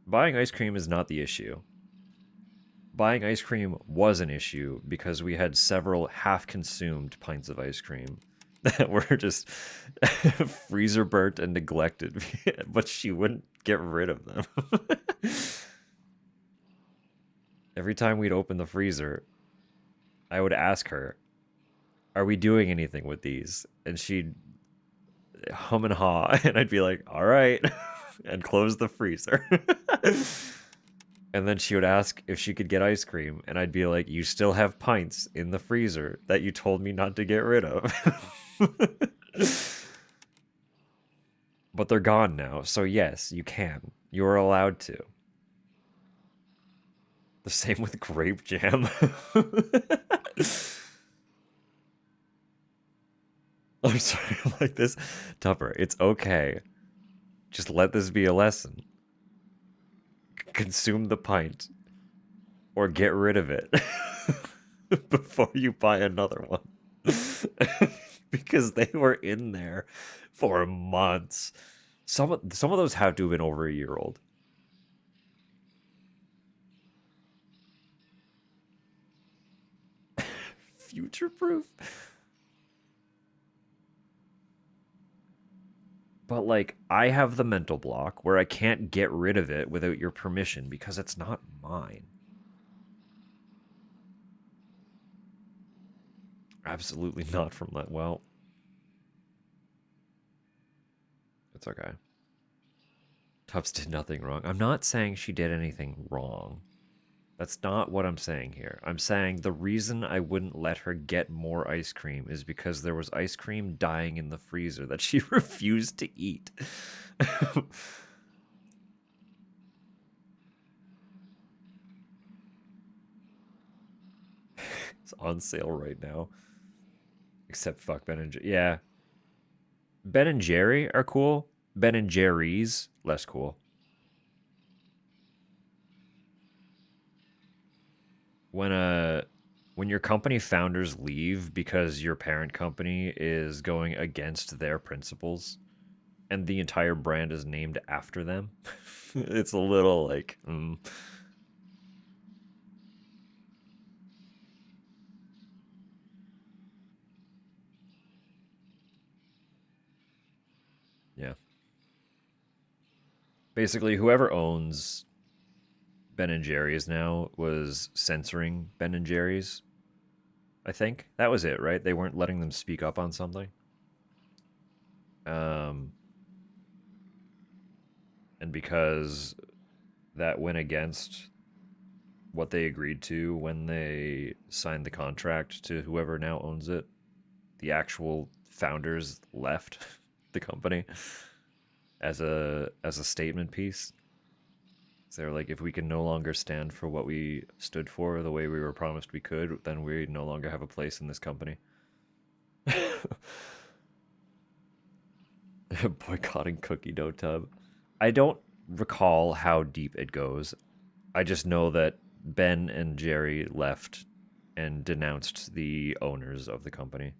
Buying ice cream is not the issue. Buying ice cream was an issue because we had several half-consumed pints of ice cream that were just freezer burnt and neglected, but she wouldn't get rid of them. Every time we'd open the freezer, I would ask her, "Are we doing anything with these?" And she'd hum and haw, and I'd be like, "All right," and close the freezer. And then she would ask if she could get ice cream, and I'd be like, "You still have pints in the freezer that you told me not to get rid of." But they're gone now, so yes, you can. You're allowed to. The same with grape jam. I'm sorry, like this. Tupper, it's okay. Just let this be a lesson. Consume the pint or get rid of it before you buy another one. Because they were in there for months. Some of those have to have been over a year old. Future proof? But like I have the mental block where I can't get rid of it without your permission because it's not mine. Absolutely not from that. Well, it's okay. Tubbs did nothing wrong. I'm not saying she did anything wrong. That's not what I'm saying here. I'm saying the reason I wouldn't let her get more ice cream is because there was ice cream dying in the freezer that she refused to eat. It's on sale right now. Except fuck Ben and Jerry. Yeah. Ben and Jerry are cool. Ben and Jerry's less cool. When when your company founders leave because your parent company is going against their principles and the entire brand is named after them, it's a little like yeah. Basically, whoever owns Ben and Jerry's now was censoring Ben and Jerry's. I think that was it, right? They weren't letting them speak up on something. Um, and because that went against what they agreed to when they signed the contract to whoever now owns it, the actual founders left the company as a statement piece. So they're like, if we can no longer stand for what we stood for the way we were promised we could, then we no longer have a place in this company. Boycotting cookie dough tub. I don't recall how deep it goes. I just know that Ben and Jerry left and denounced the owners of the company.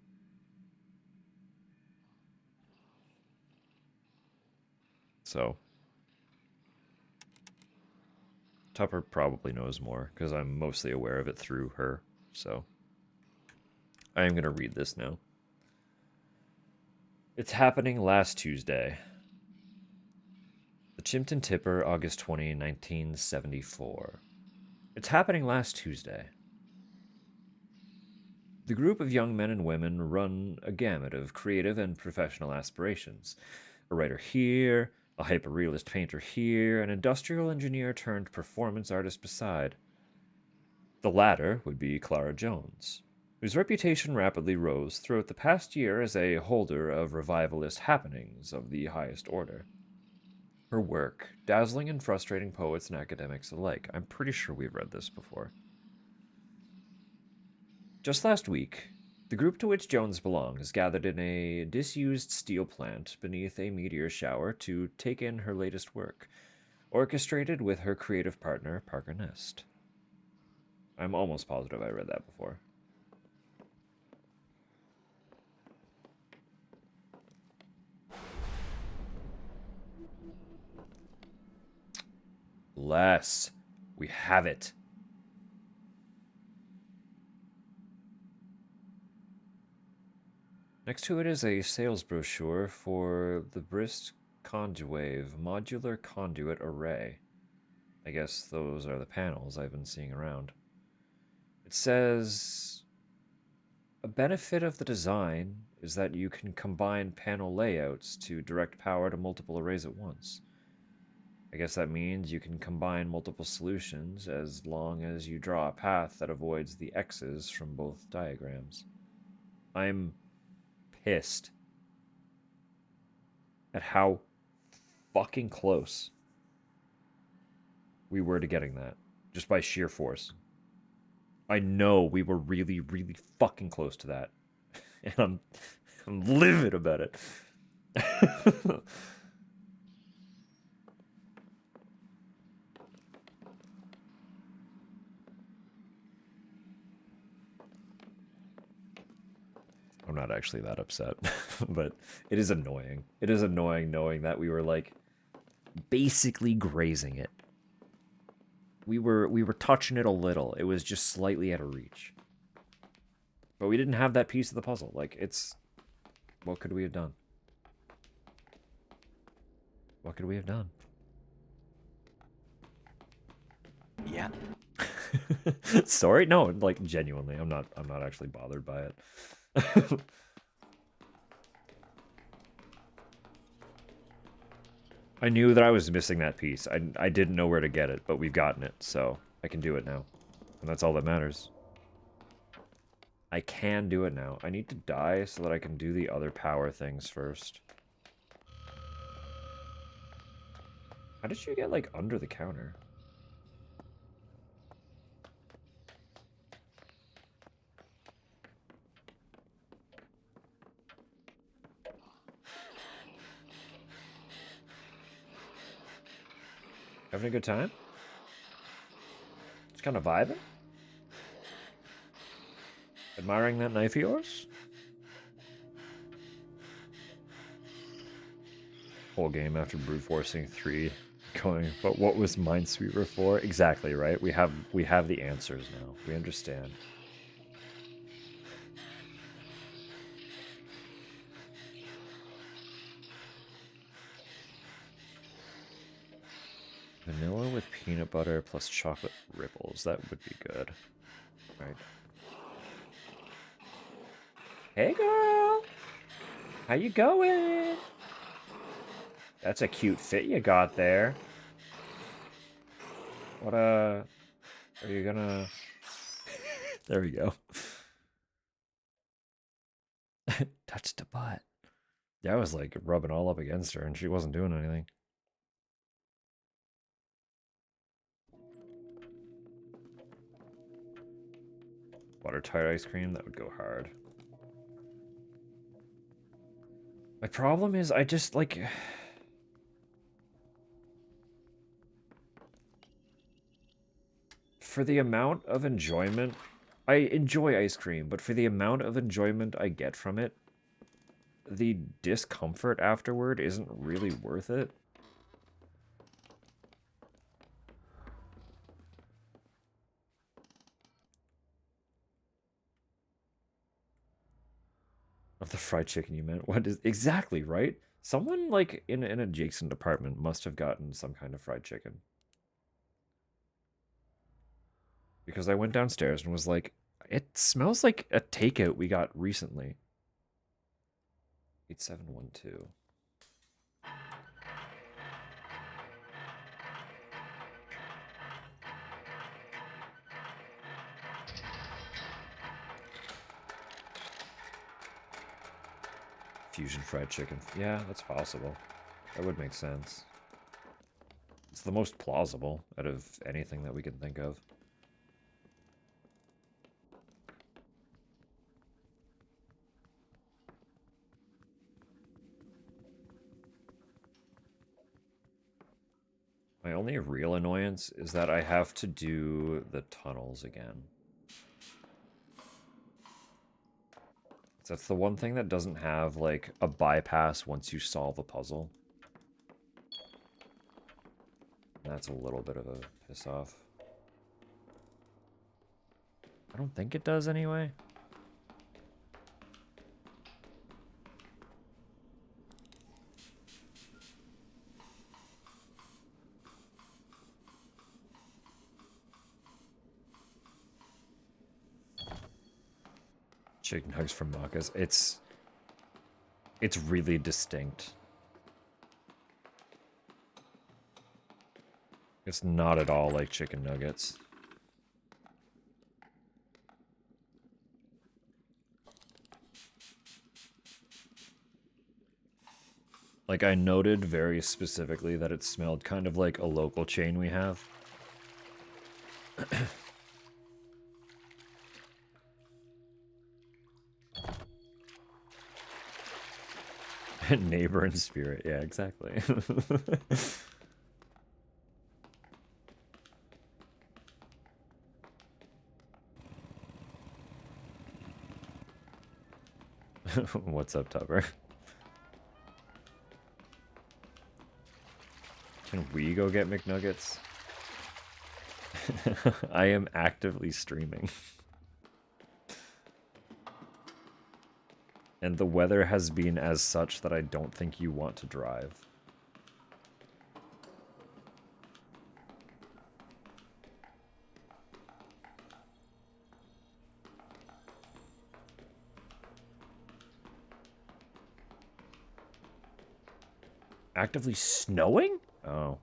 So Tupper probably knows more because I'm mostly aware of it through her. So I am going to read this now. It's happening last Tuesday. The Chimpton Tipper, August 20, 1974. It's happening last Tuesday. The group of young men and women run a gamut of creative and professional aspirations. A writer here, a hyper-realist painter here, an industrial engineer turned performance artist beside. The latter would be Clara Jones, whose reputation rapidly rose throughout the past year as a holder of revivalist happenings of the highest order. Her work, dazzling and frustrating poets and academics alike. I'm pretty sure we've read this before. Just last week, the group to which Jones belongs gathered in a disused steel plant beneath a meteor shower to take in her latest work, orchestrated with her creative partner, Parker Nest. I'm almost positive I read that before. Less. We have it. Next to it is a sales brochure for the Brist Conduwave Modular Conduit Array. I guess those are the panels I've been seeing around. It says a benefit of the design is that you can combine panel layouts to direct power to multiple arrays at once. I guess that means you can combine multiple solutions as long as you draw a path that avoids the X's from both diagrams. I'm pissed at how fucking close we were to getting that just by sheer force. I know we were really, really fucking close to that, and I'm livid about it. I'm not actually that upset, but it is annoying. It is annoying knowing that we were like basically grazing it. We were touching it a little. It was just slightly out of reach. But we didn't have that piece of the puzzle. Like, it's... What could we have done? What could we have done? Yeah. Sorry? No, like, genuinely. I'm not actually bothered by it. I knew that I was missing that piece. I didn't know where to get it, but we've gotten it, so I can do it now. And that's all that matters. I can do it now. I need to die so that I can do the other power things first. How did you get, like, under the counter? Having a good time? Just kind of vibing? Admiring that knife of yours? Whole game after brute forcing 3 going, but what was Minesweeper for? Exactly, right? We have the answers now. We understand. Vanilla with peanut butter plus chocolate ripples. That would be good. Right. Hey girl! How you going? That's a cute fit you got there. What are you gonna... There we go. Touched the butt. Yeah, I was like rubbing all up against her and she wasn't doing anything. Watertight ice cream, that would go hard. My problem is I just, like... For the amount of enjoyment... I enjoy ice cream, but for the amount of enjoyment I get from it, the discomfort afterward isn't really worth it. Of the fried chicken you meant? What is... Exactly, right? Someone, like, in an adjacent apartment must have gotten some kind of fried chicken. Because I went downstairs and was like, it smells like a takeout we got recently. 8712. Fusion fried chicken. Yeah, that's possible. That would make sense. It's the most plausible out of anything that we can think of. My only real annoyance is that I have to do the tunnels again. That's the one thing that doesn't have, like, a bypass once you solve a puzzle. That's a little bit of a piss off. I don't think it does anyway. Chicken nuggets from Maka's. It's really distinct. It's not at all like chicken nuggets. Like, I noted very specifically that it smelled kind of like a local chain we have. Neighbor in spirit. Yeah, exactly. What's up, Tupper? Can we go get McNuggets? I am actively streaming. And the weather has been as such that I don't think you want to drive. Actively snowing? Oh.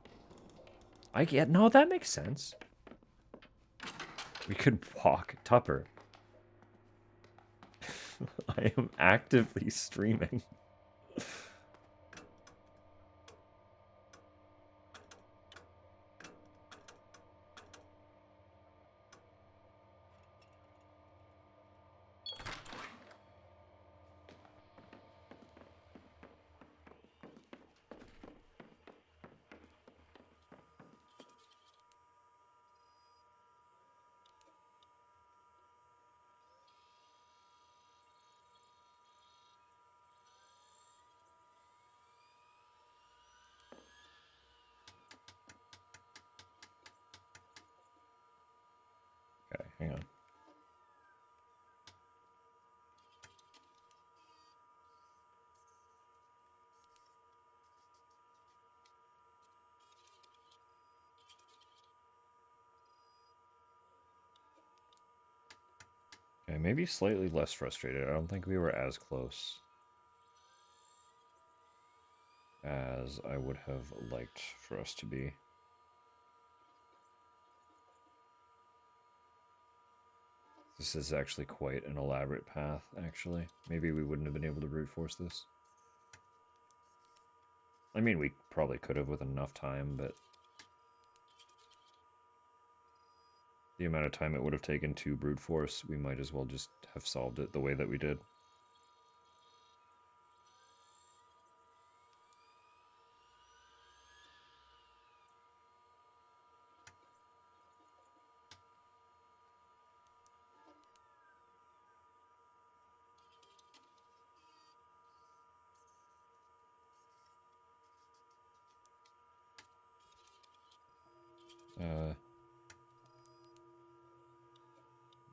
I get... No, that makes sense. We could walk. Tupper. I am actively streaming. Okay, hang on. Okay, maybe slightly less frustrated. I don't think we were as close as I would have liked for us to be. This is actually quite an elaborate path, actually. Maybe we wouldn't have been able to brute force this. I mean, we probably could have with enough time, but... the amount of time it would have taken to brute force, we might as well just have solved it the way that we did.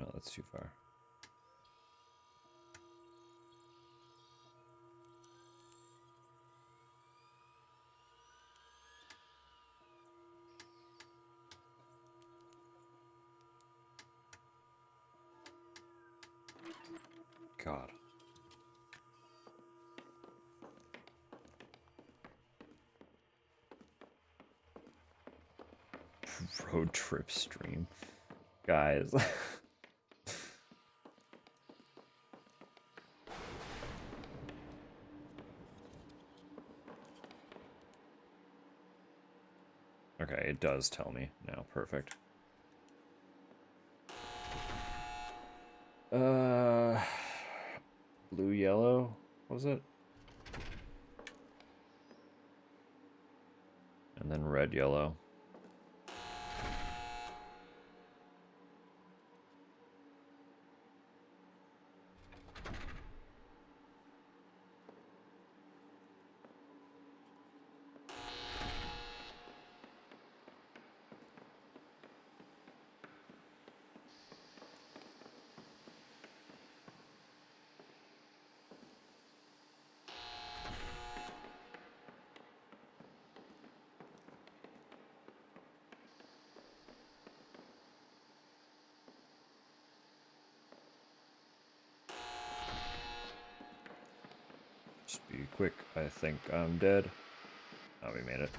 No, that's too far. God. Road trip stream. Guys. Okay, it does tell me now. Perfect. Blue, yellow? What was it? And then red, yellow. Just be quick. I think I'm dead. Oh, we made it.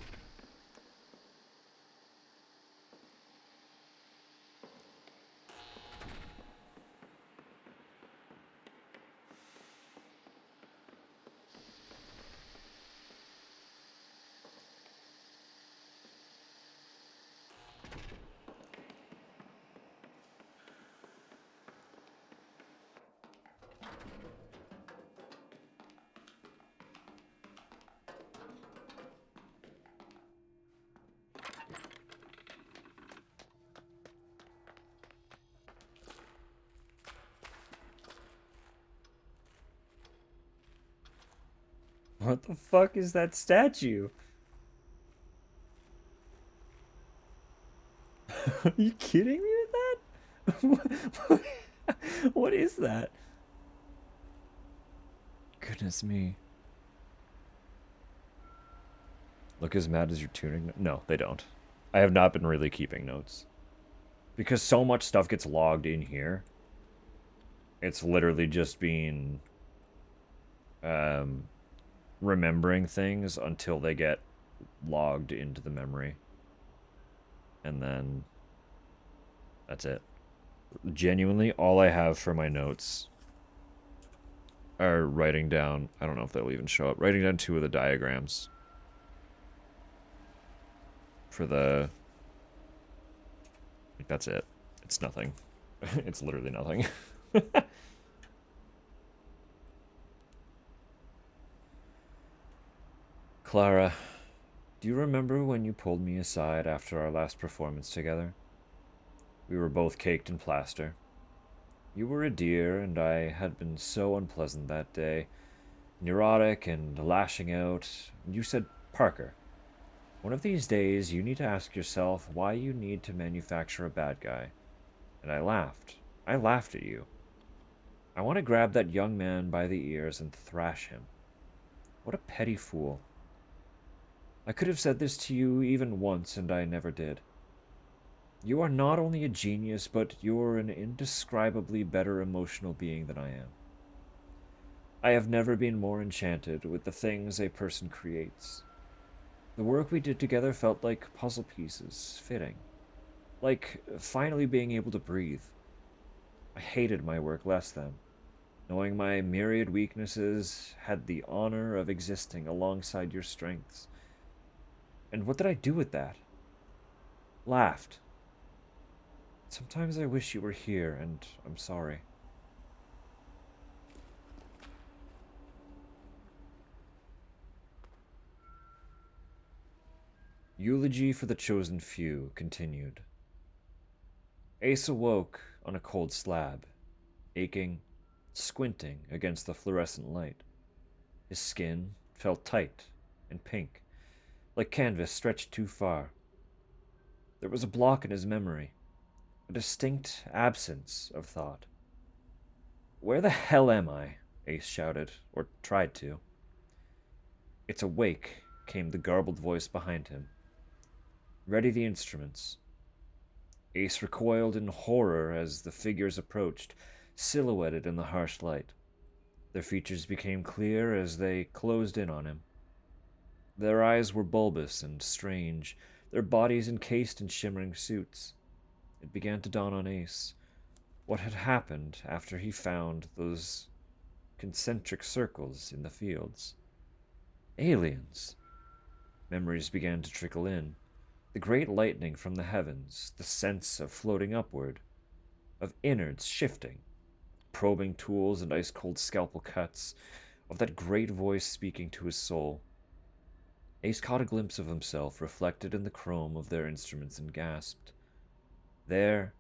What the fuck is that statue? Are you kidding me with that? What is that? Goodness me. Look as mad as you're tuning. No, they don't. I have not been really keeping notes. Because so much stuff gets logged in here. It's literally just been remembering things until they get logged into the memory. And then that's it. Genuinely, all I have for my notes are writing down, I don't know if they'll even show up, writing down 2 of the diagrams for the, like, that's it. It's nothing. It's literally nothing. Clara, do you remember when you pulled me aside after our last performance together? We were both caked in plaster. You were a dear, and I had been so unpleasant that day, neurotic and lashing out. You said, Parker, one of these days you need to ask yourself why you need to manufacture a bad guy. And I laughed. I laughed at you. I want to grab that young man by the ears and thrash him. What a petty fool. I could have said this to you even once, and I never did. You are not only a genius, but you're an indescribably better emotional being than I am. I have never been more enchanted with the things a person creates. The work we did together felt like puzzle pieces, fitting. Like finally being able to breathe. I hated my work less then. Knowing my myriad weaknesses had the honor of existing alongside your strengths. And what did I do with that? Laughed. Sometimes I wish you were here, and I'm sorry. Eulogy for the Chosen Few continued. Ace awoke on a cold slab, aching, squinting against the fluorescent light. His skin felt tight and pink, like canvas stretched too far. There was a block in his memory, a distinct absence of thought. Where the hell am I? Ace shouted, or tried to. It's awake, came the garbled voice behind him. Ready the instruments. Ace recoiled in horror as the figures approached, silhouetted in the harsh light. Their features became clear as they closed in on him. Their eyes were bulbous and strange, their bodies encased in shimmering suits. It began to dawn on Ace what had happened after he found those concentric circles in the fields. Aliens! Memories began to trickle in. The great lightning from the heavens, the sense of floating upward, of innards shifting, probing tools and ice-cold scalpel cuts, of that great voice speaking to his soul. Ace caught a glimpse of himself reflected in the chrome of their instruments and gasped. There,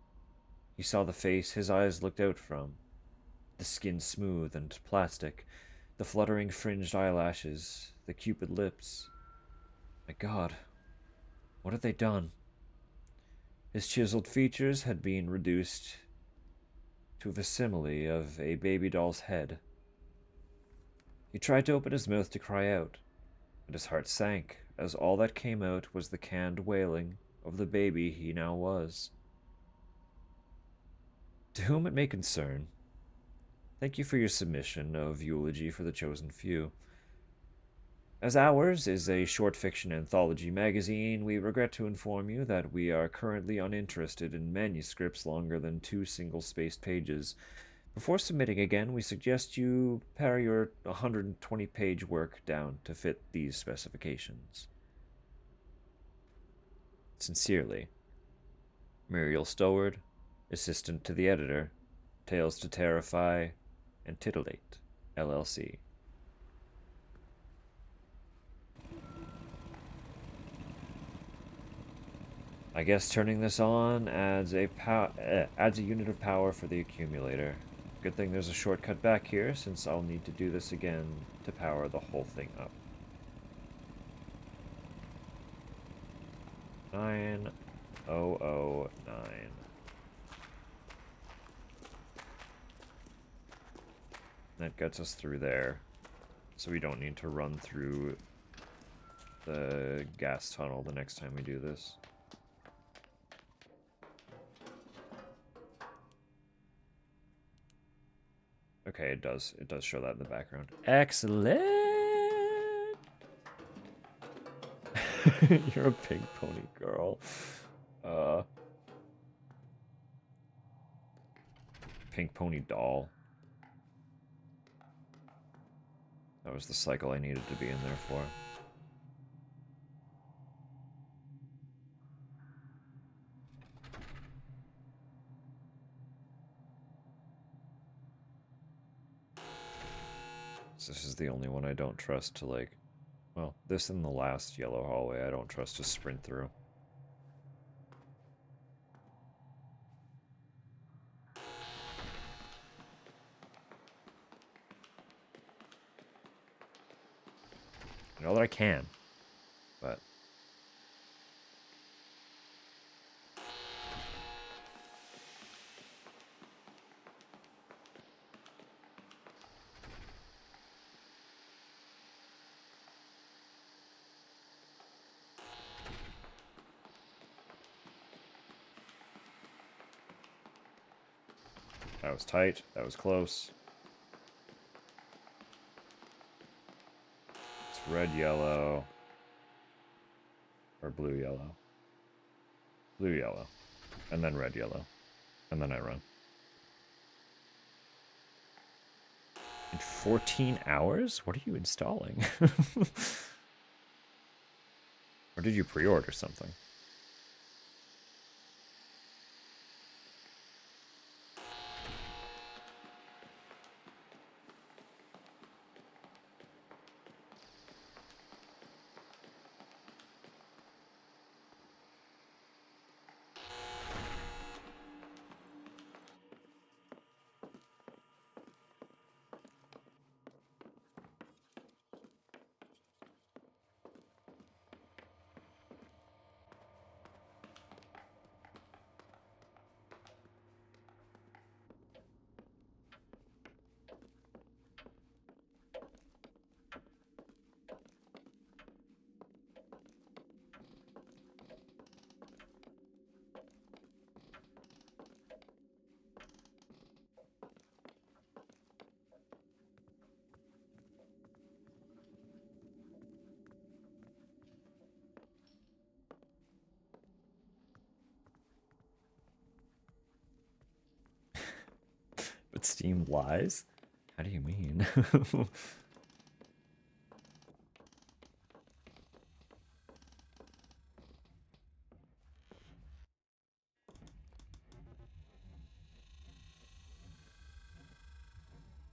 he saw the face his eyes looked out from, the skin smooth and plastic, the fluttering fringed eyelashes, the cupid lips. My God, what had they done? His chiseled features had been reduced to a facsimile of a baby doll's head. He tried to open his mouth to cry out, and his heart sank as all that came out was the canned wailing of the baby he now was. To whom it may concern, thank you for your submission of Eulogy for the Chosen Few. As ours is a short fiction anthology magazine, we regret to inform you that we are currently uninterested in manuscripts longer than 2 single-spaced pages. Before submitting again, we suggest you pare your 120-page work down to fit these specifications. Sincerely, Muriel Stoward, Assistant to the Editor, Tales to Terrify and Titillate, LLC. I guess turning this on adds a unit of power for the accumulator. Good thing there's a shortcut back here, since I'll need to do this again to power the whole thing up. 9009. That gets us through there, so we don't need to run through the gas tunnel the next time we do this. Okay, it does show that in the background. Excellent! You're a pink pony girl. Pink pony doll. That was the cycle I needed to be in there for. So this is the only one I don't trust to, like... Well, this and the last yellow hallway I don't trust to sprint through. I know that I can, but... That was tight. That was close. It's red, yellow. Or blue, yellow. Blue, yellow. And then red, yellow. And then I run. In 14 hours? What are you installing? Or did you pre-order something? But Steam lies? How do you mean?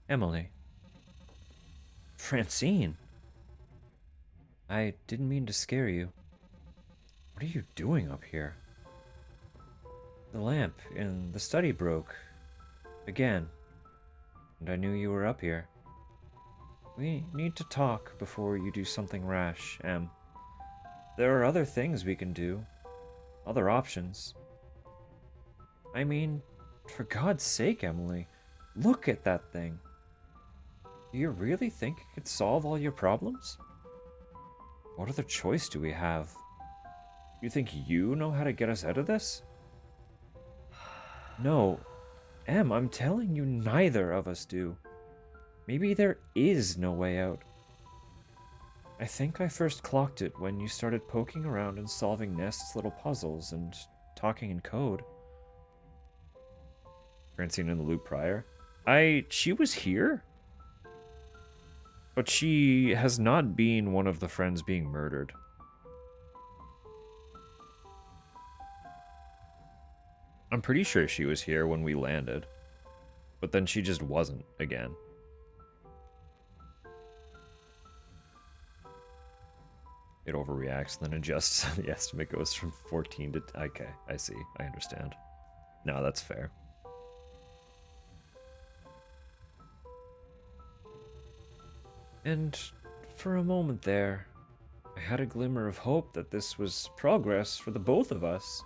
Emily. Francine. I didn't mean to scare you. What are you doing up here? The lamp in the study broke. Again. And I knew you were up here. We need to talk before you do something rash, Em. There are other things we can do. Other options. I mean, for God's sake, Emily, look at that thing. Do you really think it could solve all your problems? What other choice do we have? You think you know how to get us out of this? No. Em, I'm telling you, neither of us do. Maybe there is no way out. I think I first clocked it when you started poking around and solving Nest's little puzzles and talking in code. Francine in the loop prior. She was here? But she has not been one of the friends being murdered. I'm pretty sure she was here when we landed. But then she just wasn't again. It overreacts, then adjusts. The estimate goes from 14 to... Okay, I see. I understand. No, that's fair. And for a moment there, I had a glimmer of hope that this was progress for the both of us.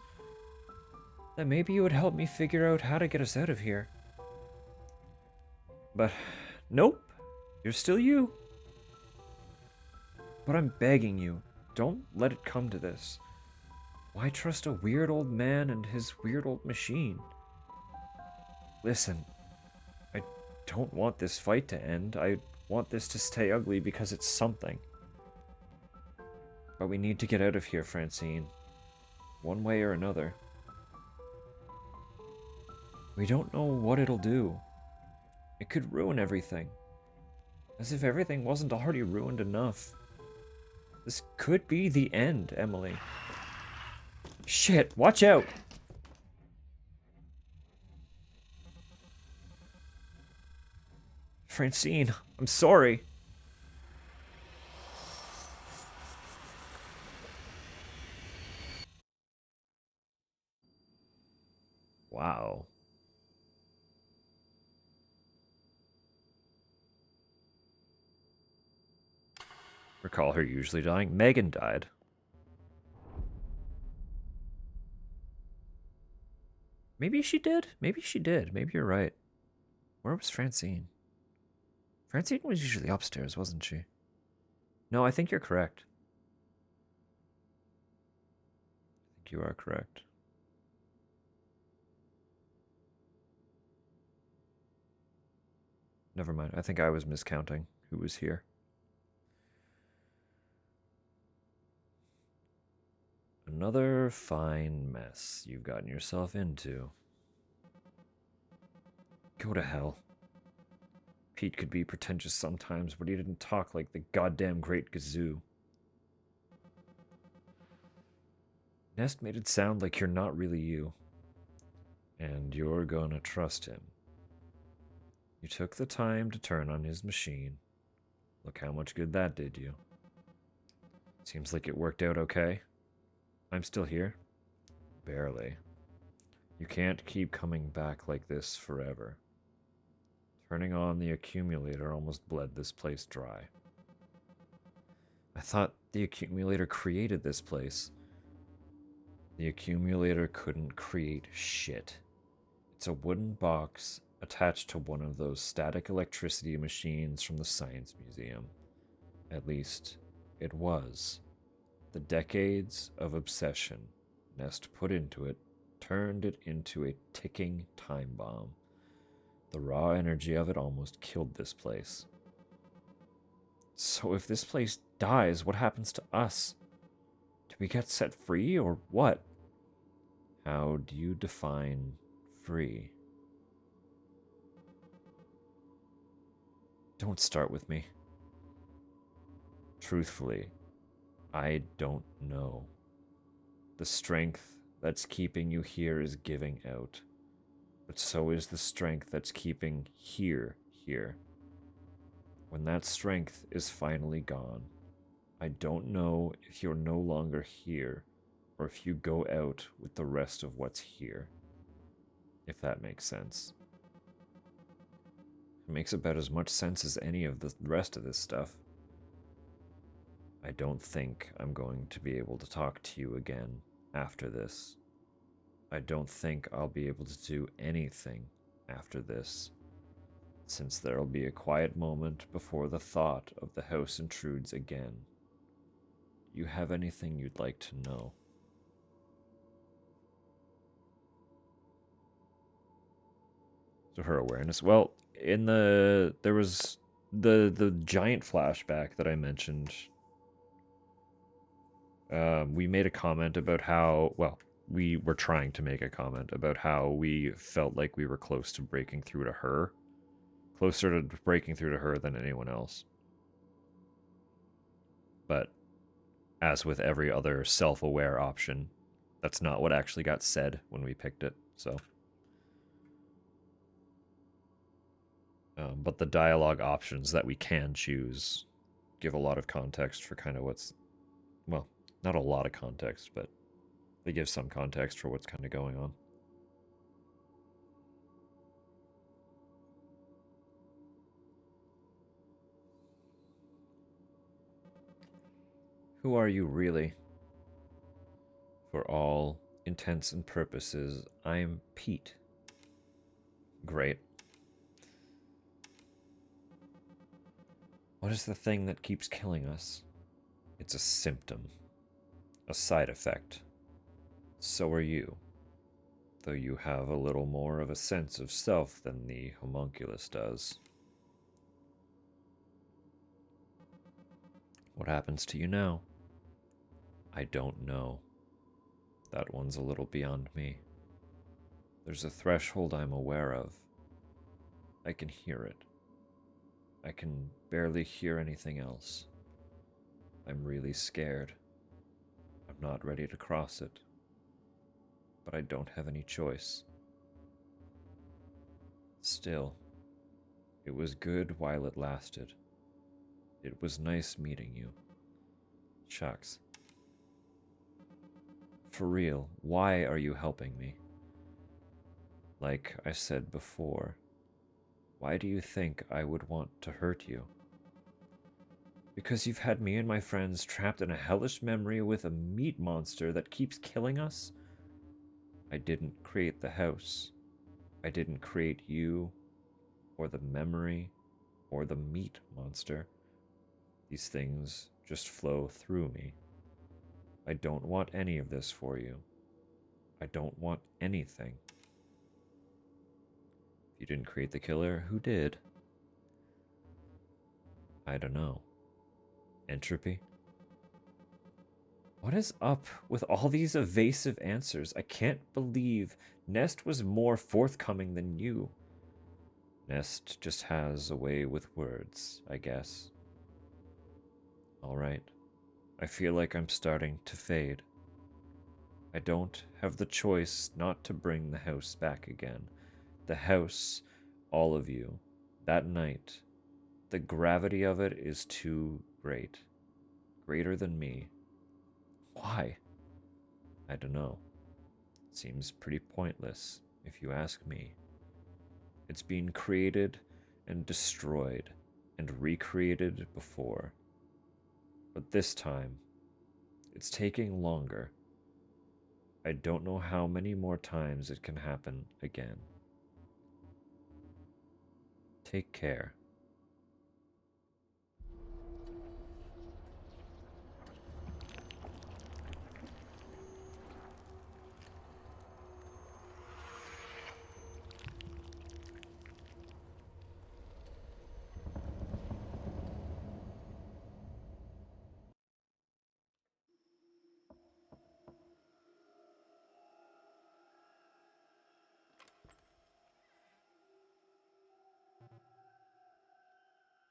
That maybe you would help me figure out how to get us out of here. But nope, you're still you. But I'm begging you, don't let it come to this. Why trust a weird old man and his weird old machine? Listen, I don't want this fight to end. I want this to stay ugly because it's something. But we need to get out of here, Francine. One way or another. We don't know what it'll do. It could ruin everything. As if everything wasn't already ruined enough. This could be the end, Emily. Shit, watch out! Francine, I'm sorry. Wow. Recall her usually dying. Megan died. Maybe she did. Maybe she did. Maybe you're right. Where was Francine? Francine was usually upstairs, wasn't she? No, I think you're correct. I think you are correct. Never mind. I think I was miscounting who was here. Another fine mess you've gotten yourself into. Go to hell. Pete could be pretentious sometimes, but he didn't talk like the goddamn Great Gazoo. Nest made it sound like you're not really you. And you're gonna trust him. You took the time to turn on his machine. Look how much good that did you. Seems like it worked out okay. I'm still here. Barely. You can't keep coming back like this forever. Turning on the accumulator almost bled this place dry. I thought the accumulator created this place. The accumulator couldn't create shit. It's a wooden box attached to one of those static electricity machines from the Science Museum. At least, it was. The decades of obsession Nest put into it turned it into a ticking time bomb. The raw energy of it almost killed this place. So if this place dies, what happens to us? Do we get set free or what? How do you define free? Don't start with me. Truthfully, I don't know. The strength that's keeping you here is giving out. But so is the strength that's keeping here. When that strength is finally gone, I don't know if you're no longer here or if you go out with the rest of what's here. If that makes sense. It makes about as much sense as any of the rest of this stuff. I don't think I'm going to be able to talk to you again after this. I don't think I'll be able to do anything after this, since there'll be a quiet moment before the thought of the house intrudes again. Do you have anything you'd like to know? To her awareness. Well, there was the giant flashback that I mentioned. We made a comment about how, well, we were trying to make a comment about how we felt like we were close to breaking through to her. Closer to breaking through to her than anyone else. But as with every other self-aware option, that's not what actually got said when we picked it, so. But the dialogue options that we can choose give a lot of context for kind of what's, well, not a lot of context, but they give some context for what's kind of going on. Who are you really? For all intents and purposes, I'm Pete. Great. What is the thing that keeps killing us? It's a symptom, a side effect. So are you, though you have a little more of a sense of self than the homunculus does. What happens to you now? I don't know. That one's a little beyond me. There's a threshold I'm aware of. I can hear it. I can barely hear anything else. I'm really scared. I'm not ready to cross it. But I don't have any choice. Still, it was good while it lasted. It was nice meeting you. Shucks. For real, why are you helping me? Like I said before, why do you think I would want to hurt you? Because you've had me and my friends trapped in a hellish memory with a meat monster that keeps killing us? I didn't create the house. I didn't create you, or the memory, or the meat monster. These things just flow through me. I don't want any of this for you. I don't want anything. If you didn't create the killer, who did? I don't know. Entropy? What is up with all these evasive answers? I can't believe Nest was more forthcoming than you. Nest just has a way with words, I guess. Alright. I feel like I'm starting to fade. I don't have the choice not to bring the house back again. The house, all of you, that night, the gravity of it is too great. Greater than me. Why? I don't know. Seems pretty pointless, if you ask me. It's been created and destroyed and recreated before. But this time, it's taking longer. I don't know how many more times it can happen again. Take care.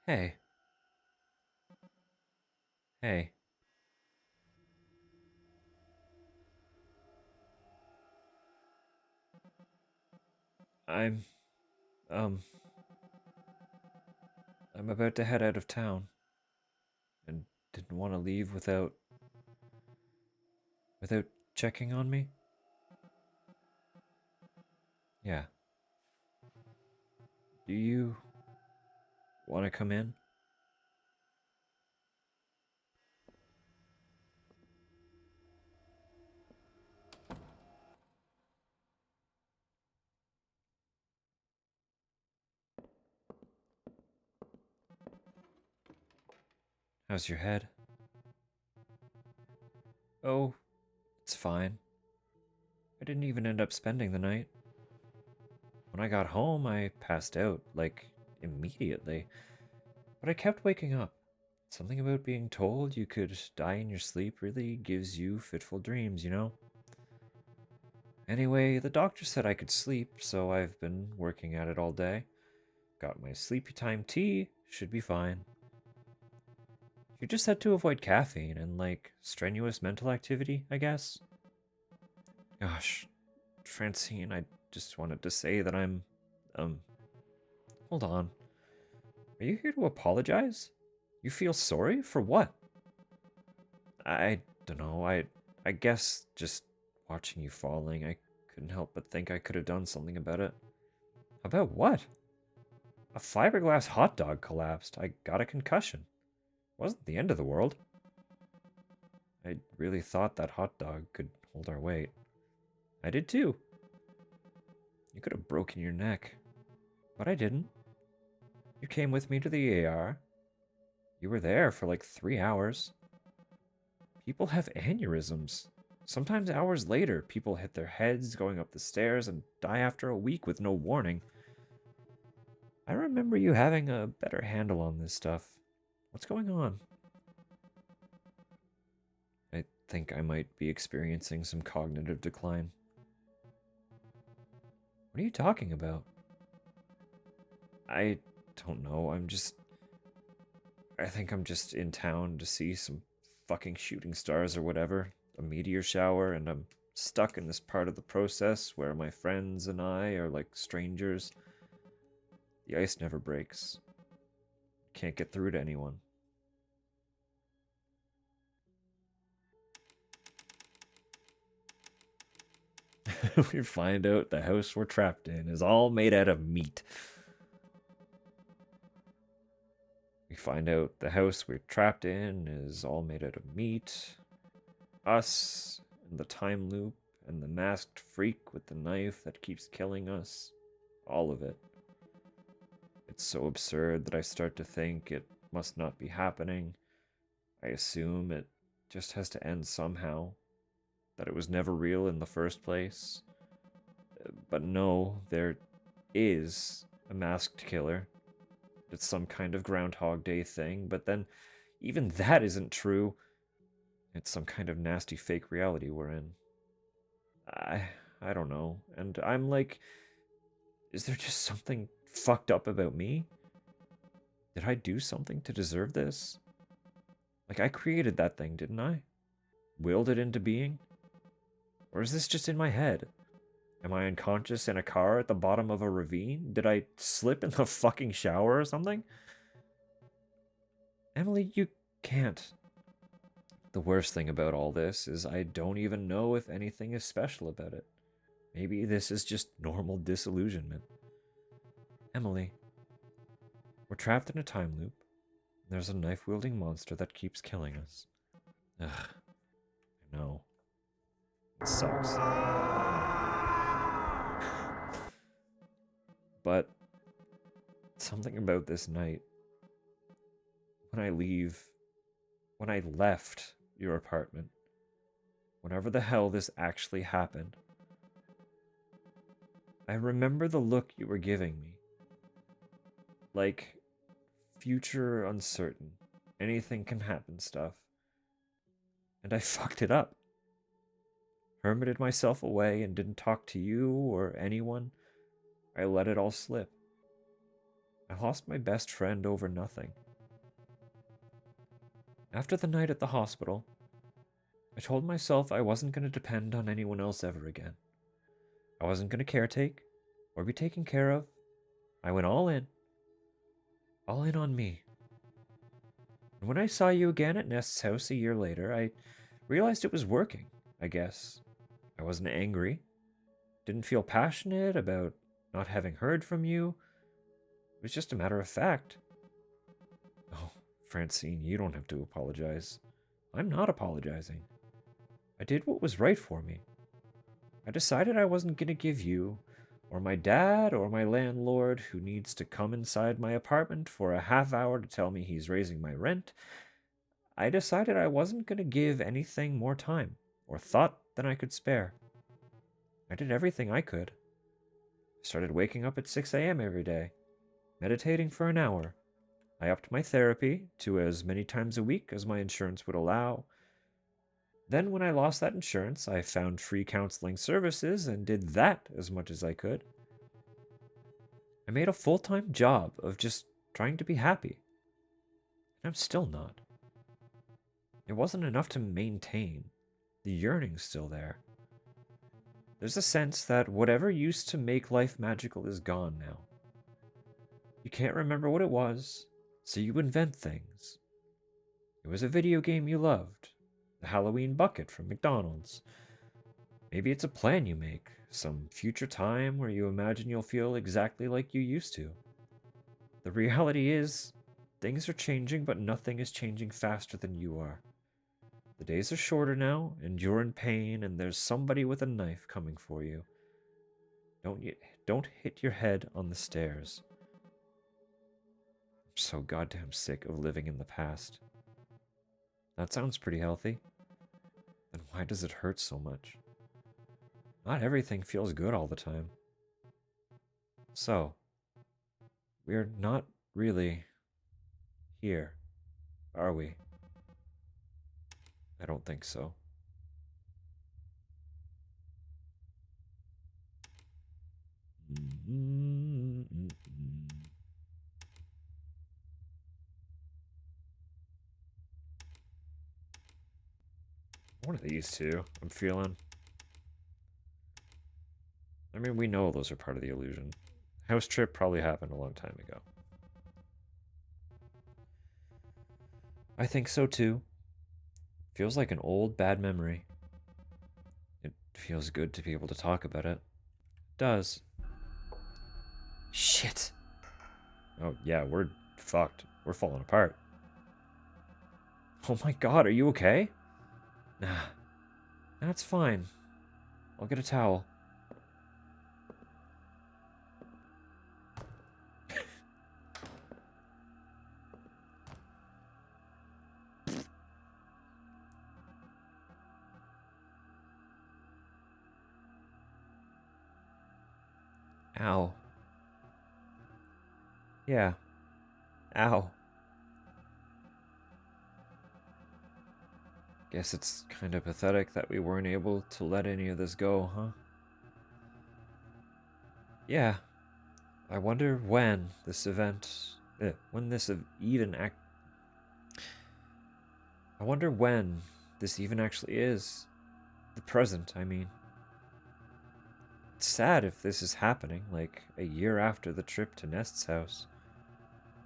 Hey. Hey. I'm, um, I'm about to head out of town and didn't want to leave without checking on me. Yeah. Do you want to come in? How's your head? Oh, it's fine. I didn't even end up spending the night. When I got home, I passed out, like, immediately. But I kept waking up. Something about being told you could die in your sleep really gives you fitful dreams, you know? Anyway, the doctor said I could sleep, so I've been working at it all day. Got my sleepy time tea, should be fine. You just had to avoid caffeine and, like, strenuous mental activity, I guess? Gosh, Francine, I just wanted to say that um, hold on. Are you here to apologize? You feel sorry? For what? I don't know. I guess just watching you falling, I couldn't help but think I could have done something about it. About what? A fiberglass hot dog collapsed. I got a concussion. Wasn't the end of the world. I really thought that hot dog could hold our weight. I did too. You could have broken your neck. But I didn't. You came with me to the AR. You were there for like 3 hours. People have aneurysms. Sometimes hours later, people hit their heads going up the stairs and die after a week with no warning. I remember you having a better handle on this stuff. What's going on? I think I might be experiencing some cognitive decline. What are you talking about? I don't know. I think I'm just in town to see some fucking shooting stars or whatever, a meteor shower, and I'm stuck in this part of the process where my friends and I are like strangers. The ice never breaks. Can't get through to anyone. We find out the house we're trapped in is all made out of meat. We find out the house we're trapped in is all made out of meat. Us, and the time loop, and the masked freak with the knife that keeps killing us. All of it. It's so absurd that I start to think it must not be happening. I assume it just has to end somehow. That it was never real in the first place. But no, there is a masked killer. It's some kind of Groundhog Day thing, but then even that isn't true. It's some kind of nasty fake reality we're in. I don't know. And I'm like, is there just something fucked up about me? Did I do something to deserve this? Like, I created that thing, didn't I? Willed it into being? Or is this just in my head? Am I unconscious in a car at the bottom of a ravine? Did I slip in the fucking shower or something? Emily, you can't. The worst thing about all this is I don't even know if anything is special about it. Maybe this is just normal disillusionment. Emily, we're trapped in a time loop. There's a knife-wielding monster that keeps killing us. Ugh, I know. It sucks. But something about this night, when I left your apartment, whenever the hell this actually happened, I remember the look you were giving me. Like, future uncertain, anything can happen stuff. And I fucked it up. Hermited myself away and didn't talk to you or anyone. I let it all slip. I lost my best friend over nothing. After the night at the hospital, I told myself I wasn't going to depend on anyone else ever again. I wasn't going to caretake or be taken care of. I went all in on me. And when I saw you again at Nest's house a year later, I realized it was working, I guess. I wasn't angry, didn't feel passionate about not having heard from you. It was just a matter of fact. Oh, Francine, you don't have to apologize. I'm not apologizing. I did what was right for me. I decided I wasn't going to give you, or my dad, or my landlord, who needs to come inside my apartment for a half hour to tell me he's raising my rent, I decided I wasn't going to give anything more time or thought than I could spare. I did everything I could. I started waking up at 6 a.m. every day, meditating for an hour. I upped my therapy to as many times a week as my insurance would allow. Then, when I lost that insurance, I found free counseling services and did that as much as I could. I made a full-time job of just trying to be happy. And I'm still not. It wasn't enough to maintain. The yearning's still there. There's a sense that whatever used to make life magical is gone now. You can't remember what it was, so you invent things. It was a video game you loved, the Halloween bucket from McDonald's. Maybe it's a plan you make, some future time where you imagine you'll feel exactly like you used to. The reality is, things are changing, but nothing is changing faster than you are. The days are shorter now, and you're in pain, and there's somebody with a knife coming for you. Don't hit your head on the stairs. I'm so goddamn sick of living in the past. That sounds pretty healthy. Then why does it hurt so much? Not everything feels good all the time. So, we're not really here, are we? I don't think so. One of these two, I'm feeling. I mean, we know those are part of the illusion. House trip probably happened a long time ago. I think so too. Feels like an old bad memory. It feels good to be able to talk about it. It does. Shit. Oh yeah, we're fucked. We're falling apart. Oh my god, are you okay? Nah. That's fine. I'll get a towel. Ow. Yeah. Ow. Guess it's kind of pathetic that we weren't able to let any of this go, huh? Yeah. I wonder when this event... when this even act... I wonder when this even actually is. The present, I mean. It's sad if this is happening, like, a year after the trip to Nest's house.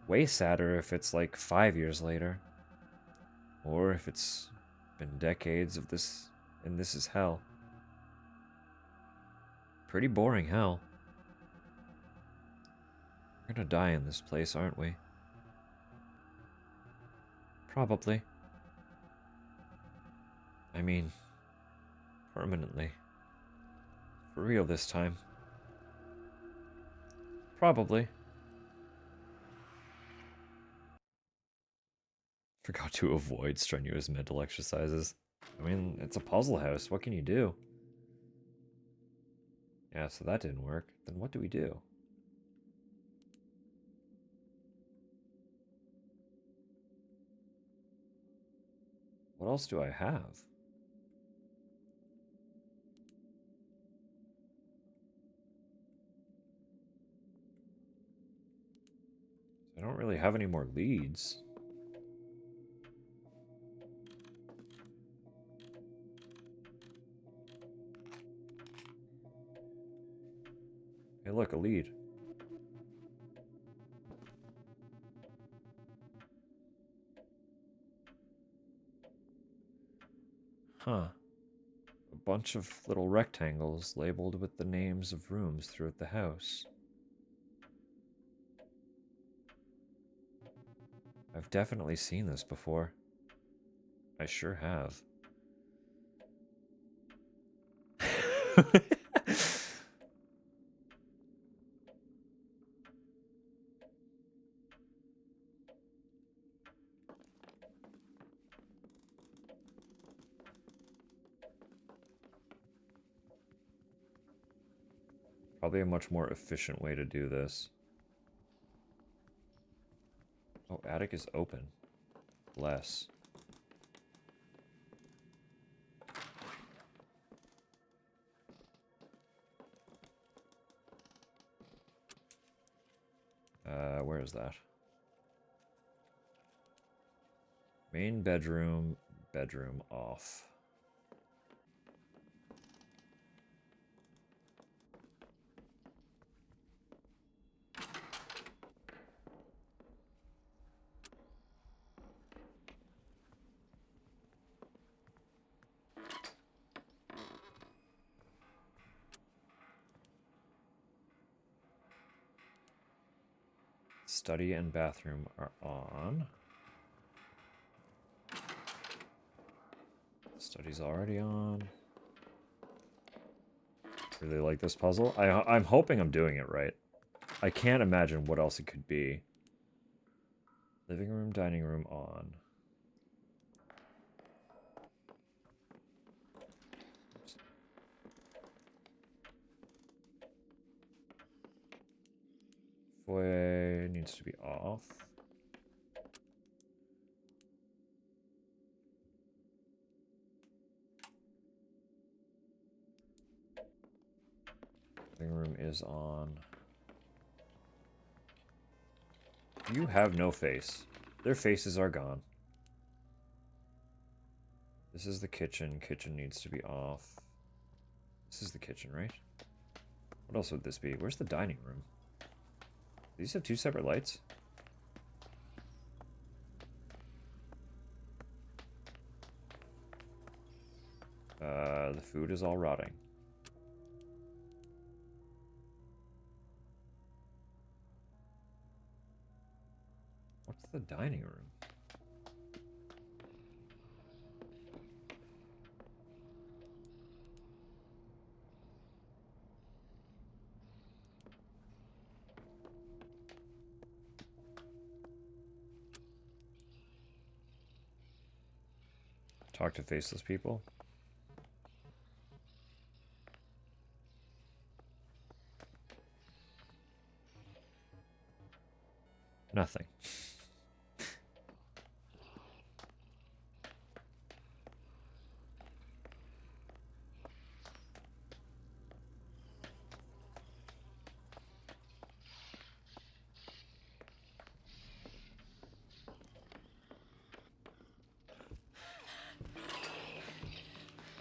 Way sadder if it's like 5 years later. Or if it's been decades of this, and this is hell. Pretty boring hell. We're gonna die in this place, aren't we? Probably. I mean, permanently. For real this time. Probably. Forgot to avoid strenuous mental exercises. I mean, it's a puzzle house. What can you do? Yeah, so that didn't work. Then what do we do? What else do I have? don't really have any more leads. Hey, look, a lead. Huh. A bunch of little rectangles labeled with the names of rooms throughout the house. I've definitely seen this before. I sure have. Probably a much more efficient way to do this. Oh, attic is open. Less. Where is that? Main bedroom, bedroom off. Study and bathroom are on. Study's already on. Really like this puzzle. I'm hoping I'm doing it right. I can't imagine what else it could be. Living room, dining room on. Oops. Foyer needs to be off. Living room is on. You have no face. Their faces are gone. This is the kitchen. Kitchen needs to be off. This is the kitchen, right? What else would this be? Where's the dining room? These have two separate lights? The food is all rotting. What's the dining room? Talk to faceless people? Nothing.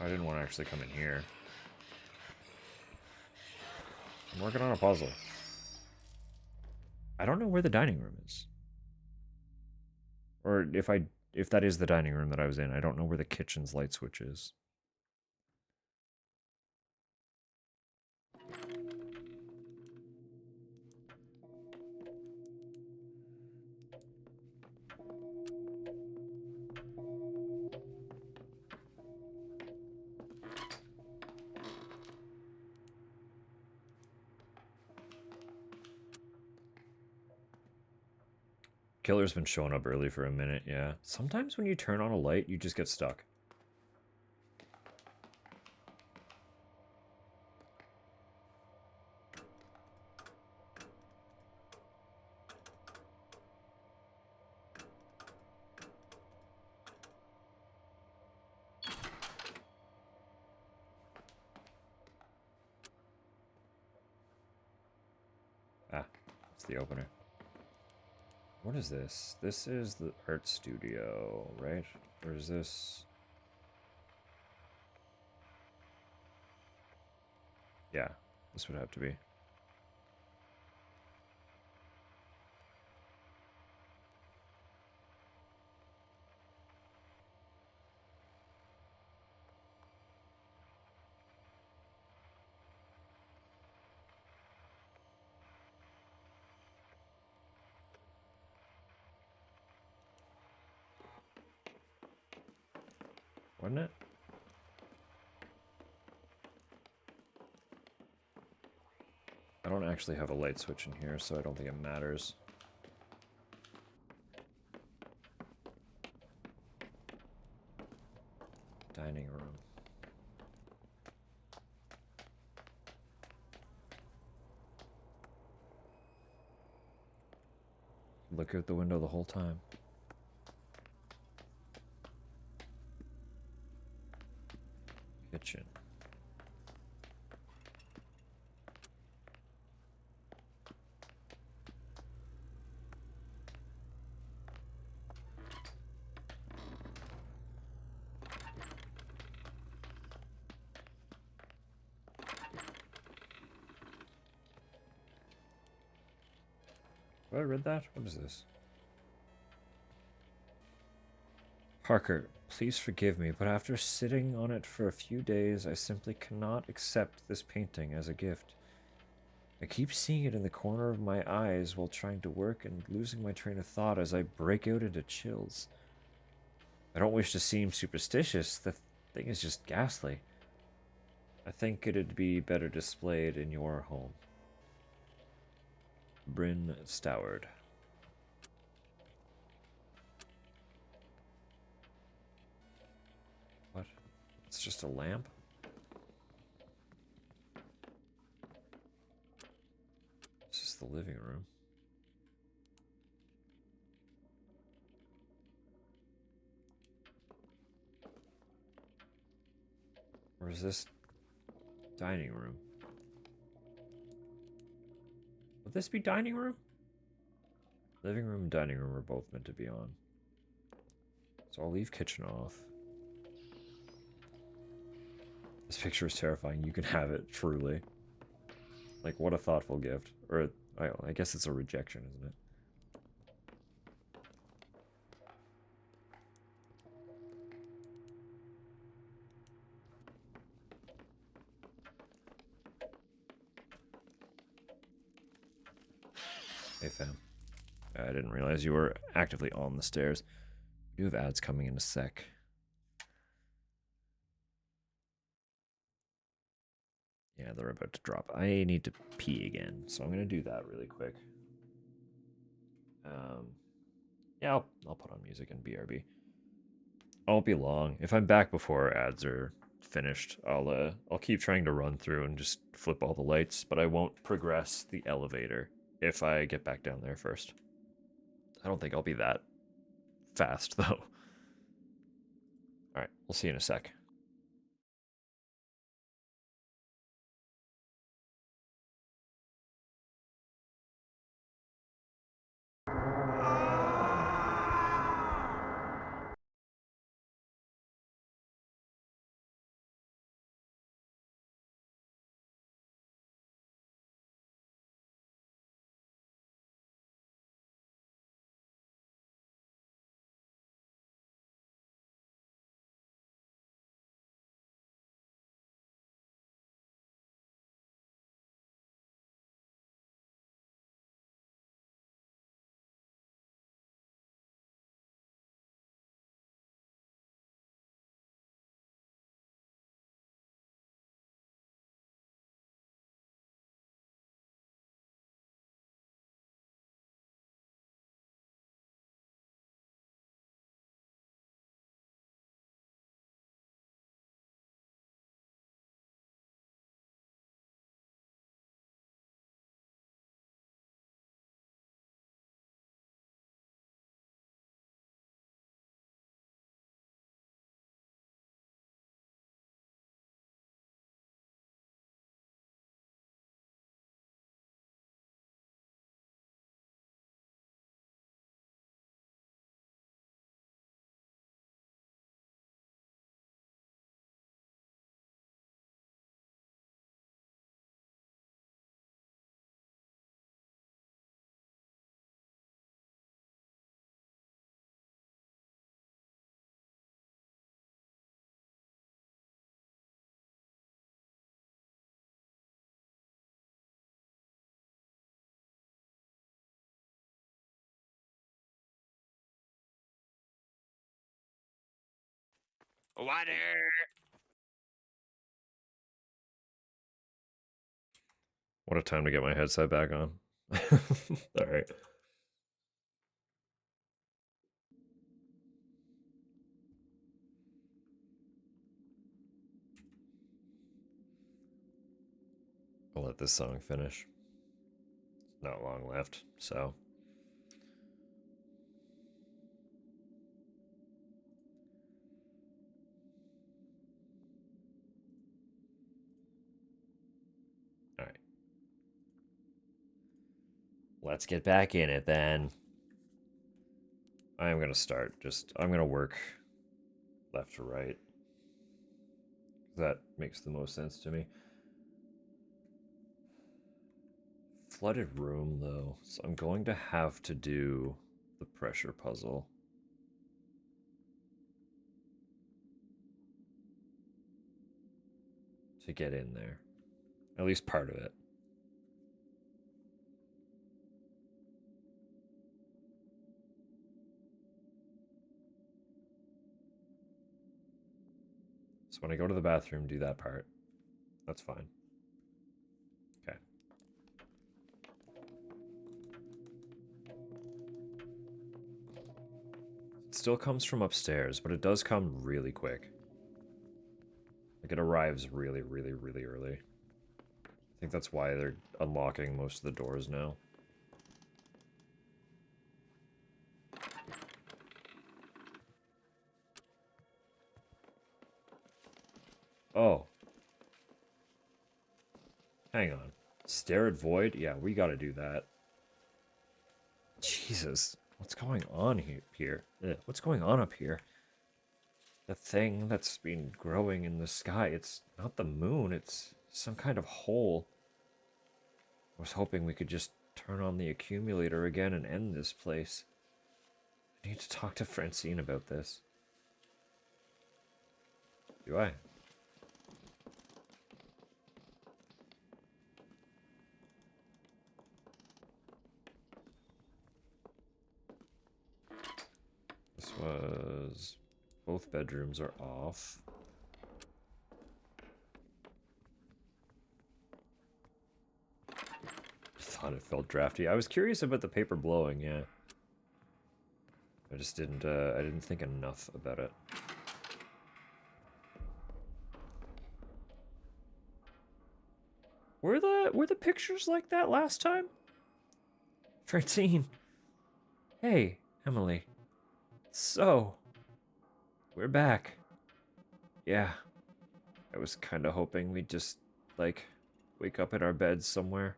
I didn't want to actually come in here. I'm working on a puzzle. I don't know where the dining room is. Or if that is the dining room that I was in, I don't know where the kitchen's light switch is. Killer's been showing up early for a minute, yeah. Sometimes when you turn on a light, you just get stuck. Ah, it's the opener. What is this? This is the art studio, right? Or is this... Yeah, this would have to be. Wasn't it? I don't actually have a light switch in here, so I don't think it matters. Dining room. Look out the window the whole time. Kitchen. Have I read that? What is this? Parker, please forgive me, but after sitting on it for a few days, I simply cannot accept this painting as a gift. I keep seeing it in the corner of my eyes while trying to work and losing my train of thought as I break out into chills. I don't wish to seem superstitious, the thing is just ghastly. I think it'd be better displayed in your home. Bryn Stoward. What? It's just a lamp? This is the living room. Or is this dining room? Would this be dining room? Living room and dining room are both meant to be on. So I'll leave kitchen off. This picture is terrifying. You can have it, truly. Like, what a thoughtful gift. Or, I guess it's a rejection, isn't it? Hey, fam. I didn't realize you were actively on the stairs. We do have ads coming in a sec. Yeah, they're about to drop. I need to pee again, so I'm going to do that really quick. Yeah, I'll put on music and BRB. I won't be long. If I'm back before ads are finished, I'll keep trying to run through and just flip all the lights, but I won't progress the elevator if I get back down there first. I don't think I'll be that fast, though. Alright, we'll see you in a sec. Water! What a time to get my headset back on. Alright. I'll let this song finish. Not long left, so. Alright. Let's get back in it then. I am going to start. I'm going to work left to right. That makes the most sense to me. Flooded room, though, so I'm going to have to do the pressure puzzle. To get in there. At least part of it. So when I go to the bathroom, do that part. That's fine. Okay. It still comes from upstairs, but it does come really quick. Like, it arrives really, really, really early. I think that's why they're unlocking most of the doors now. Oh. Hang on. Stare at void? Yeah, we gotta do that. Jesus. What's going on here? What's going on up here? The thing that's been growing in the sky, it's not the moon, it's some kind of hole. I was hoping we could just turn on the accumulator again and end this place. I need to talk to Francine about this. Do I? This was... Both bedrooms are off. Thought it felt drafty. I was curious about the paper blowing, yeah. I just didn't, I didn't think enough about it. Were the pictures like that last time? Francine. Hey, Emily. So, we're back. Yeah. I was kind of hoping we'd just, like, wake up in our beds somewhere.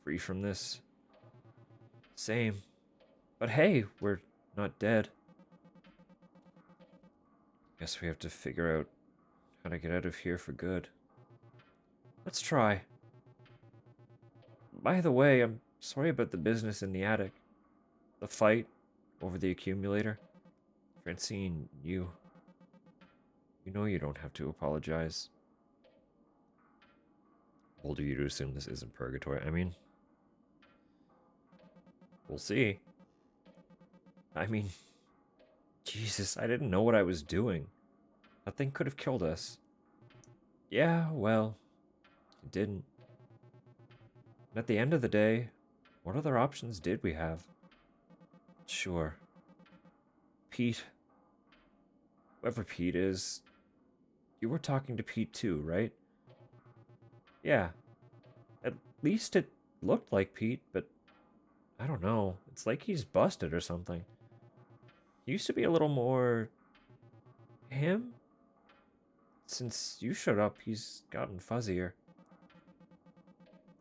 Free from this. Same. But hey, we're not dead. Guess we have to figure out how to get out of here for good. Let's try. By the way, I'm sorry about the business in the attic. The fight over the accumulator. Francine, you know you don't have to apologize. Bold of you to assume this isn't purgatory. I mean, we'll see. I mean, Jesus, I didn't know what I was doing. That thing could have killed us. Yeah, well, it didn't. And at the end of the day, what other options did we have? Sure. Pete. Whoever Pete is. You were talking to Pete too, right? Yeah. At least it looked like Pete, but I don't know. It's like he's busted or something. He used to be a little more... him? Since you showed up, he's gotten fuzzier.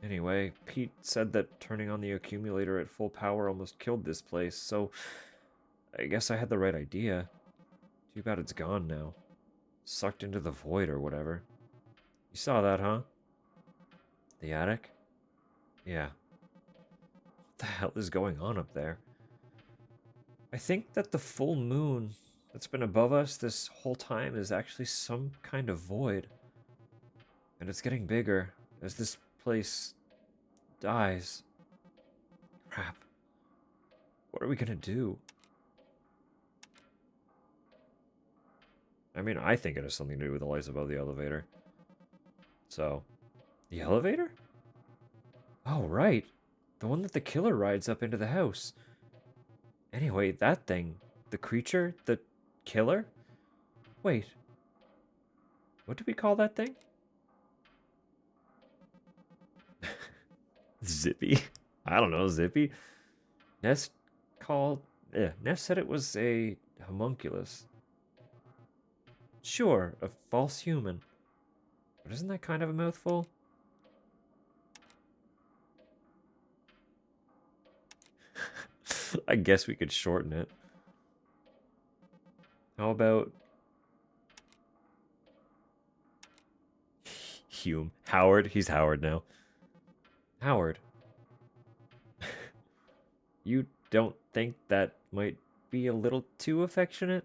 Anyway, Pete said that turning on the accumulator at full power almost killed this place, so I guess I had the right idea. Too bad it's gone now. Sucked into the void or whatever. You saw that, huh? The attic? Yeah. What the hell is going on up there? I think that the full moon that's been above us this whole time is actually some kind of void. And it's getting bigger as this place dies. Crap. What are we gonna do? I mean, I think it has something to do with the lights above the elevator. So, the elevator? Oh, right. The one that the killer rides up into the house. Anyway, that thing. The creature? The killer? Wait. What do we call that thing? Zippy? I don't know, Zippy. Ness called... Ness said it was a homunculus. Sure, a false human. But isn't that kind of a mouthful? I guess we could shorten it. How about... Hume. Howard? He's Howard now. Howard. You don't think that might be a little too affectionate?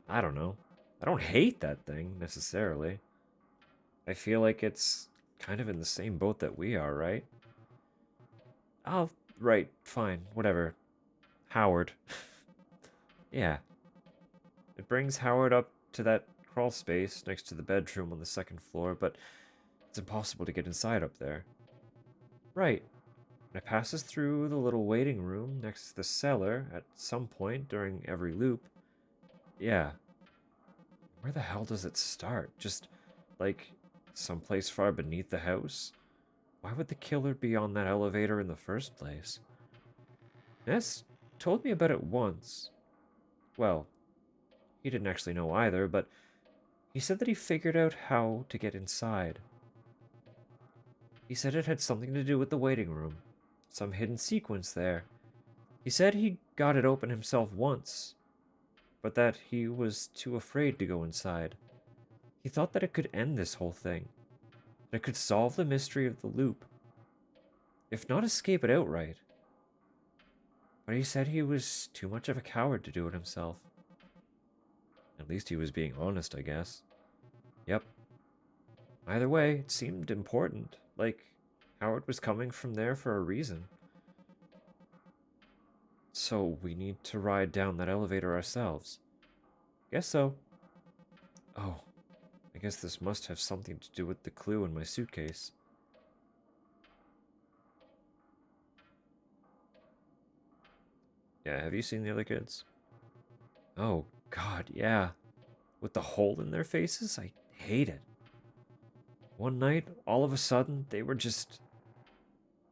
I don't know. I don't hate that thing, necessarily. I feel like it's kind of in the same boat that we are, right? Oh, right, fine, whatever. Howard. Yeah. It brings Howard up to that crawl space next to the bedroom on the second floor, but it's impossible to get inside up there. Right. And it passes through the little waiting room next to the cellar at some point during every loop. Yeah. Where the hell does it start? Just, like, someplace far beneath the house? Why would the killer be on that elevator in the first place? Ness told me about it once. Well, he didn't actually know either, but he said that he figured out how to get inside. He said it had something to do with the waiting room, some hidden sequence there. He said he got it open himself once, but that he was too afraid to go inside. He thought that it could end this whole thing, that it could solve the mystery of the loop, if not escape it outright. But he said he was too much of a coward to do it himself. At least he was being honest, I guess. Yep. Either way, it seemed important, like Howard was coming from there for a reason. So we need to ride down that elevator ourselves. Guess so. Oh, I guess this must have something to do with the clue in my suitcase. Yeah, have you seen the other kids? Oh, God, yeah. With the hole in their faces? I hate it. One night, all of a sudden, they were just...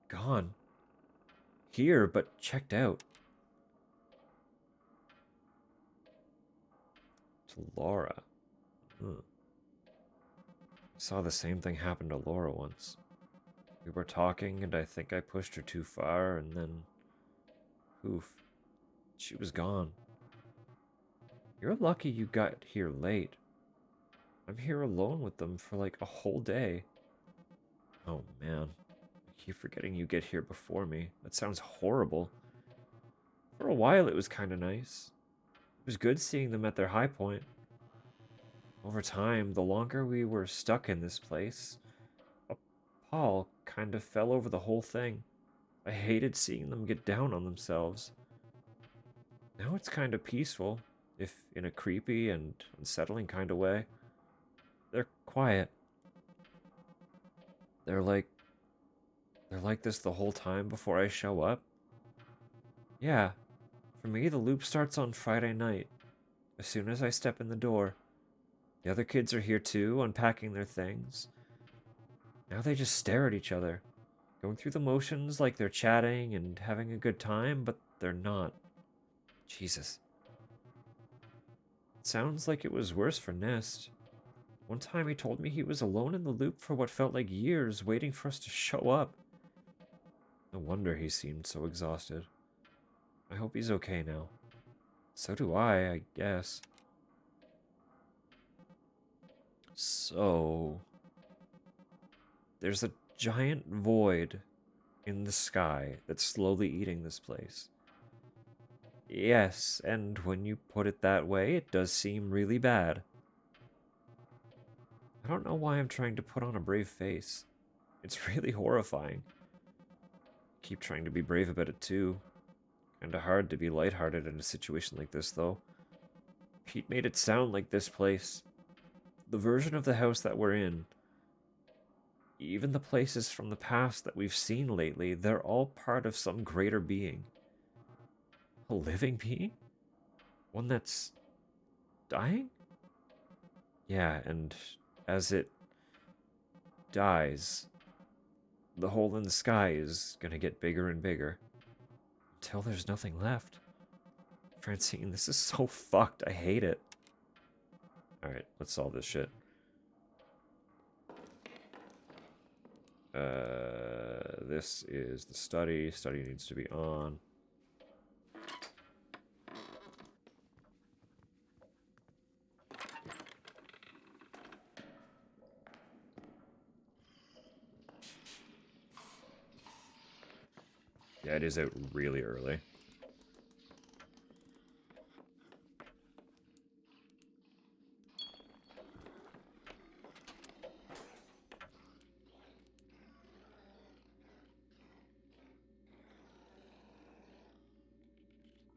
gone. Here, but checked out. To Laura. Hmm. Saw the same thing happen to Laura once. We were talking, and I think I pushed her too far, and then... poof. She was gone. You're lucky you got here late. I'm here alone with them for like a whole day. Oh man. I keep forgetting you get here before me. That sounds horrible. For a while it was kind of nice. It was good seeing them at their high point. Over time, the longer we were stuck in this place, a pall kind of fell over the whole thing. I hated seeing them get down on themselves. Now it's kind of peaceful, if in a creepy and unsettling kind of way. They're quiet. They're like this the whole time before I show up. Yeah, for me the loop starts on Friday night, as soon as I step in the door. The other kids are here too, unpacking their things. Now they just stare at each other, going through the motions like they're chatting and having a good time, but they're not. Jesus. It sounds like it was worse for Nest. One time he told me he was alone in the loop for what felt like years, waiting for us to show up. No wonder he seemed so exhausted. I hope he's okay now. So do I guess. So... there's a giant void in the sky that's slowly eating this place. Yes, and when you put it that way, it does seem really bad. I don't know why I'm trying to put on a brave face. It's really horrifying. Keep trying to be brave about it too. Kinda hard to be lighthearted in a situation like this, though. Pete made it sound like this place, the version of the house that we're in, even the places from the past that we've seen lately, they're all part of some greater being. A living being? One that's dying? Yeah, and as it dies, the hole in the sky is gonna get bigger and bigger until there's nothing left. Francine, this is so fucked. I hate it. Alright, let's solve this shit. This is the study. Study needs to be on. Yeah, it is out really early.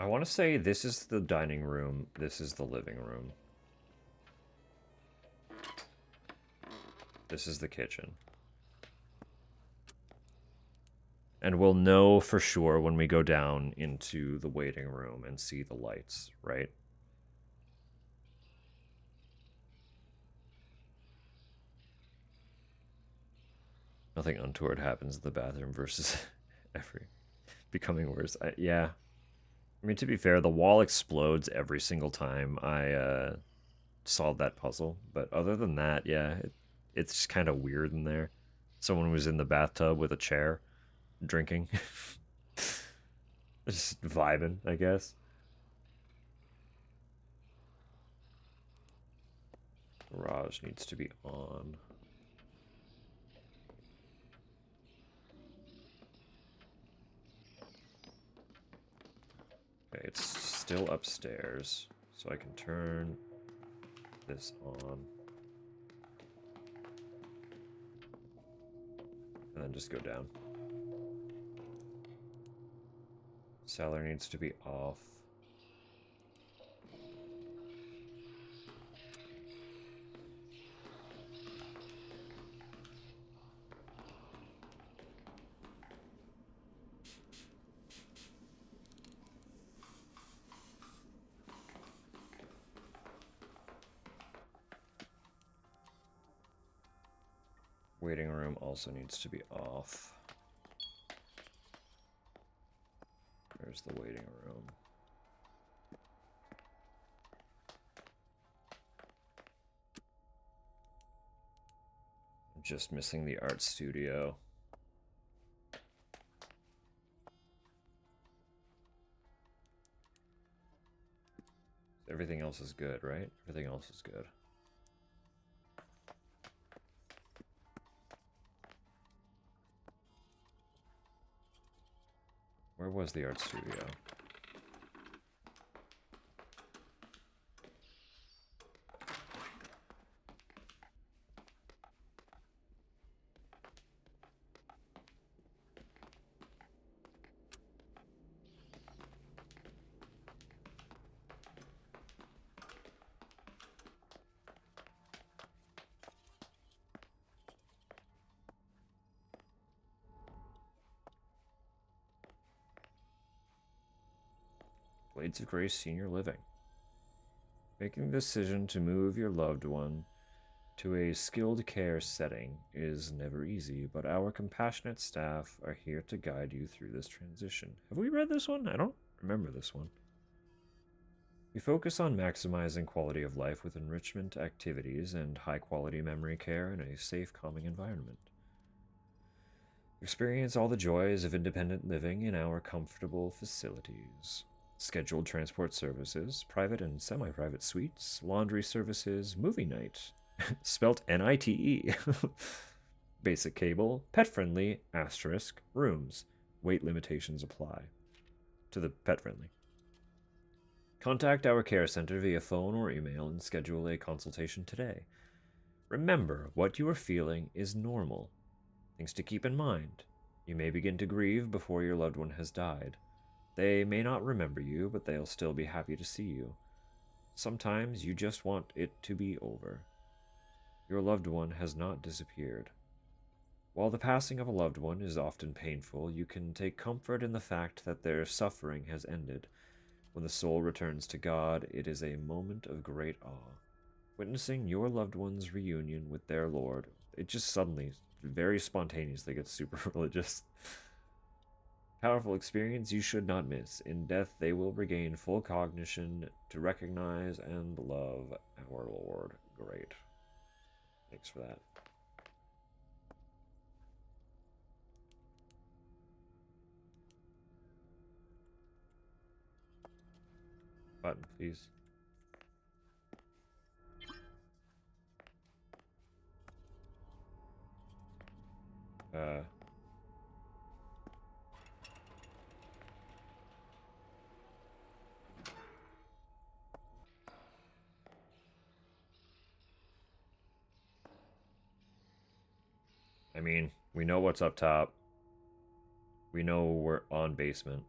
I want to say this is the dining room, this is the living room. This is the kitchen. And we'll know for sure when we go down into the waiting room and see the lights, right? Nothing untoward happens in the bathroom versus every becoming worse. Yeah. I mean, to be fair, the wall explodes every single time I solve that puzzle. But other than that, yeah, it's just kind of weird in there. Someone was in the bathtub with a chair, drinking. Just vibing, I guess. Garage needs to be on. Okay, it's still upstairs, so I can turn this on. And then just go down. Cellar needs to be off. Waiting room also needs to be off. There's the waiting room. I'm just missing the art studio. Everything else is good, right? Everything else is good. Where was the art studio? Blades of Grace Senior Living. Making the decision to move your loved one to a skilled care setting is never easy, but our compassionate staff are here to guide you through this transition. Have we read this one? I don't remember this one. We focus on maximizing quality of life with enrichment activities and high-quality memory care in a safe, calming environment. Experience all the joys of independent living in our comfortable facilities. Scheduled transport services, private and semi-private suites, laundry services, movie night, spelt N-I-T-E, basic cable, pet-friendly, asterisk, rooms. Weight limitations apply. To the pet-friendly. Contact our care center via phone or email and schedule a consultation today. Remember, what you are feeling is normal. Things to keep in mind. You may begin to grieve before your loved one has died. They may not remember you, but they'll still be happy to see you. Sometimes you just want it to be over. Your loved one has not disappeared. While the passing of a loved one is often painful, you can take comfort in the fact that their suffering has ended. When the soul returns to God, it is a moment of great awe. Witnessing your loved one's reunion with their Lord, it just suddenly, very spontaneously gets super religious. Powerful experience you should not miss. In death, they will regain full cognition to recognize and love our Lord. Great. Thanks for that. Button, please. I mean, we know what's up top. We know we're on basement,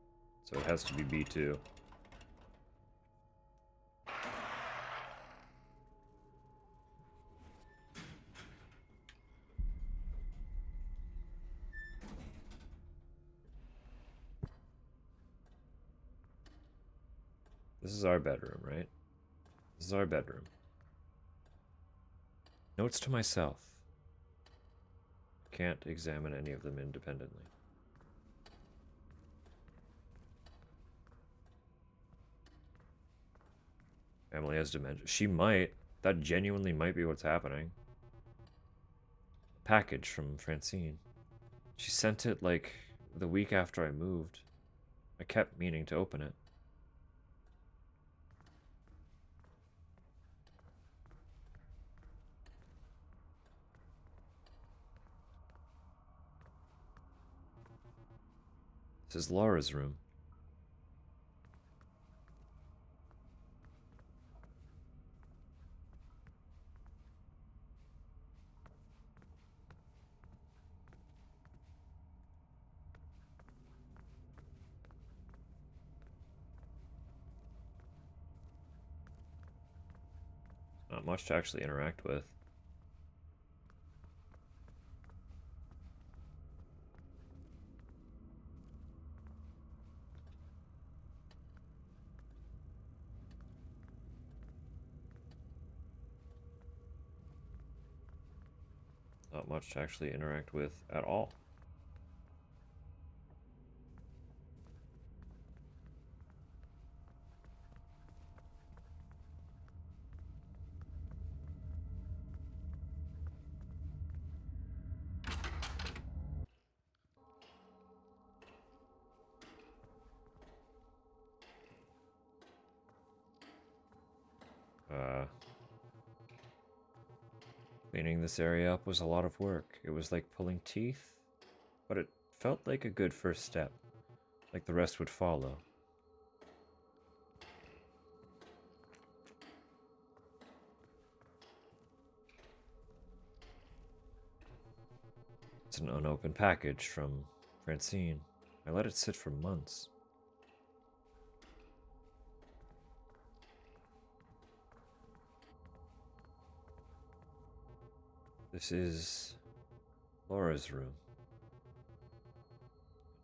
so it has to be B2. This is our bedroom, right? This is our bedroom. Notes to myself. Can't examine any of them independently. Emily has dementia. She might. That genuinely might be what's happening. Package from Francine. She sent it like the week after I moved. I kept meaning to open it. This is Laura's room. Not much to actually interact with. Not much to actually interact with at all. Cleaning this area up was a lot of work. It was like pulling teeth, but it felt like a good first step, like the rest would follow. It's an unopened package from Francine. I let it sit for months. This is Laura's room.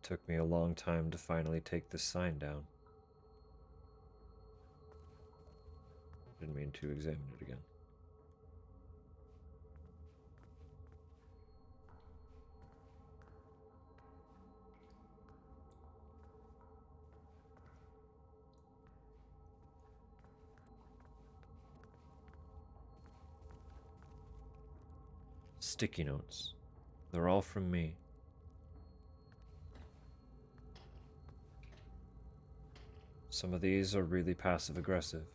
It took me a long time to finally take this sign down. Didn't mean to examine it again. Sticky notes. They're all from me. Some of these are really passive-aggressive.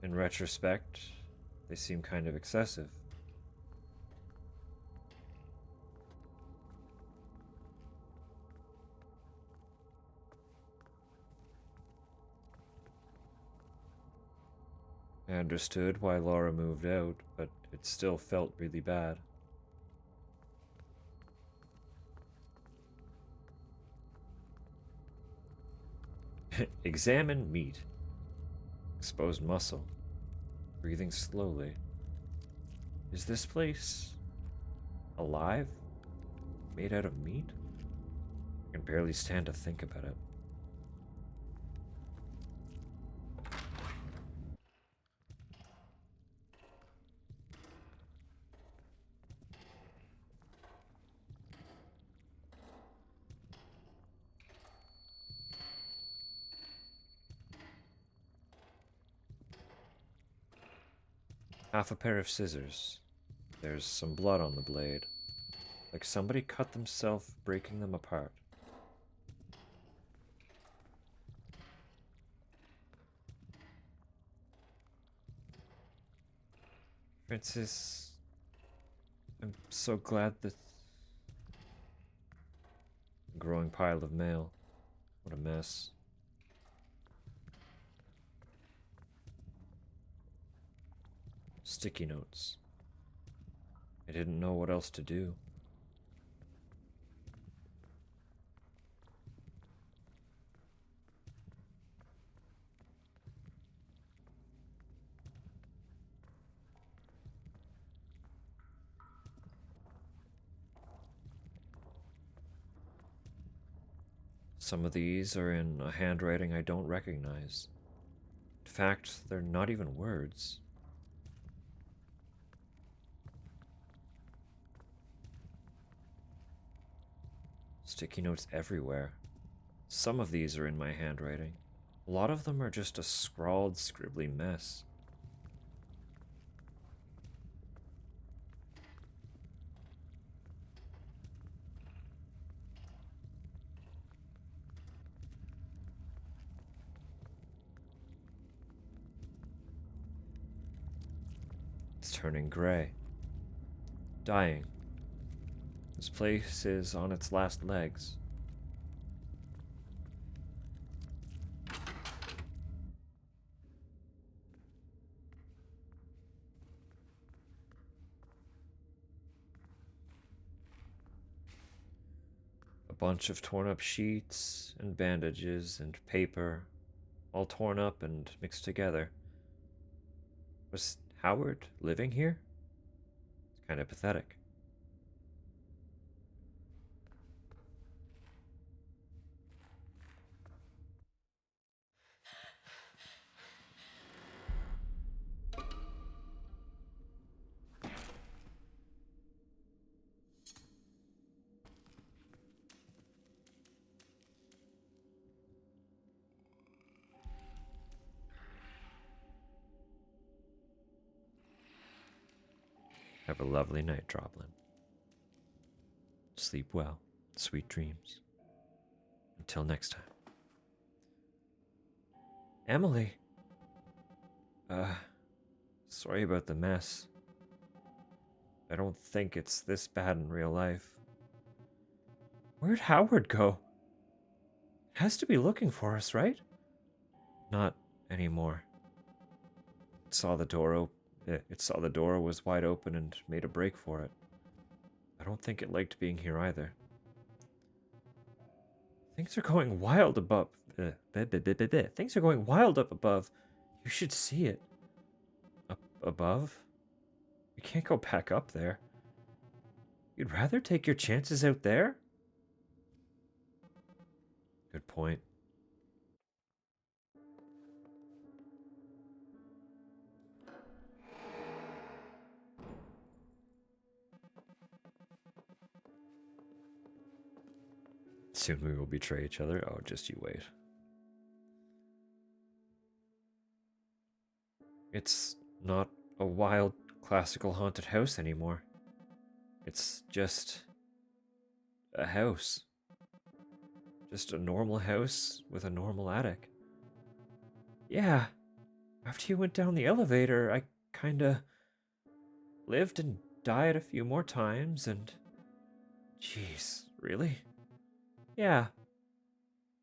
In retrospect, they seem kind of excessive. I understood why Laura moved out, but it still felt really bad. Examine meat. Exposed muscle. Breathing slowly. Is this place alive? Made out of meat? I can barely stand to think about it. Half a pair of scissors. There's some blood on the blade. Like somebody cut themselves, breaking them apart. Francis, I'm so glad that... A growing pile of mail. What a mess. Sticky notes. I didn't know what else to do. Some of these are in a handwriting I don't recognize. In fact, they're not even words. Sticky notes everywhere. Some of these are in my handwriting. A lot of them are just a scrawled, scribbly mess. It's turning gray. Dying. This place is on its last legs. A bunch of torn up sheets and bandages and paper, all torn up and mixed together. Was Howard living here? It's kind of pathetic. Have a lovely night, Droblin. Sleep well. Sweet dreams. Until next time. Emily! Sorry about the mess. I don't think it's this bad in real life. Where'd Howard go? Has to be looking for us, right? Not anymore. It saw the door was wide open and made a break for it. I don't think it liked being here either. Things are going wild above. Things are going wild up above. You should see it. Up above? We can't go back up there. You'd rather take your chances out there? Good point. Soon we will betray each other. Oh, just you wait. It's not a wild, classical haunted house anymore. It's just a house. Just a normal house with a normal attic. Yeah, after you went down the elevator, I kinda lived and died a few more times and... Jeez, really? Yeah,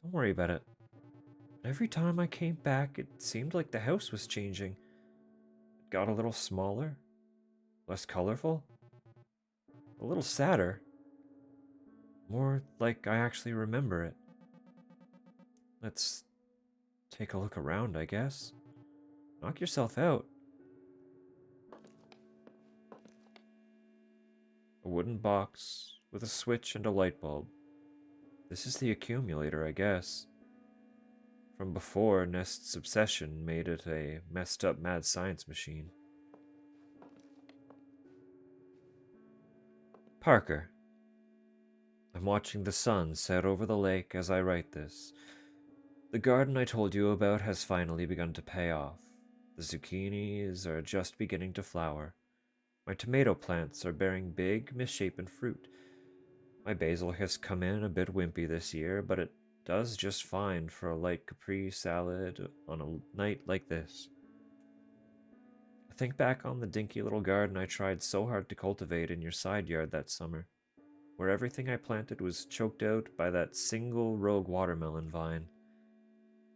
don't worry about it. Every time I came back, it seemed like the house was changing. It got a little smaller, less colorful, a little sadder. More like I actually remember it. Let's take a look around, I guess. Knock yourself out. A wooden box with a switch and a light bulb. This is the accumulator, I guess. From before, Nest's obsession made it a messed up mad science machine. Parker. I'm watching the sun set over the lake as I write this. The garden I told you about has finally begun to pay off. The zucchinis are just beginning to flower. My tomato plants are bearing big, misshapen fruit. My basil has come in a bit wimpy this year, but it does just fine for a light capri salad on a night like this. I think back on the dinky little garden I tried so hard to cultivate in your side yard that summer, where everything I planted was choked out by that single rogue watermelon vine.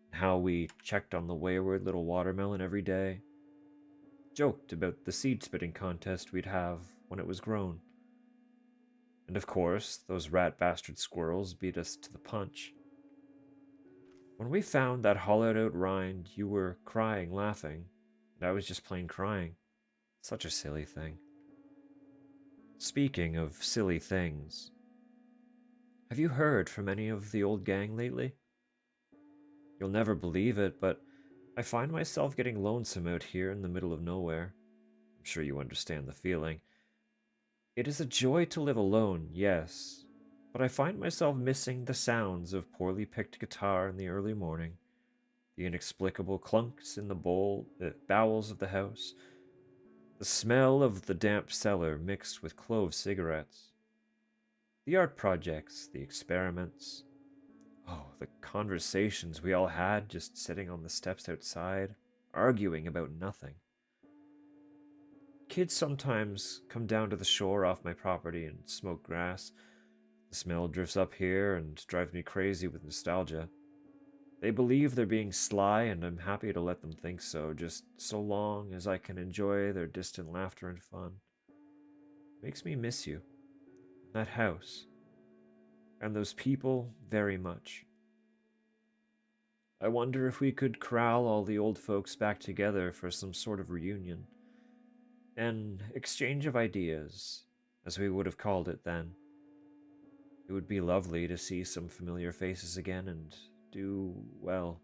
How we checked on the wayward little watermelon every day, joked about the seed spitting contest we'd have when it was grown. And of course, those rat bastard squirrels beat us to the punch. When we found that hollowed out rind, you were crying, laughing, and I was just plain crying. Such a silly thing. Speaking of silly things, have you heard from any of the old gang lately? You'll never believe it, but I find myself getting lonesome out here in the middle of nowhere. I'm sure you understand the feeling. It is a joy to live alone, yes, but I find myself missing the sounds of poorly picked guitar in the early morning, the inexplicable clunks in the bowels of the house, the smell of the damp cellar mixed with clove cigarettes, the art projects, the experiments. Oh, the conversations we all had just sitting on the steps outside, arguing about nothing. Kids sometimes come down to the shore off my property and smoke grass. The smell drifts up here and drives me crazy with nostalgia. They believe they're being sly, and I'm happy to let them think so, just so long as I can enjoy their distant laughter and fun. Makes me miss you, that house, and those people very much. I wonder if we could corral all the old folks back together for some sort of reunion. An exchange of ideas, as we would have called it then. It would be lovely to see some familiar faces again and do, well,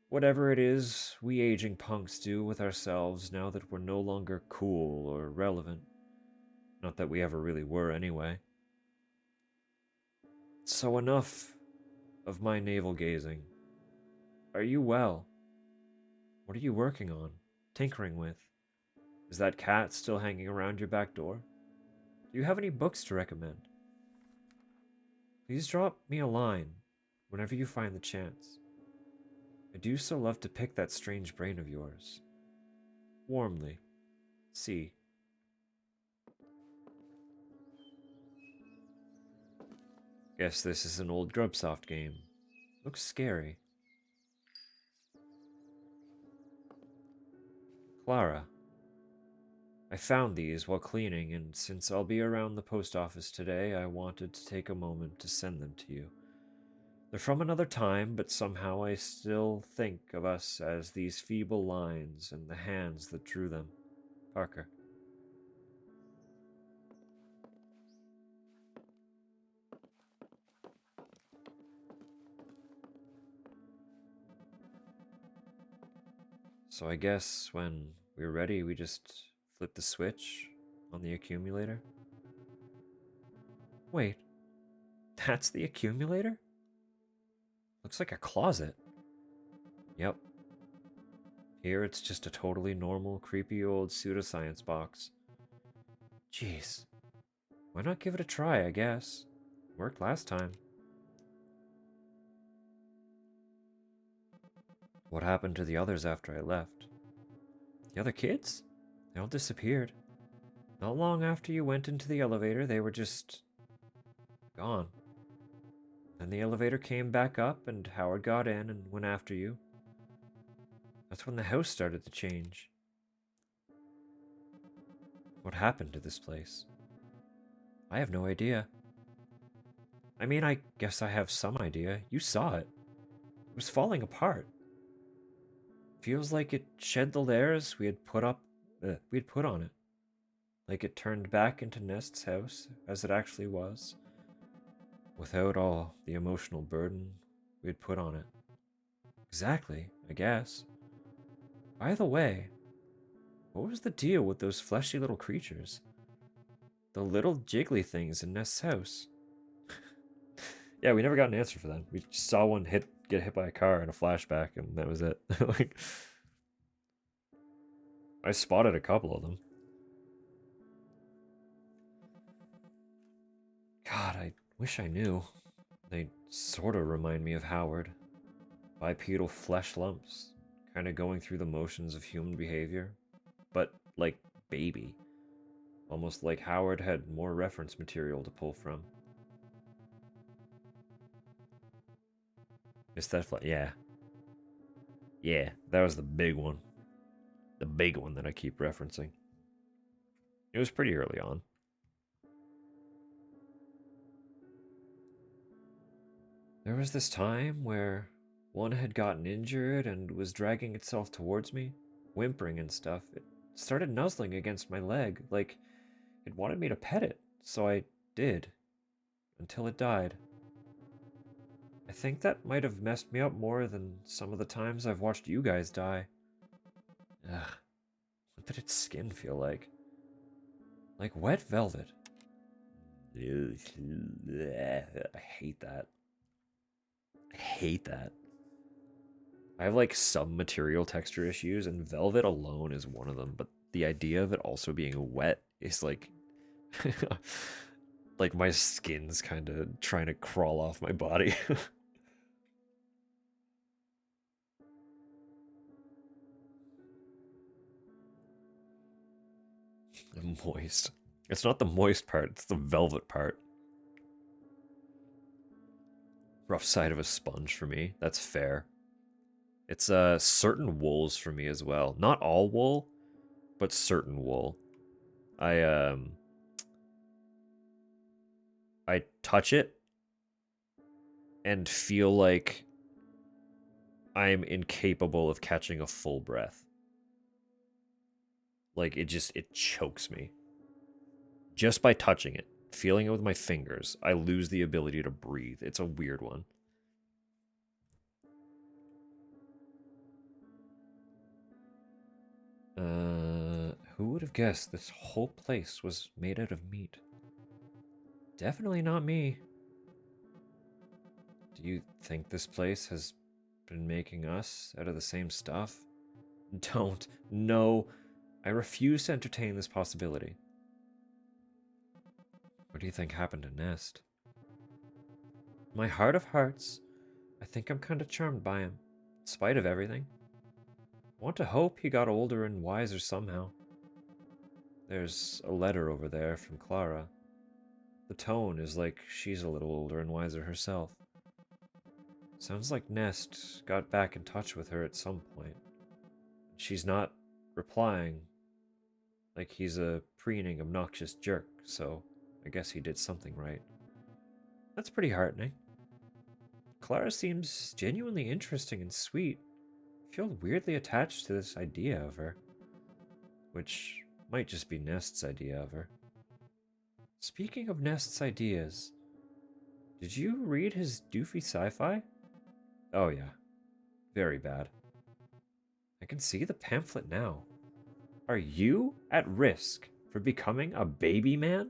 whatever it is we aging punks do with ourselves now that we're no longer cool or relevant. Not that we ever really were, anyway. So enough of my navel gazing. Are you well? What are you working on? Tinkering with? Is that cat still hanging around your back door? Do you have any books to recommend? Please drop me a line whenever you find the chance. I do so love to pick that strange brain of yours. Warmly, C. Guess this is an old Grubsoft game. Looks scary. Clara. I found these while cleaning, and since I'll be around the post office today, I wanted to take a moment to send them to you. They're from another time, but somehow I still think of us as these feeble lines and the hands that drew them. Parker. So I guess when we're ready, we just flip the switch on the accumulator? Wait, that's the accumulator? Looks like a closet. Yep. Here it's just a totally normal, creepy old pseudoscience box. Jeez. Why not give it a try, I guess? Worked last time. What happened to the others after I left? The other kids? They all disappeared. Not long after you went into the elevator, they were just gone. Then the elevator came back up, and Howard got in and went after you. That's when the house started to change. What happened to this place? I have no idea. I mean, I guess I have some idea. You saw it. It was falling apart. Feels like it shed the layers we had put on it. like it turned back into Nest's house as it actually was, without all the emotional burden we'd put on it. Exactly, I guess. By the way, what was the deal with those fleshy little creatures? The little jiggly things in Nest's house. Yeah, we never got an answer for that. We just saw one get hit by a car in a flashback, and that was it. Like, I spotted a couple of them. God, I wish I knew. They sort of remind me of Howard. Bipedal flesh lumps, kind of going through the motions of human behavior, but like baby. Almost like Howard had more reference material to pull from. Missed that fly? Yeah. Yeah, that was the big one. The big one that I keep referencing. It was pretty early on. There was this time where one had gotten injured and was dragging itself towards me, whimpering and stuff. It started nuzzling against my leg, like it wanted me to pet it, so I did, until it died. I think that might have messed me up more than some of the times I've watched you guys die. Ugh, what did its skin feel like? Like wet velvet. I hate that. I hate that. I have like some material texture issues, and velvet alone is one of them, but the idea of it also being wet is like like my skin's kind of trying to crawl off my body. Moist. It's not the moist part, it's the velvet part. Rough side of a sponge for me. That's fair. It's certain wools for me as well. Not all wool, but certain wool. I I touch it and feel like I'm incapable of catching a full breath. Like it chokes me. Just by touching it, feeling it with my fingers, I lose the ability to breathe. It's a weird one. Who would have guessed this whole place was made out of meat? Definitely not me. Do you think this place has been making us out of the same stuff? Don't. No. I refuse to entertain this possibility. What do you think happened to Nest? My heart of hearts, I think I'm kind of charmed by him, in spite of everything. I want to hope he got older and wiser somehow. There's a letter over there from Clara. The tone is like she's a little older and wiser herself. Sounds like Nest got back in touch with her at some point. She's not replying, like he's a preening, obnoxious jerk, so I guess he did something right. That's pretty heartening. Clara seems genuinely interesting and sweet. I feel weirdly attached to this idea of her, which might just be Nest's idea of her. Speaking of Nest's ideas, did you read his doofy sci-fi? Oh yeah, very bad. I can see the pamphlet now. Are you at risk for becoming a baby man?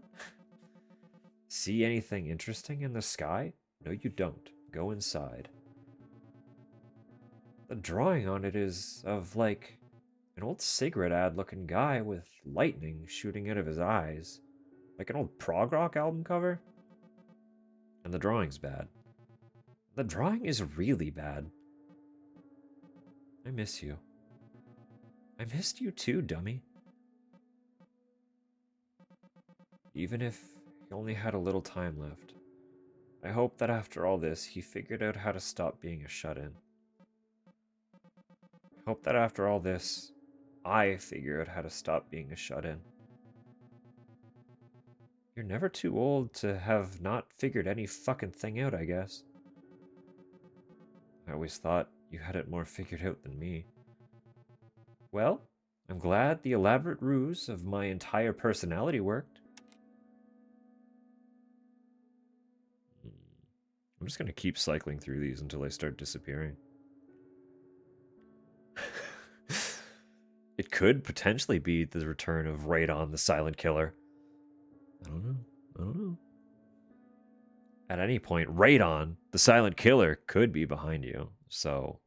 See anything interesting in the sky? No, you don't. Go inside. The drawing on it is of, like, an old cigarette ad looking guy with lightning shooting out of his eyes. Like an old prog rock album cover. And the drawing's bad. The drawing is really bad. I miss you. I missed you too, dummy. Even if he only had a little time left. I hope that after all this, he figured out how to stop being a shut-in. I hope that after all this, I figure out how to stop being a shut-in. You're never too old to have not figured any fucking thing out, I guess. I always thought you had it more figured out than me. Well, I'm glad the elaborate ruse of my entire personality worked. I'm just gonna keep cycling through these until I start disappearing. It could potentially be the return of Radon the Silent Killer. I don't know. I don't know. At any point, Radon the Silent Killer could be behind you. So,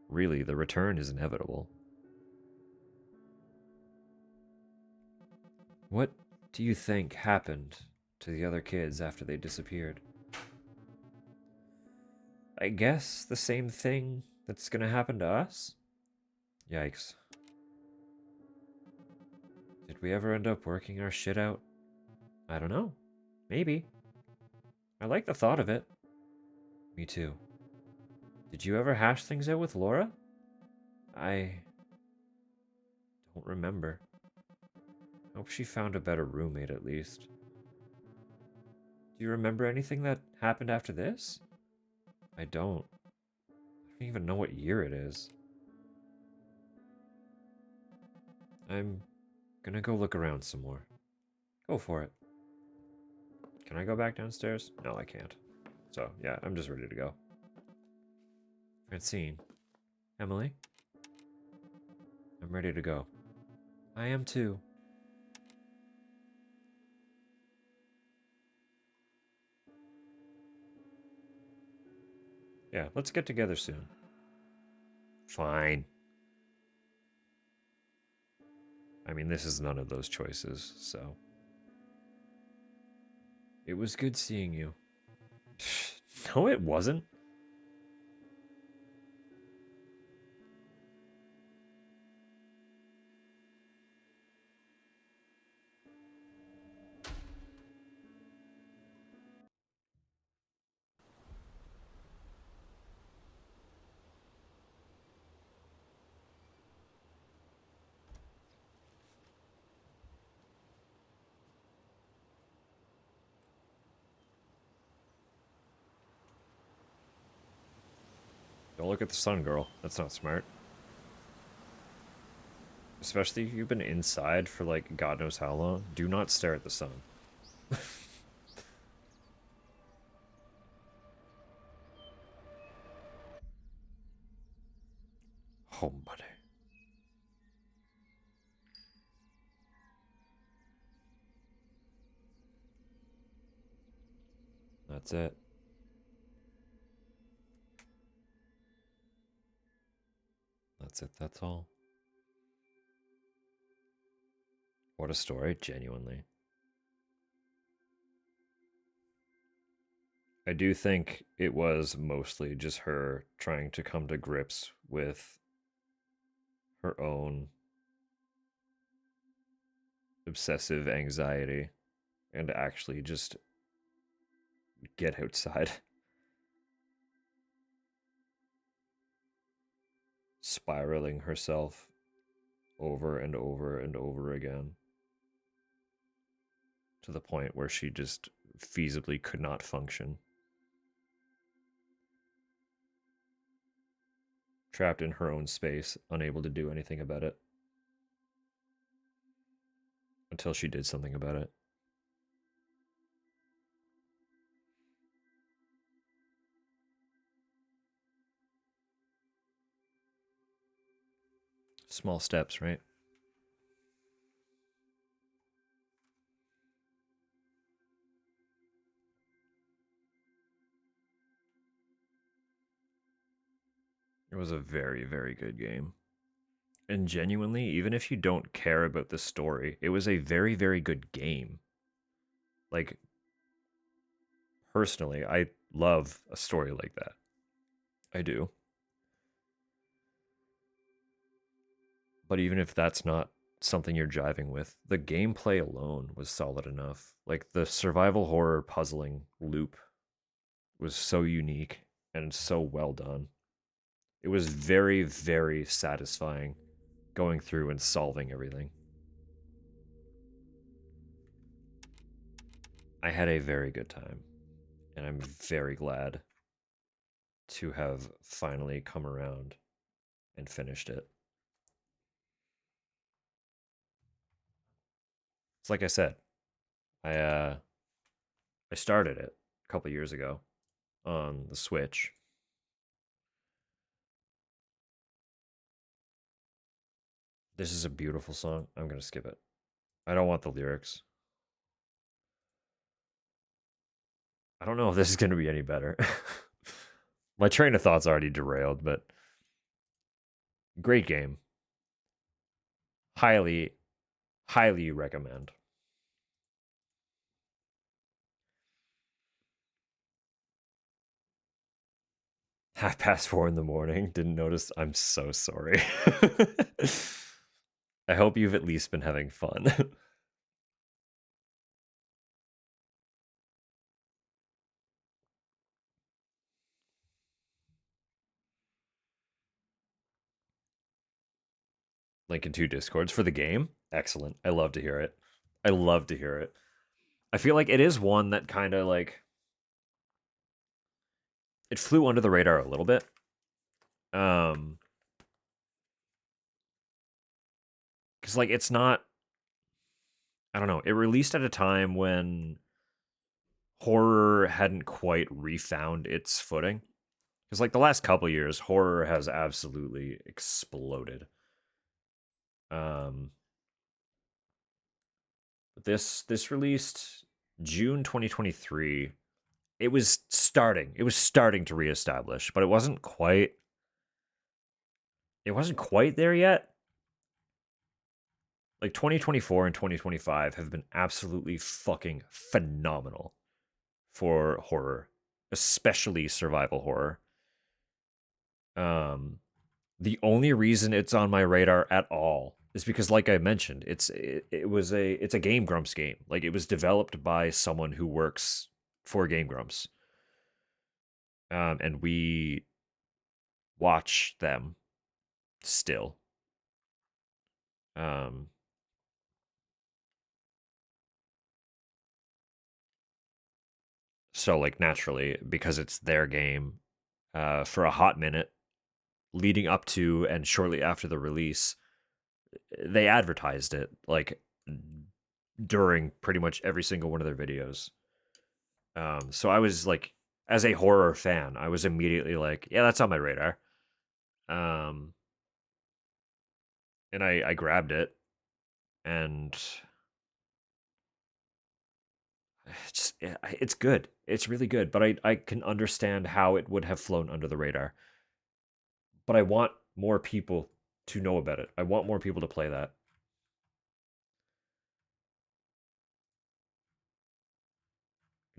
really, the return is inevitable. What do you think happened to the other kids after they disappeared? I guess the same thing that's gonna happen to us? Yikes. Did we ever end up working our shit out? I don't know. Maybe. I like the thought of it. Me too. Did you ever hash things out with Laura? I don't remember. Hope she found a better roommate at least. Do you remember anything that happened after this? I don't. I don't even know what year it is. I'm gonna go look around some more. Go for it. Can I go back downstairs? No, I can't. So, yeah, I'm just ready to go. Francine. Emily? I'm ready to go. I am too. Yeah, let's get together soon. Fine. I mean, this is none of those choices, so. It was good seeing you. No, it wasn't. Don't look at the sun, girl. That's not smart. Especially if you've been inside for like God knows how long. Do not stare at the sun. Homebody. That's it. That's it. That's all. What a story, genuinely. I do think it was mostly just her trying to come to grips with her own obsessive anxiety and actually just get outside. Spiraling herself over and over and over again to the point where she just feasibly could not function. Trapped in her own space, unable to do anything about it. Until she did something about it. Small steps, right? It was a very, very good game. And genuinely, even if you don't care about the story, it was a very, very good game. Like, personally, I love a story like that. I do. But even if that's not something you're jiving with, the gameplay alone was solid enough. Like, the survival horror puzzling loop was so unique and so well done. It was very, very satisfying going through and solving everything. I had a very good time, and I'm very glad to have finally come around and finished it. It's like I said, I started it a couple years ago on the Switch. This is a beautiful song. I'm gonna skip it. I don't want the lyrics. I don't know if this is gonna be any better. My train of thought's already derailed, but great game. Highly, highly recommend. 4:30 in the morning. Didn't notice. I'm so sorry. I hope you've at least been having fun. Link in 2 Discords for the game. Excellent. I love to hear it. I love to hear it. I feel like it is one that kind of like it flew under the radar a little bit. Because like it's not, I don't know, it released at a time when horror hadn't quite refound its footing. Because like the last couple years, horror has absolutely exploded. This released June 2023. It was starting to reestablish, but it wasn't quite there yet. Like 2024 and 2025 have been absolutely fucking phenomenal for horror, especially survival horror. The only reason it's on my radar at all is because, like I mentioned, it's a Game Grumps game. Like it was developed by someone who works for Game Grumps, and we watch them still. So like naturally, because it's their game, for a hot minute leading up to and shortly after the release, they advertised it like during pretty much every single one of their videos. So I was like, as a horror fan, I was immediately like, yeah, that's on my radar. And I grabbed it, and it's good. It's really good, but I can understand how it would have flown under the radar. But I want more people to know about it. I want more people to play that.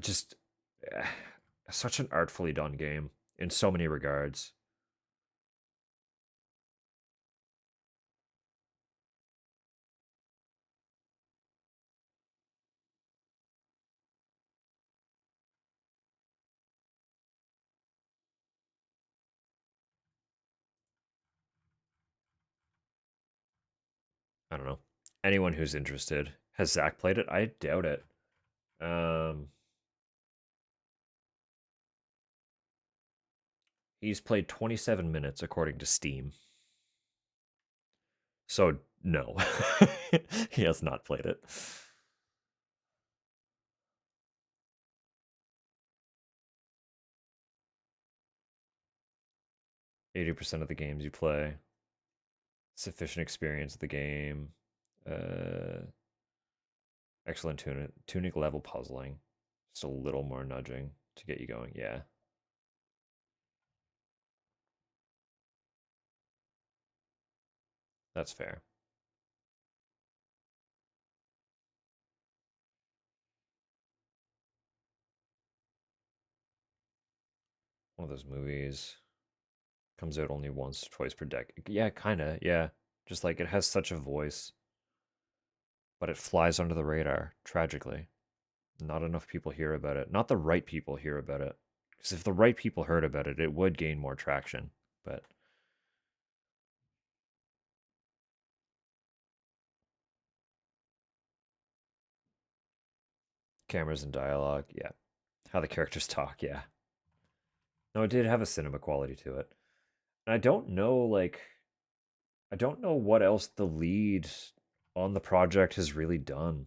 Just such an artfully done game in so many regards. I don't know. Anyone who's interested. Has Zach played it? I doubt it. He's played 27 minutes according to Steam. So no. He has not played it. %80 of the games you play. Sufficient experience of the game. Excellent tunic level puzzling. Just a little more nudging to get you going. Yeah. That's fair. One of those movies comes out only once or twice per decade. Yeah, kind of. Yeah. Just like it has such a voice, but it flies under the radar, tragically. Not enough people hear about it. Not the right people hear about it. Because if the right people heard about it, it would gain more traction. But cameras and dialogue, yeah. How the characters talk, yeah. No, it did have a cinema quality to it. And I don't know, like, I don't know what else the lead on the project has really done.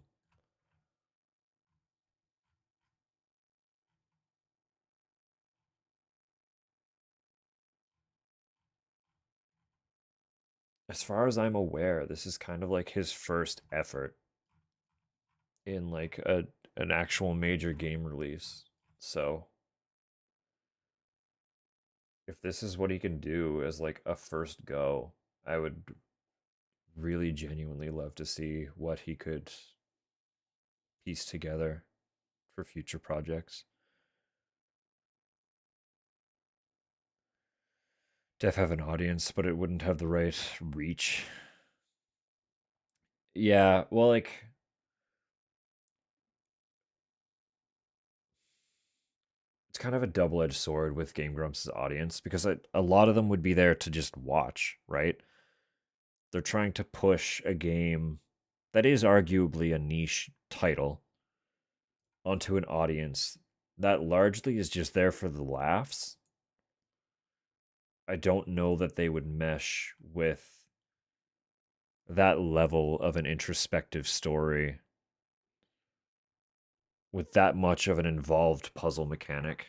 as far as I'm aware, this is kind of like his first effort in like an actual major game release. So if this is what he can do as like a first go, I would really genuinely love to see what he could piece together for future projects. Def have an audience, but it wouldn't have the right reach. Yeah, well, like it's kind of a double-edged sword with Game Grumps' audience because a lot of them would be there to just watch, right? They're trying to push a game that is arguably a niche title onto an audience that largely is just there for the laughs. I don't know that they would mesh with that level of an introspective story with that much of an involved puzzle mechanic.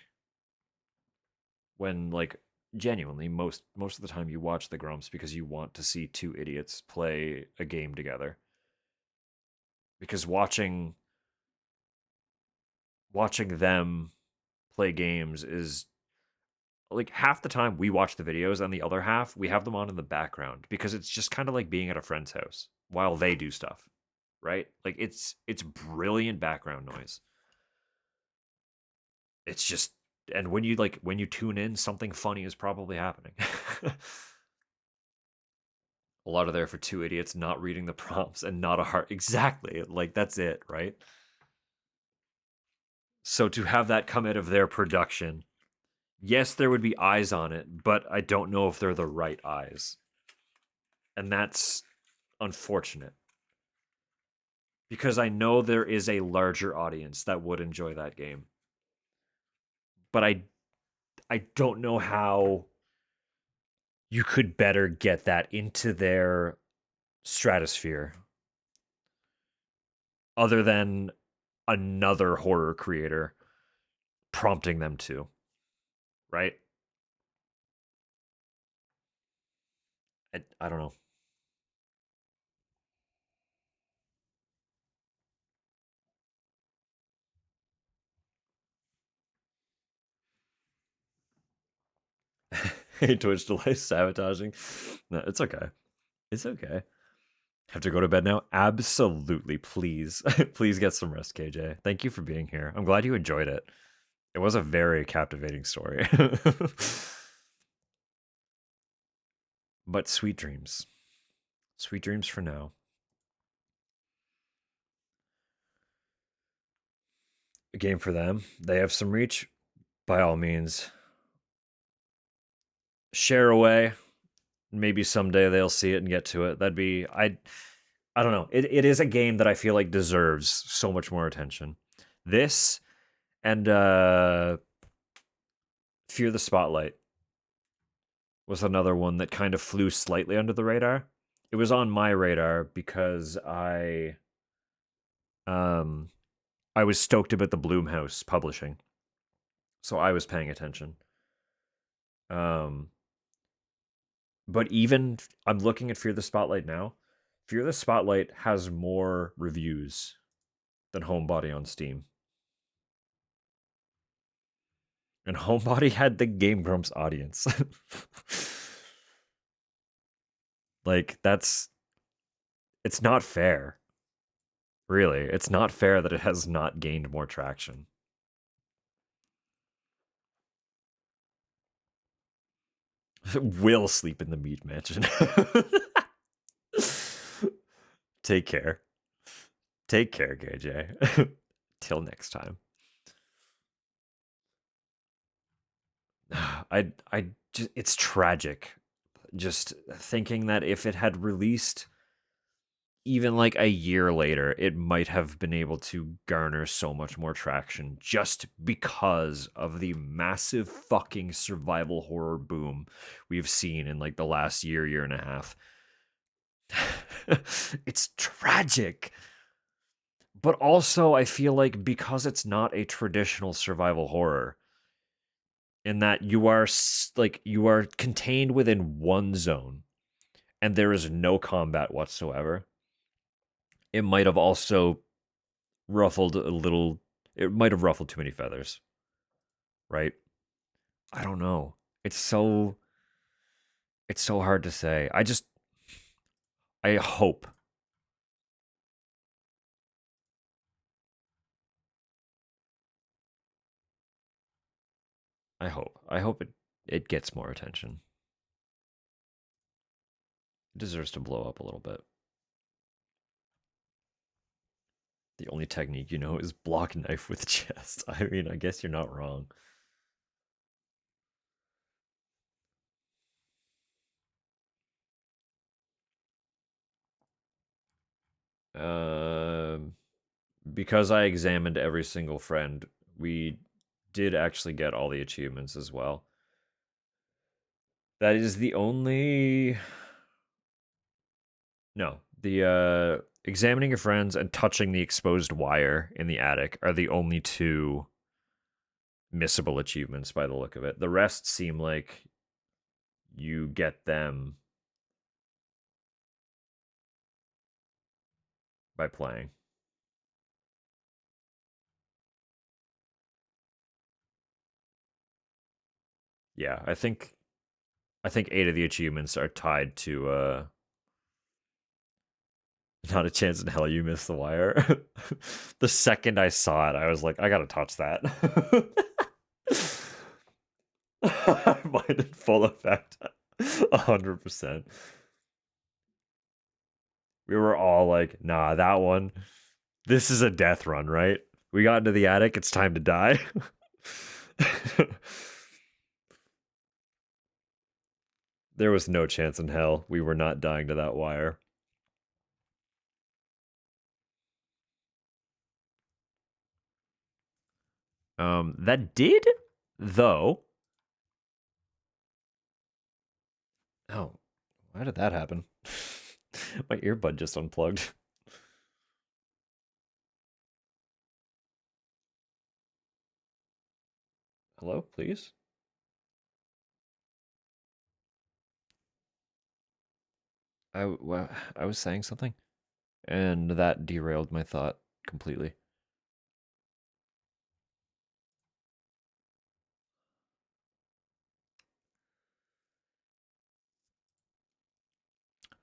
When like genuinely most of the time you watch the Grumps because you want to see two idiots play a game together. Because watching them play games is like half the time we watch the videos and the other half we have them on in the background because it's just kind of like being at a friend's house while they do stuff, right? Like it's brilliant background noise. It's just, and when you tune in, something funny is probably happening. A lot of there for two idiots not reading the prompts and not a heart. Exactly. Like that's it, right? So to have that come out of their production, yes, there would be eyes on it, but I don't know if they're the right eyes. And that's unfortunate. Because I know there is a larger audience that would enjoy that game. But I don't know how you could better get that into their stratosphere other than another horror creator prompting them to, right? I don't know. Hey, Twitch delay sabotaging. No, it's okay. It's okay. Have to go to bed now? Absolutely. Please. Please get some rest, KJ. Thank you for being here. I'm glad you enjoyed it. It was a very captivating story. But sweet dreams. Sweet dreams for now. A game for them. They have some reach. By all means, share away. Maybe someday they'll see it and get to it. That'd be I don't know. It is a game that I feel like deserves so much more attention. This and Fear the Spotlight was another one that kind of flew slightly under the radar. It was on my radar because I was stoked about the Bloomhouse publishing. So I was paying attention. But even I'm looking at Fear the Spotlight now. Fear the Spotlight has more reviews than Homebody on Steam. And Homebody had the Game Grumps audience. Like, it's not fair. Really, it's not fair that it has not gained more traction. Will sleep in the meat mansion. Take care. Take care, KJ. Till next time. I just, it's tragic. Just thinking that if it had released even like a year later, it might have been able to garner so much more traction just because of the massive fucking survival horror boom we've seen in like the last year and a half. It's tragic. But also, I feel like because it's not a traditional survival horror, in that you are contained within one zone, and there is no combat whatsoever, it might have also ruffled a little. It might have ruffled too many feathers, right? I don't know. It's so hard to say. I hope. I hope it gets more attention. It deserves to blow up a little bit. The only technique you know is block knife with chest. I mean, I guess you're not wrong. Um, because I examined every single friend, we did actually get all the achievements as well. That is the only. No, the examining your friends and touching the exposed wire in the attic are the only two missable achievements by the look of it. The rest seem like you get them by playing. Yeah, I think 8 of the achievements are tied to not a chance in hell you missed the wire. The second I saw it, I was like, I gotta touch that. Mine in full effect. 100%. We were all like, nah, that one. This is a death run, right? We got into the attic, it's time to die. There was no chance in hell we were not dying to that wire. That did, though. Oh, why did that happen? My earbud just unplugged. Hello, please? Well, I was saying something, and that derailed my thought completely.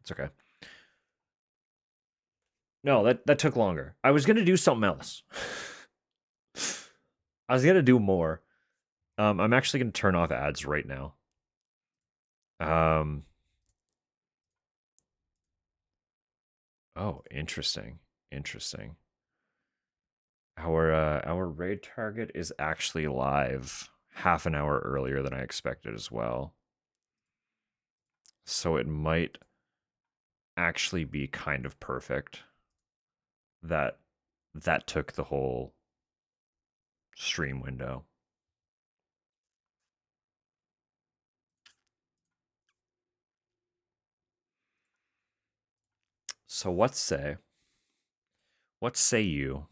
It's okay. No, that took longer. I was gonna do something else. I was gonna do more. I'm actually gonna turn off ads right now. Oh, interesting. Interesting. Our raid target is actually live half an hour earlier than I expected as well. So it might actually be kind of perfect that took the whole stream window. So what say you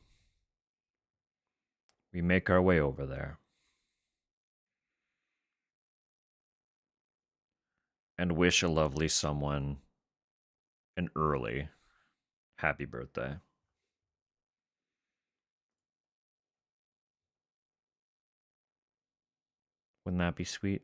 we make our way over there and wish a lovely someone an early happy birthday? Wouldn't that be sweet?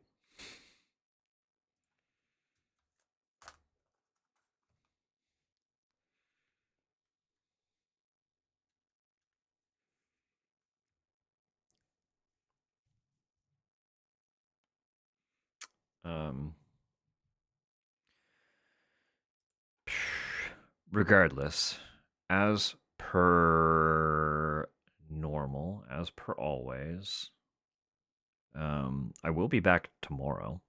Regardless, as per normal, as per always, I will be back tomorrow.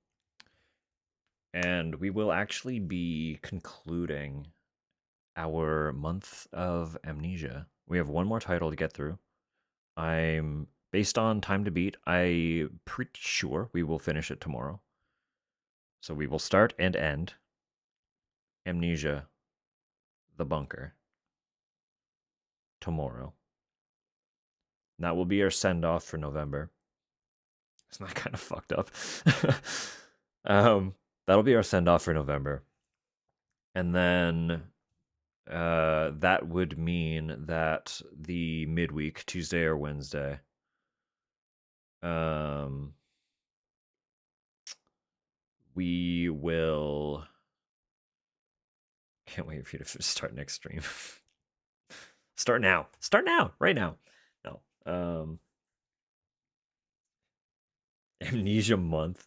And we will actually be concluding our month of Amnesia. We have one more title to get through. I'm based on time to beat, I'm pretty sure we will finish it tomorrow. So we will start and end Amnesia, the bunker, tomorrow. And that will be our send off for November. Isn't that kind of fucked up? That'll be our send off for November. And then that would mean that the midweek, Tuesday or Wednesday, we will... Can't wait for you to start next stream. Start now. Start now. Right now. No. Amnesia month.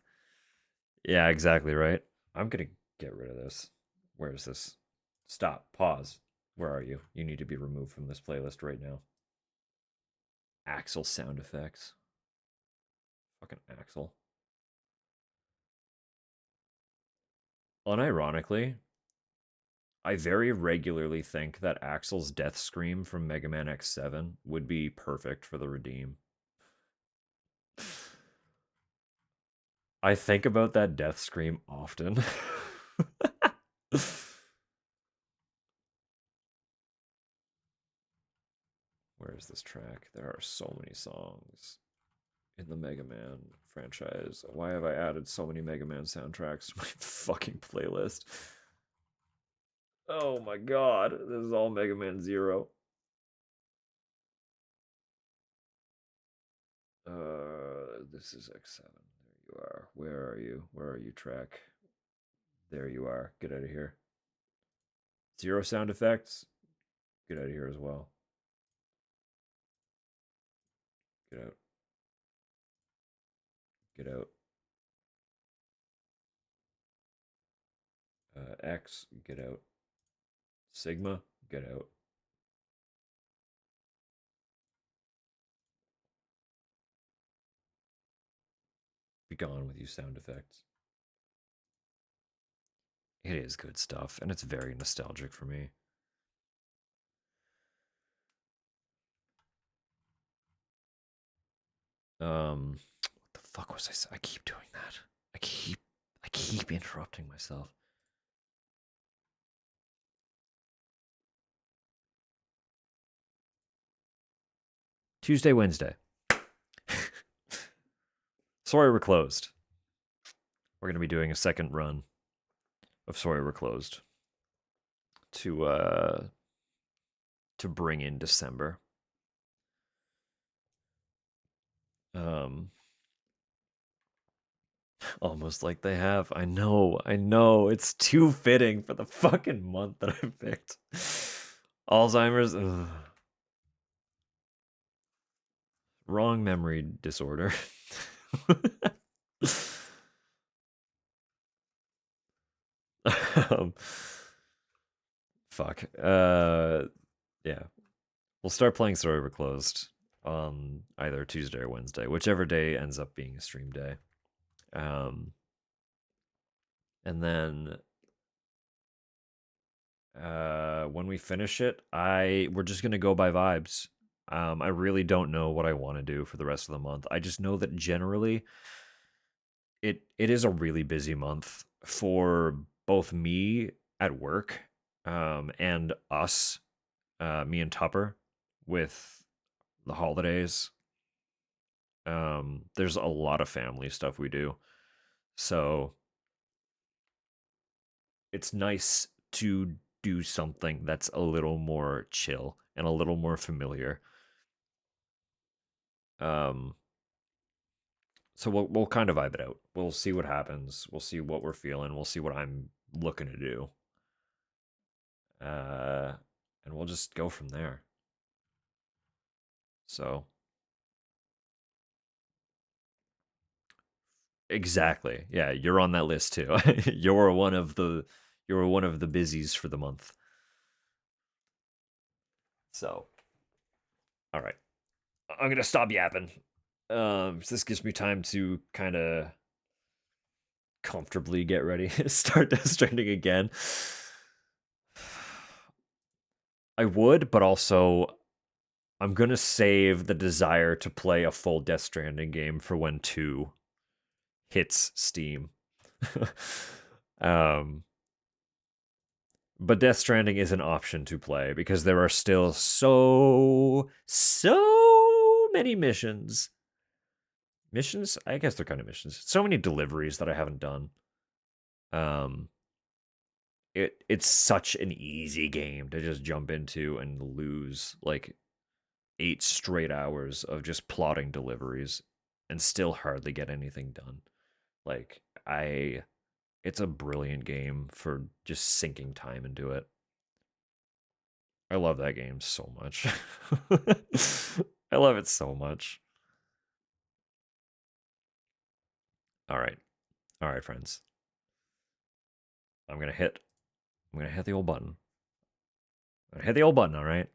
Yeah, exactly, right? I'm gonna get rid of this. Where is this? Stop. Pause. Where are you? You need to be removed from this playlist right now. Axel sound effects. Fucking Axel. Unironically, I very regularly think that Axel's death scream from Mega Man X7 would be perfect for the Redeem. I think about that death scream often. Where is this track? There are so many songs in the Mega Man franchise. Why have I added so many Mega Man soundtracks to my fucking playlist? Oh my god, this is all Mega Man 0. This is X7. There you are. Where are you? Where are you, track? There you are. Get out of here. 0 sound effects. Get out of here as well. Get out. Get out. X, get out. Sigma, get out. Be gone with you sound effects. It is good stuff, and it's very nostalgic for me. What the fuck was I saying? I keep doing that. I keep interrupting myself. Tuesday, Wednesday. Sorry, we're closed. We're gonna be doing a second run of Sorry We're Closed to bring in December. Almost like they have. I know. It's too fitting for the fucking month that I picked. Alzheimer's. Ugh. Wrong memory disorder. Fuck. Yeah. We'll start playing Story We're Closed on either Tuesday or Wednesday, whichever day ends up being a stream day. And then when we finish it, we're just gonna go by vibes. I really don't know what I want to do for the rest of the month. I just know that generally it is a really busy month for both me at work and us, me and Tupper, with the holidays. There's a lot of family stuff we do. So it's nice to do something that's a little more chill and a little more familiar. So we'll kind of vibe it out. We'll see what happens. We'll see what we're feeling. We'll see what I'm looking to do. And we'll just go from there. So exactly. Yeah, you're on that list too. You're one of the busies for the month. So all right. I'm gonna stop yapping. This gives me time to kind of comfortably get ready, start Death Stranding again. I would, but also I'm gonna save the desire to play a full Death Stranding game for when 2 hits Steam. But Death Stranding is an option to play because there are still so many missions. Missions? I guess they're kind of missions. So many deliveries that I haven't done. it's such an easy game to just jump into and lose like 8 straight hours of just plotting deliveries and still hardly get anything done. Like it's a brilliant game for just sinking time into it. I love that game so much. I love it so much. All right. All right, friends. I'm going to hit the old button. I'm going to hit the old button, all right?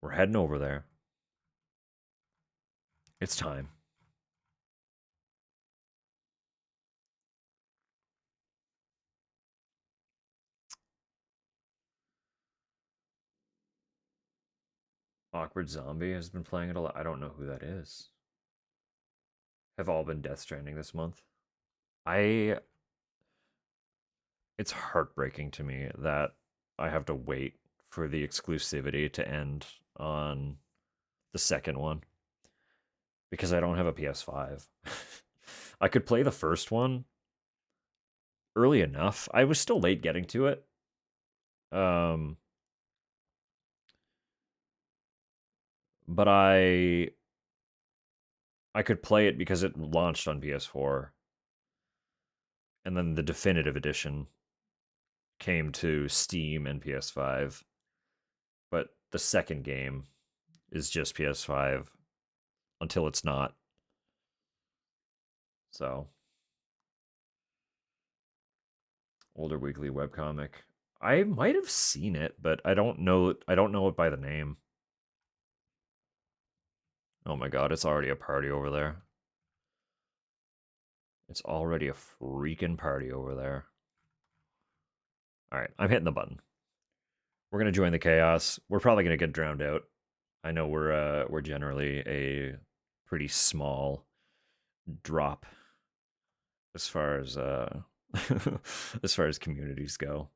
We're heading over there. It's time. Awkward Zombie has been playing it a lot. I don't know who that is. Have all been Death Stranding this month. It's heartbreaking to me that I have to wait for the exclusivity to end on the second one because I don't have a PS5. I could play the first one early enough. I was still late getting to it. But I could play it because it launched on PS4. And then the definitive edition came to Steam and PS5. But the second game is just PS5 until it's not. So, older weekly webcomic. I might have seen it, but I don't know it by the name. Oh my god, it's already a party over there. It's already a freaking party over there. All right, I'm hitting the button. We're gonna join the chaos. We're probably gonna get drowned out. I know we're generally a pretty small drop as far as as far as communities go,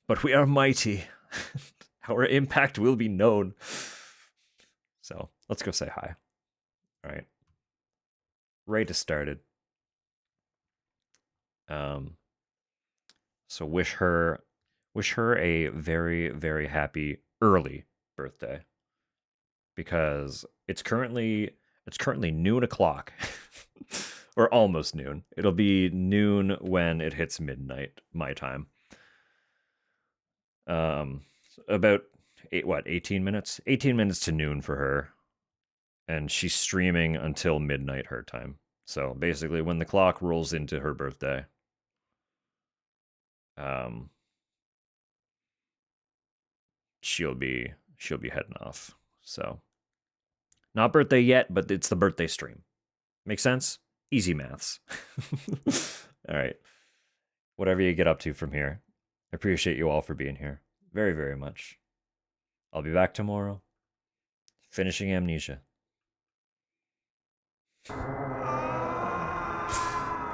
but we are mighty. Our impact will be known. So let's go say hi. All right, Ray just started. So wish her a very, very happy early birthday because it's currently noon o'clock or almost noon. It'll be noon when it hits midnight my time. About 18 minutes? 18 minutes to noon for her. And she's streaming until midnight her time. So basically when the clock rolls into her birthday, she'll be heading off. So not birthday yet, but it's the birthday stream. Make sense? Easy maths. All right. Whatever you get up to from here, I appreciate you all for being here. Very, very much. I'll be back tomorrow, finishing Amnesia.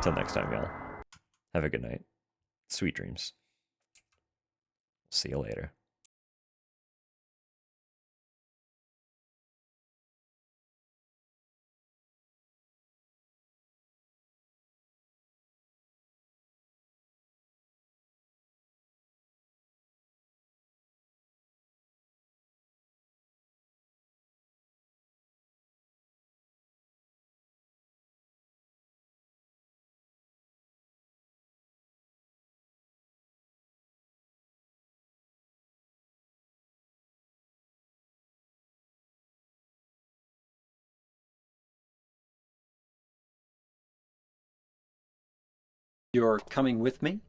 Till next time, y'all. Have a good night. Sweet dreams. See you later. You're coming with me?